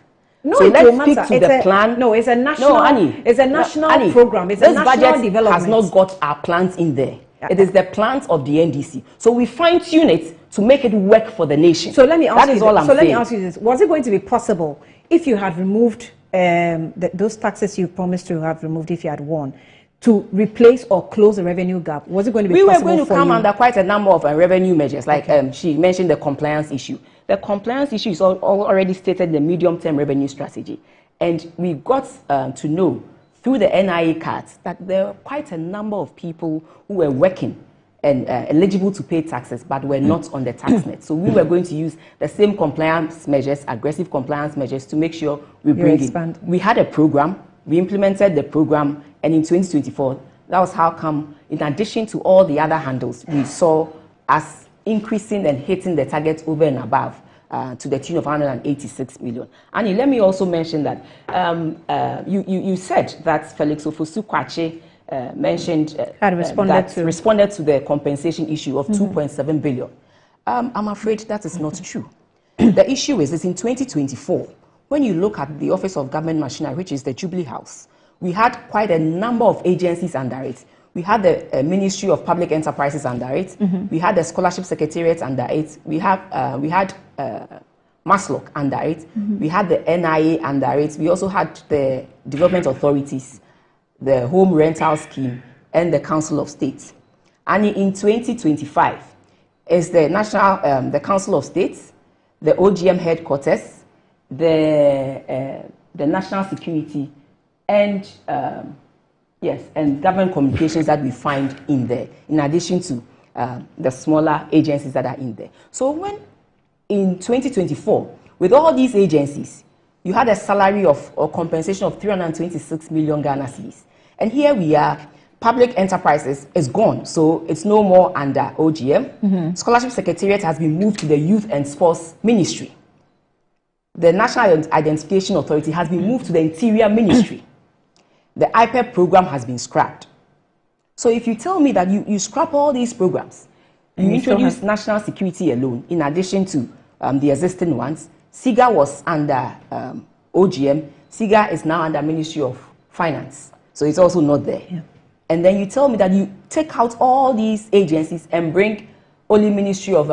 No, so it let's will speak matter. to the plan. No, it's a national. No, Annie, it's a national Annie, program. It's a this national budget development. has not got our plans in there. It is the plans of the NDC. So we fine tune it to make it work for the nation. So let me ask that you. Is all I'm so let me saying. ask you this: was it going to be possible if you had removed those taxes you promised to have removed if you had won, to replace or close the revenue gap? Was it going to be possible? We were going to come under quite a number of revenue measures, like she mentioned the compliance issue. The compliance issue is already stated in the medium-term revenue strategy, and we got to know through the NIA cards that there were quite a number of people who were working and eligible to pay taxes but were not on the tax net. So we were going to use the same compliance measures, aggressive compliance measures, to make sure we bring in. We had a program, we implemented the program, and in 2024, that was how come, in addition to all the other handles, we saw us increasing and hitting the target over and above to the tune of 186 million. Annie, let me also mention that you said that Felix Ofosu-Kwakye mentioned responded to the compensation issue of 2.7 billion. I'm afraid that is not true. The issue is in 2024, when you look at the Office of Government Machinery, which is the Jubilee House, we had quite a number of agencies under it. We had the Ministry of Public Enterprises under it. We had the Scholarship Secretariat under it. We had MASLOC under it. We had the NIA under it. We also had the Development Authorities, the Home Rental Scheme, and the Council of State. And in 2025, is the National, the Council of States, the OGM headquarters, the National Security, and and government communications that we find in there, in addition to the smaller agencies that are in there. So when in 2024, with all these agencies, you had a salary of or compensation of 326 million Ghana cedis. And here we are, public enterprises is gone, so it's no more under OGM. Scholarship Secretariat has been moved to the Youth and Sports Ministry. The National Identification Authority has been moved to the Interior Ministry. The IPEP program has been scrapped. So if you tell me that you scrap all these programs, you introduce national security alone, in addition to the existing ones, SIGA was under OGM, SIGA is now under Ministry of Finance, so it's also not there. And then you tell me that you take out all these agencies and bring only Ministry of,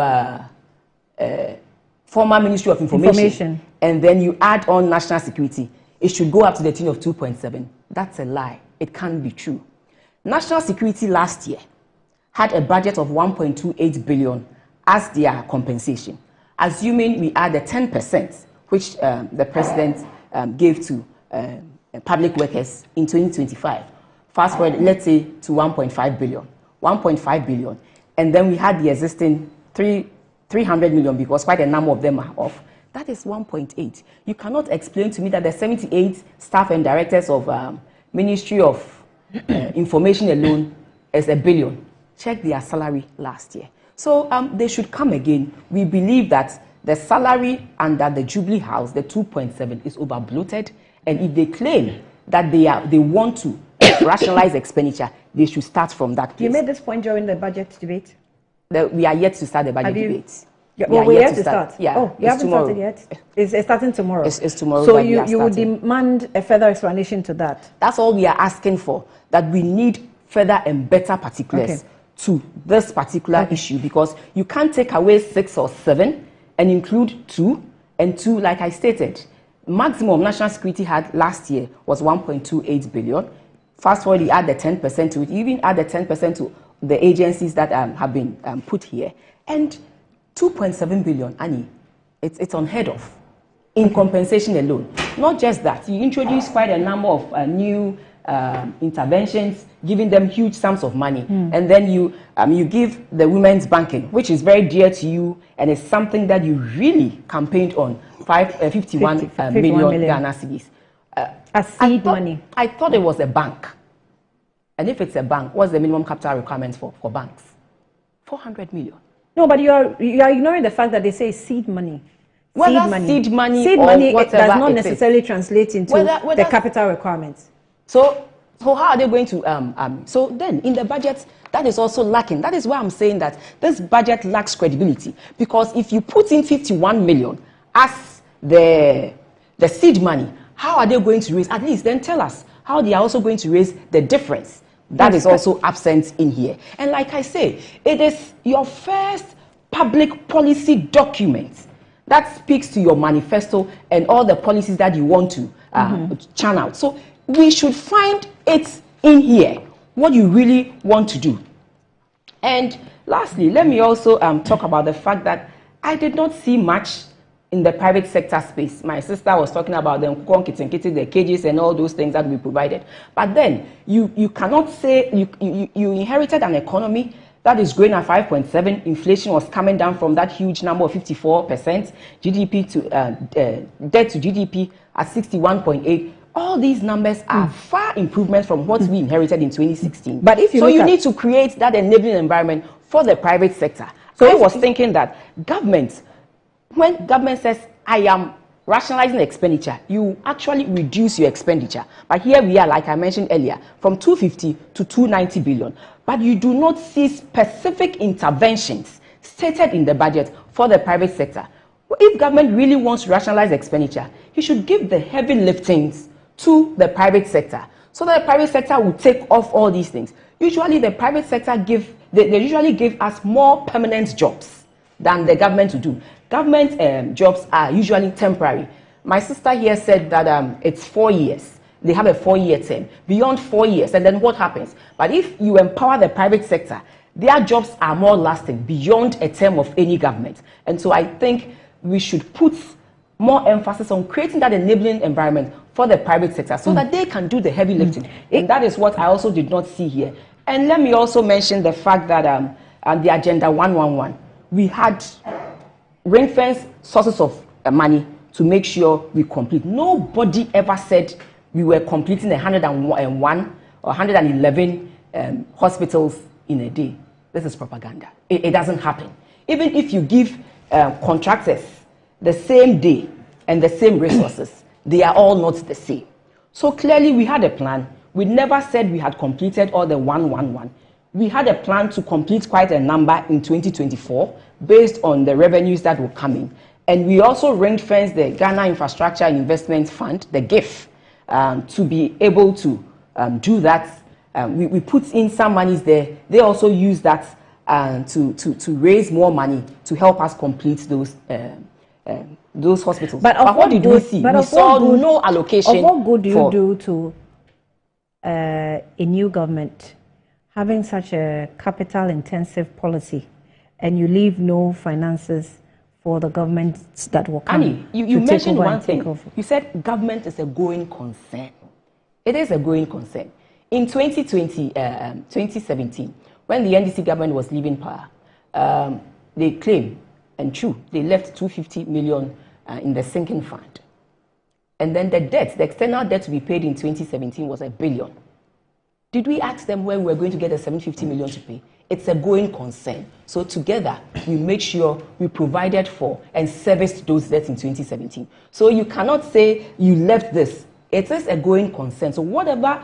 former Ministry of Information, and then you add on national security. It should go up to the tune of 2.7. That's a lie. It can't be true. National security last year had a budget of 1.28 billion as their compensation, assuming we add the 10%, which the president gave to public workers in 2025. Fast forward, let's say, to 1.5 billion. 1.5 billion. And then we had the existing 300 million, because quite a number of them are off. That is 1.8. You cannot explain to me that the 78 staff and directors of Ministry of Information alone is $1 billion. Check their salary last year. So they should come again. We believe that the salary under the Jubilee House, the 2.7, is over bloated. And if they claim that they want to rationalize expenditure, they should start from that place. You made this point during the budget debate? We are yet to start the budget debate. Well, we have to start. Yeah. Oh, you haven't started yet? It's starting tomorrow. It's tomorrow. So you would demand a further explanation to that? That's all we are asking for, that we need further and better particulars to this particular issue, because you can't take away 6 or 7 and include 2, and 2, like I stated, maximum national security had last year was 1.28 billion. Fast forward, you add the 10% to it, you even add the 10% to the agencies that have been put here, and 2.7 billion, Annie, it's unheard of in compensation alone. Not just that, you introduce quite a number of new interventions, giving them huge sums of money, and then you give the women's banking, which is very dear to you, and it's something that you really campaigned on, 51 million Ghana cedis. As seed money. I thought it was a bank. And if it's a bank, what's the minimum capital requirements for banks? 400 million. No, but you are ignoring the fact that they say seed money. Seed money does not necessarily translate into the capital requirements. So how are they going to? So then in the budget, that is also lacking. That is why I'm saying that this budget lacks credibility, because if you put in 51 million as the the seed money, how are they going to raise? At least then tell us how they are also going to raise the difference. That is also absent in here. And like I say, it is your first public policy document that speaks to your manifesto and all the policies that you want to churn out. So we should find it in here, what you really want to do. And lastly, let me also talk about the fact that I did not see much in the private sector space. My sister was talking about the cages and all those things that we provided. But then you cannot say you inherited an economy that is growing at 5.7. Inflation was coming down from that huge number of 54%. GDP to debt to GDP at 61.8. All these numbers are far improvements from what we inherited in 2016. But if you need to create that enabling environment for the private sector. So I was thinking that when government says, I am rationalizing expenditure, you actually reduce your expenditure. But here we are, like I mentioned earlier, from 250 to 290 billion. But you do not see specific interventions stated in the budget for the private sector. If government really wants to rationalize expenditure, he should give the heavy liftings to the private sector, so that the private sector will take off all these things. Usually the private sector they usually give us more permanent jobs than the government to do. Government jobs are usually temporary. My sister here said that it's 4 years. They have a 4-year term. Beyond 4 years, and then what happens? But if you empower the private sector, their jobs are more lasting beyond a term of any government. And so I think we should put more emphasis on creating that enabling environment for the private sector so that they can do the heavy lifting. And that is what I also did not see here. And let me also mention the fact that the Agenda 111, we had ring-fence sources of money to make sure we complete. Nobody ever said we were completing 101 or 111 hospitals in a day. This is propaganda. It doesn't happen. Even if you give contractors the same day and the same resources, they are all not the same. So clearly we had a plan. We never said we had completed all the 111. We had a plan to complete quite a number in 2024 based on the revenues that will come in. And we also ring-fenced the Ghana Infrastructure and Investment Fund, the GIF, to be able to do that. We put in some monies there. They also use that to raise more money to help us complete those hospitals. But what did we see? We saw no allocation. Of what good do you do to a new government having such a capital-intensive policy, and you leave no finances for the governments that will come? Annie, you mentioned one thing. You said government is a going concern. It is a going concern. In 2017, when the NDC government was leaving power, they claimed, and true, they left 250 million in the sinking fund. And then the external debt to be paid in 2017 was $1 billion. Did we ask them when we were going to get the 750 million to pay? It's a going concern. So together, we make sure we provided for and serviced those debts in 2017. So you cannot say you left this. It is a going concern. So whatever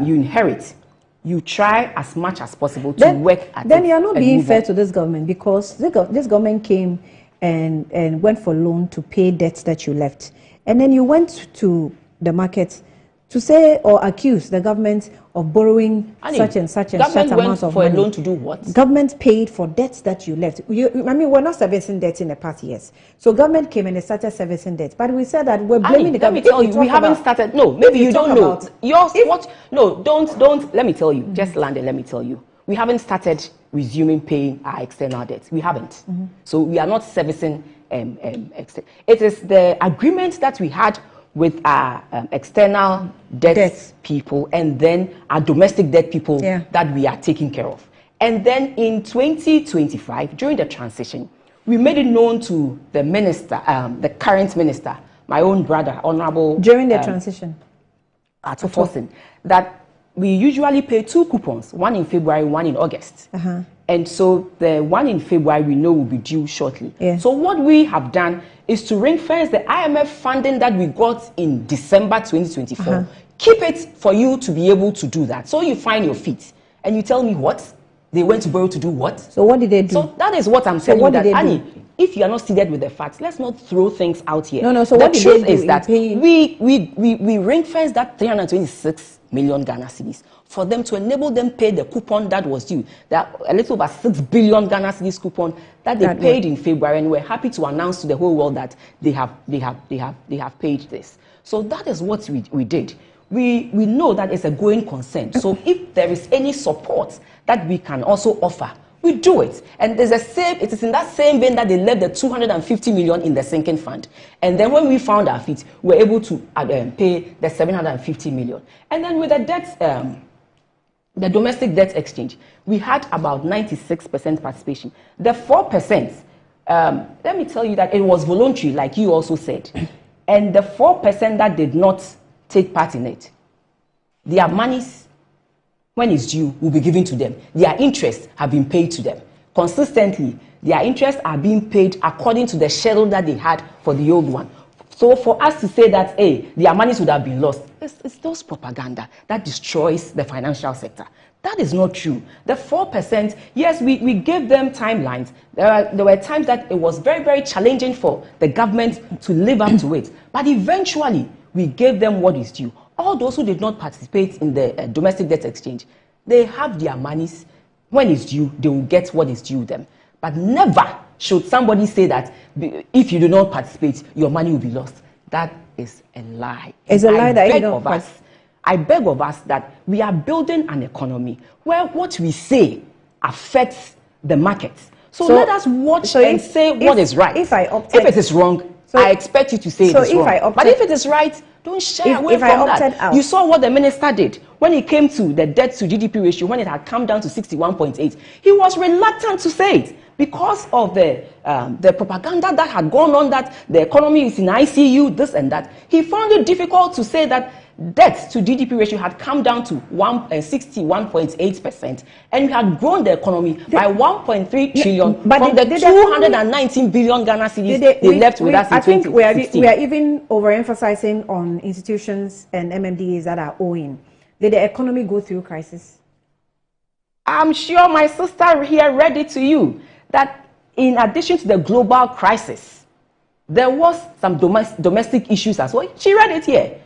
you inherit, you try as much as possible to work at it. Then you're not being fair to this government, because this government came and went for loan to pay debts that you left. And then you went to the market to say or accuse the government of borrowing such and such amounts of money. Government went for a loan to do what? Government paid for debts that you left. We're not servicing debts in the past years. So government came and they started servicing debts. But we said that we're blaming the government. Let me tell you, we haven't started. No, maybe you don't know. Don't. Let me tell you. Just land and let me tell you. We haven't started resuming paying our external debts. We haven't. So we are not servicing external. It is the agreement that we had with our external debt people and then our domestic debt people that we are taking care of. And then in 2025, during the transition, we made it known to the minister, the current minister, my own brother, Honorable... During the transition? Forcing, that we usually pay 2 coupons, one in February, one in August. And so the one in February we know will be due shortly. So what we have done is to ring-fence the IMF funding that we got in December 2024. Keep it for you to be able to do that. So you find your feet and you tell me what? They went to borrow to do what? So what did they do? So that is what I'm saying. Annie, if you are not seated with the facts, let's not throw things out here. No. So the what did truth they do is that in we ring-fenced that 326 million Ghana cedis for them to enable them pay the coupon that was due. That a little over 6 billion Ghana cedis coupon that they paid in February, and we're happy to announce to the whole world that they have paid this. So that is what we did. We know that it's a going concern. So if there is any support that we can also offer, we do it. And it is in that same vein that they left the 250 million in the sinking fund. And then when we found our feet, we were able to pay the 750 million. And then with the debt, the domestic debt exchange, we had about 96% participation. The 4%, let me tell you that it was voluntary, like you also said. And the 4% that did not take part in it, their monies, when it's due, will be given to them. Their interests have been paid to them. Consistently, their interests are being paid according to the schedule that they had for the old one. So for us to say that, hey, their monies would have been lost, it's those propaganda that destroys the financial sector. That is not true. The 4%, yes, we gave them timelines. There were times that it was very, very challenging for the government to live up to it. But eventually, we gave them what is due. All those who did not participate in the domestic debt exchange, they have their monies. When it's due, they will get what is due them. But never should somebody say that if you do not participate, your money will be lost. That is a lie. It's a lie that you don't I beg of us that we are building an economy where what we say affects the markets. So let us watch and say what is right. If it is wrong, I expect you to say it is wrong. But if it is right, don't shy away from that. You saw what the minister did when it came to the debt to GDP ratio, when it had come down to 61.8. He was reluctant to say it because of the propaganda that had gone on that the economy is in ICU, this and that. He found it difficult to say that debt to GDP ratio had come down to 61.8%, and we had grown the economy by 1.3 trillion from the 219 billion Ghana cedis they left with us in 2016. I think we are even overemphasizing on institutions and MMDAs that are owing. Did the economy go through crisis? I'm sure my sister here read it to you that in addition to the global crisis, there was some domestic issues as well. She read it here.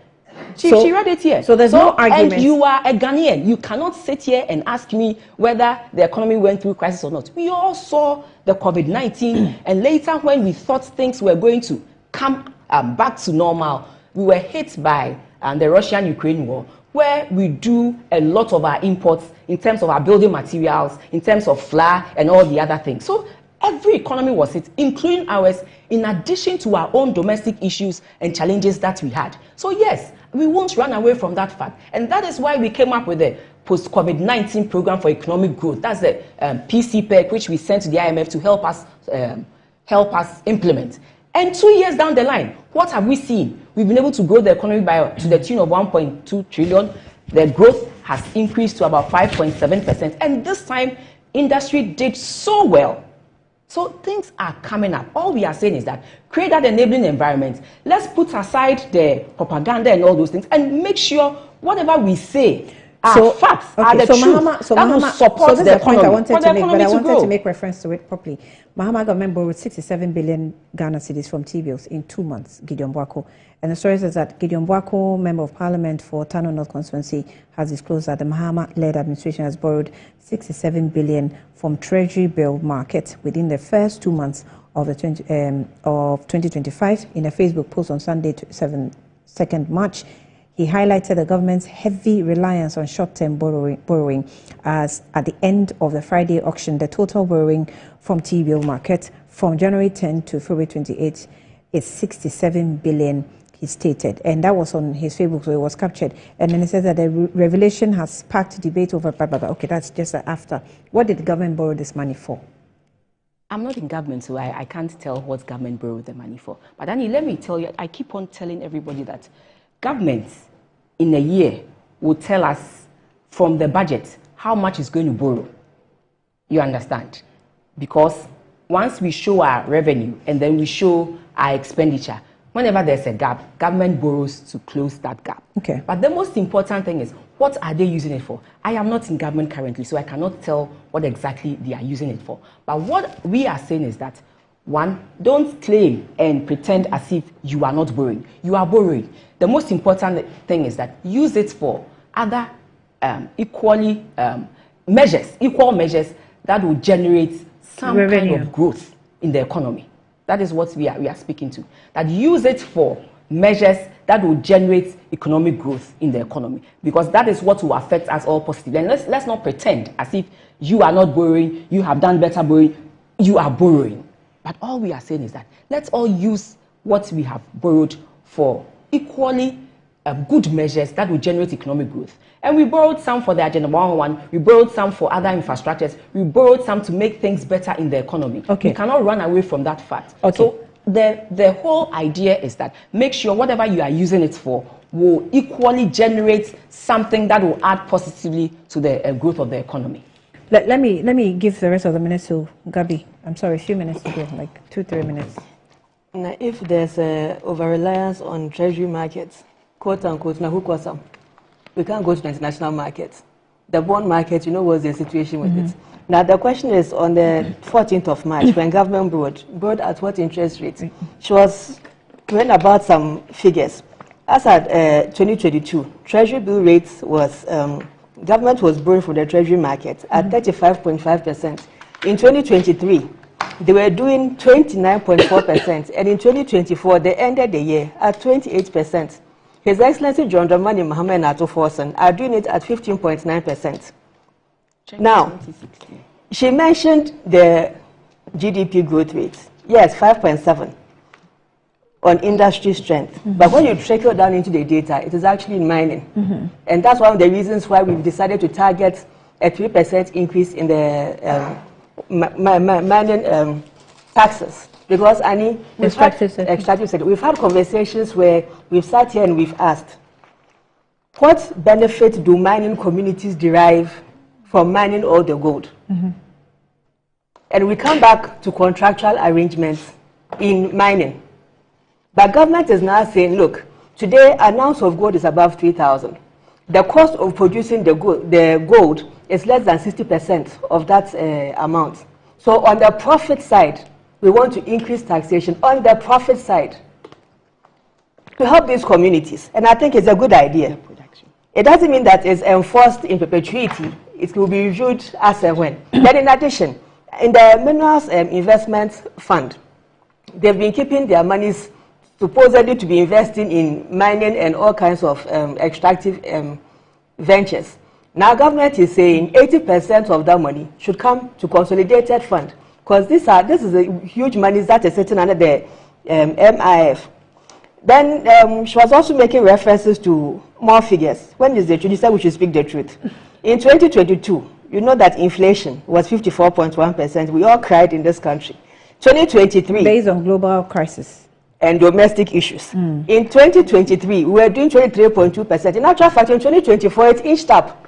She read it here. So there's no argument. And you are a Ghanaian. You cannot sit here and ask me whether the economy went through crisis or not. We all saw the COVID-19, and later when we thought things were going to come back to normal, we were hit by the Russian-Ukraine war, where we do a lot of our imports in terms of our building materials, in terms of flour and all the other things. So every economy was hit, including ours, in addition to our own domestic issues and challenges that we had. So yes, we won't run away from that fact. And that is why we came up with the post-COVID-19 program for economic growth. That's the PCPEC, which we sent to the IMF to help us implement. And 2 years down the line, what have we seen? We've been able to grow the economy to the tune of 1.2 trillion. The growth has increased to about 5.7%. And this time, industry did so well. So things are coming up. All we are saying is that create that enabling environment. Let's put aside the propaganda and all those things and make sure whatever we say are facts, are the truth. That will support the economy. I wanted to make, but I wanted to make reference to it properly. Mahama government borrowed 67 billion Ghana cedis from T-bills in 2 months, Gideon Boako. And the story says that Gideon Boako, Member of Parliament for Tano North Constituency, has disclosed that the Mahama-led administration has borrowed 67 billion from Treasury bill market within the first 2 months of 2025. In a Facebook post on Sunday, 2nd March, he highlighted the government's heavy reliance on short-term borrowing as at the end of the Friday auction, the total borrowing from T-bill market from January 10 to February 28 is 67 billion, he stated. And that was on his Facebook, so it was captured. And then he said that the revelation has sparked debate over blah, blah, blah. Okay, that's just after. What did the government borrow this money for? I'm not in government, so I can't tell what government borrowed the money for. But Danny, let me tell you, I keep on telling everybody that governments in a year will tell us from the budget how much is going to borrow. You understand? Because once we show our revenue and then we show our expenditure, whenever there's a gap, government borrows to close that gap. Okay. But the most important thing is, what are they using it for? I am not in government currently, so I cannot tell what exactly they are using it for. But what we are saying is that One, don't claim and pretend as if you are not borrowing. You are borrowing. The most important thing is that use it for other equal measures that will generate some kind of growth in the economy. That is what we are speaking to. That use it for measures that will generate economic growth in the economy, because that is what will affect us all positively. And let's not pretend as if you are not borrowing, you have done better borrowing, you are borrowing. But all we are saying is that let's all use what we have borrowed for equally good measures that will generate economic growth. And we borrowed some for the Agenda 111, we borrowed some for other infrastructures, we borrowed some to make things better in the economy. We cannot run away from that fact. So the whole idea is that make sure whatever you are using it for will equally generate something that will add positively to the growth of the economy. Let me give the rest of the minutes to Gabi. I'm sorry, a few minutes to go, like 2-3 minutes. Now, if there's a over-reliance on treasury markets, quote unquote, now who calls them? We can't go to the international markets. The bond market, you know, what's the situation with it. Now, the question is on the 14th of March, when government borrowed at what interest rate? She was talking about some figures. As at 2022, treasury bill rates was, government was borrowing from the treasury market at 35.5%. In 2023, they were doing 29.4%, and in 2024, they ended the year at 28%. His Excellency John Dramani Mohammed Nato Forson are doing it at 15.9%. Now, she mentioned the GDP growth rate. Yes, 5.7 on industry strength. But when you trickle down into the data, it is actually in mining. And that's one of the reasons why we've decided to target a 3% increase in the mining taxes. Because, Annie, we've had conversations where we've sat here and we've asked, what benefit do mining communities derive from mining all the gold? And we come back to contractual arrangements in mining. But government is now saying, look, today an ounce of gold is above 3,000. The cost of producing the gold is less than 60% of that amount. So on the profit side, we want to increase taxation on the profit side to help these communities. And I think it's a good idea. It doesn't mean that it's enforced in perpetuity. It will be reviewed as and when. Then in addition, in the Minerals Investment Fund, they've been keeping their monies supposedly to be investing in mining and all kinds of extractive ventures. Now government is saying 80% of that money should come to consolidated fund, because this is a huge money that is sitting under the MIF. Then she was also making references to more figures. When is the truth? She said we should speak the truth. In 2022, you know that inflation was 54.1%. We all cried in this country. 2023. Based on global crisis and domestic issues. In 2023, we were doing 23.2%. In actual fact, in 2024, it inched up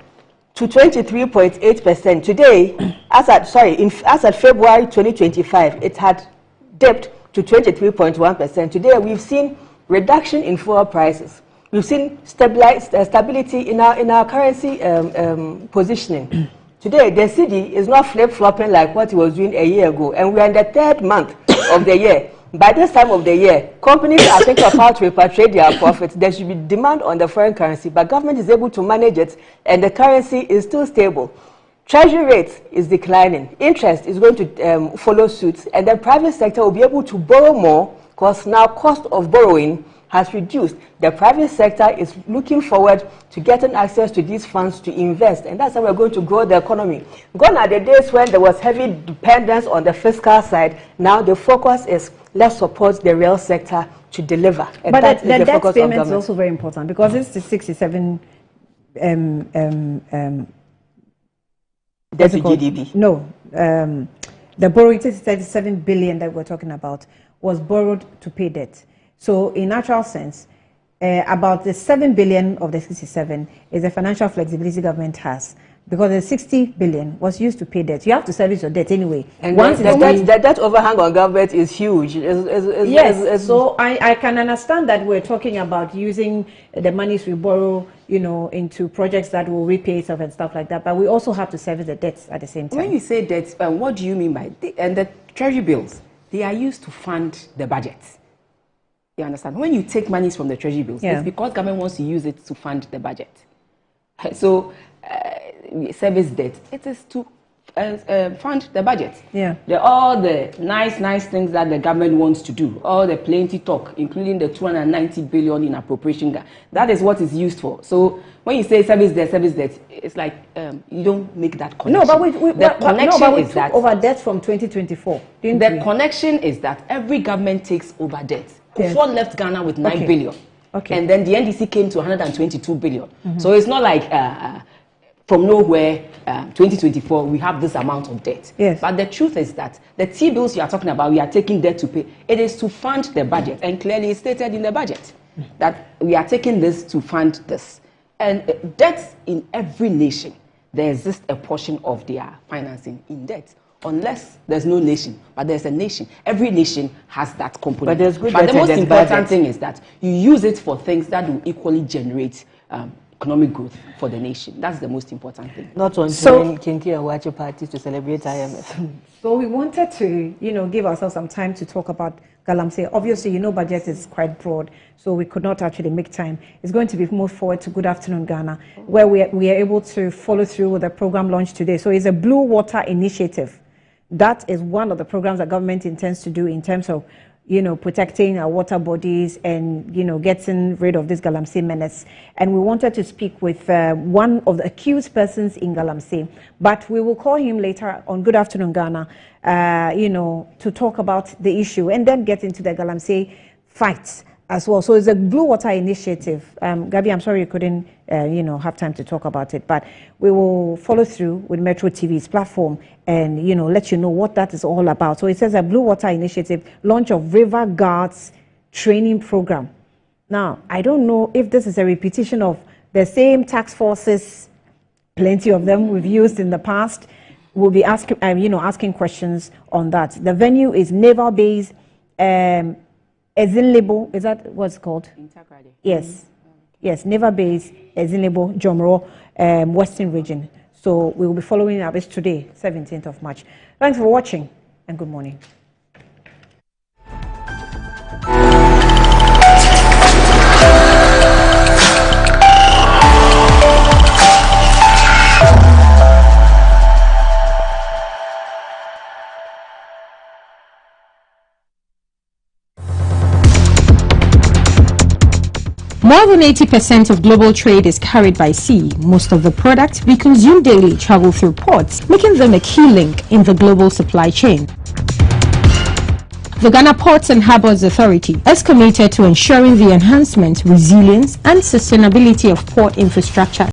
to 23.8%. Today, as at February 2025, it had dipped to 23.1%. Today, we've seen reduction in fuel prices. We've seen stability in our currency positioning. Today, the cedi is not flip-flopping like what it was doing a year ago, and we're in the 3rd month of the year. By this time of the year, companies are thinking of how to repatriate their profits. There should be demand on the foreign currency, but government is able to manage it, and the currency is still stable. Treasury rate is declining. Interest is going to follow suit, and the private sector will be able to borrow more, because now cost of borrowing has reduced. The private sector is looking forward to getting access to these funds to invest, and that's how we're going to grow the economy. Gone are the days when there was heavy dependence on the fiscal side. Now the focus is let's support the real sector to deliver. And but the debt payment is also very important, because it's the 67 debt to GDP. No, the borrowing 37 billion that we're talking about was borrowed to pay debt. So in natural sense, about the 7 billion of the 67 is the financial flexibility government has, because the 60 billion was used to pay debt. You have to service your debt anyway. And the debt overhang on government is huge. Yes, so I can understand that we're talking about using the monies we borrow, you know, into projects that will repay itself and stuff like that. But we also have to service the debts at the same time. When you say debts, what do you mean by and the treasury bills? they are used to fund the budget. You understand? When you take monies from the treasury bills, it's because government wants to use it to fund the budget. So, service debt, it is to fund the budget. All the nice things that the government wants to do, all the plenty talk, including the 290 billion in appropriation, that is what it's used for. So when you say service debt, it's like you don't make that connection. No, but we took over debt from 2024. The connection is that every government takes over debt. Kufuor left Ghana with 9 billion. And then the NDC came to 122 billion. So it's not like from nowhere, 2024, we have this amount of debt. But the truth is that the T-bills you are talking about, we are taking debt to pay. It is to fund the budget. And clearly it's stated in the budget that we are taking this to fund this. And debts in every nation, there exists a portion of their financing in debt. Unless there's no nation, but there's a nation. Every nation has that component. But the most important thing is that you use it for things that will equally generate economic growth for the nation. That's the most important thing. Not on Kinky or watch parties to celebrate IMF. So we wanted to, give ourselves some time to talk about Galamsey. Obviously, budget is quite broad, so we could not actually make time. It's going to be moved forward to Good Afternoon Ghana, where we are able to follow through with the program launched today. So it's a Blue Water Initiative. That is one of the programs that government intends to do in terms of protecting our water bodies and, getting rid of this Galamsey menace. And we wanted to speak with one of the accused persons in Galamsey, but we will call him later on Good Afternoon Ghana, to talk about the issue and then get into the Galamsey fights as well. So it's a Blue Water Initiative. Gabi, I'm sorry you couldn't, have time to talk about it, but we will follow through with Metro TV's platform and, let you know what that is all about. So it says a Blue Water Initiative, launch of River Guards training program. Now, I don't know if this is a repetition of the same task forces, plenty of them we've used in the past. We'll be asking, asking questions on that. The venue is Naval Base, Ezinlebo, is that what's called? Integrated. Yes. Yes, Naval Base, Ezinlebo, Jomro, Western Region. So we will be following up. It's today, 17th of March. Thanks for watching and good morning. More than 80% of global trade is carried by sea. Most of the products we consume daily travel through ports, making them a key link in the global supply chain. The Ghana Ports and Harbours Authority is committed to ensuring the enhancement, resilience and sustainability of port infrastructure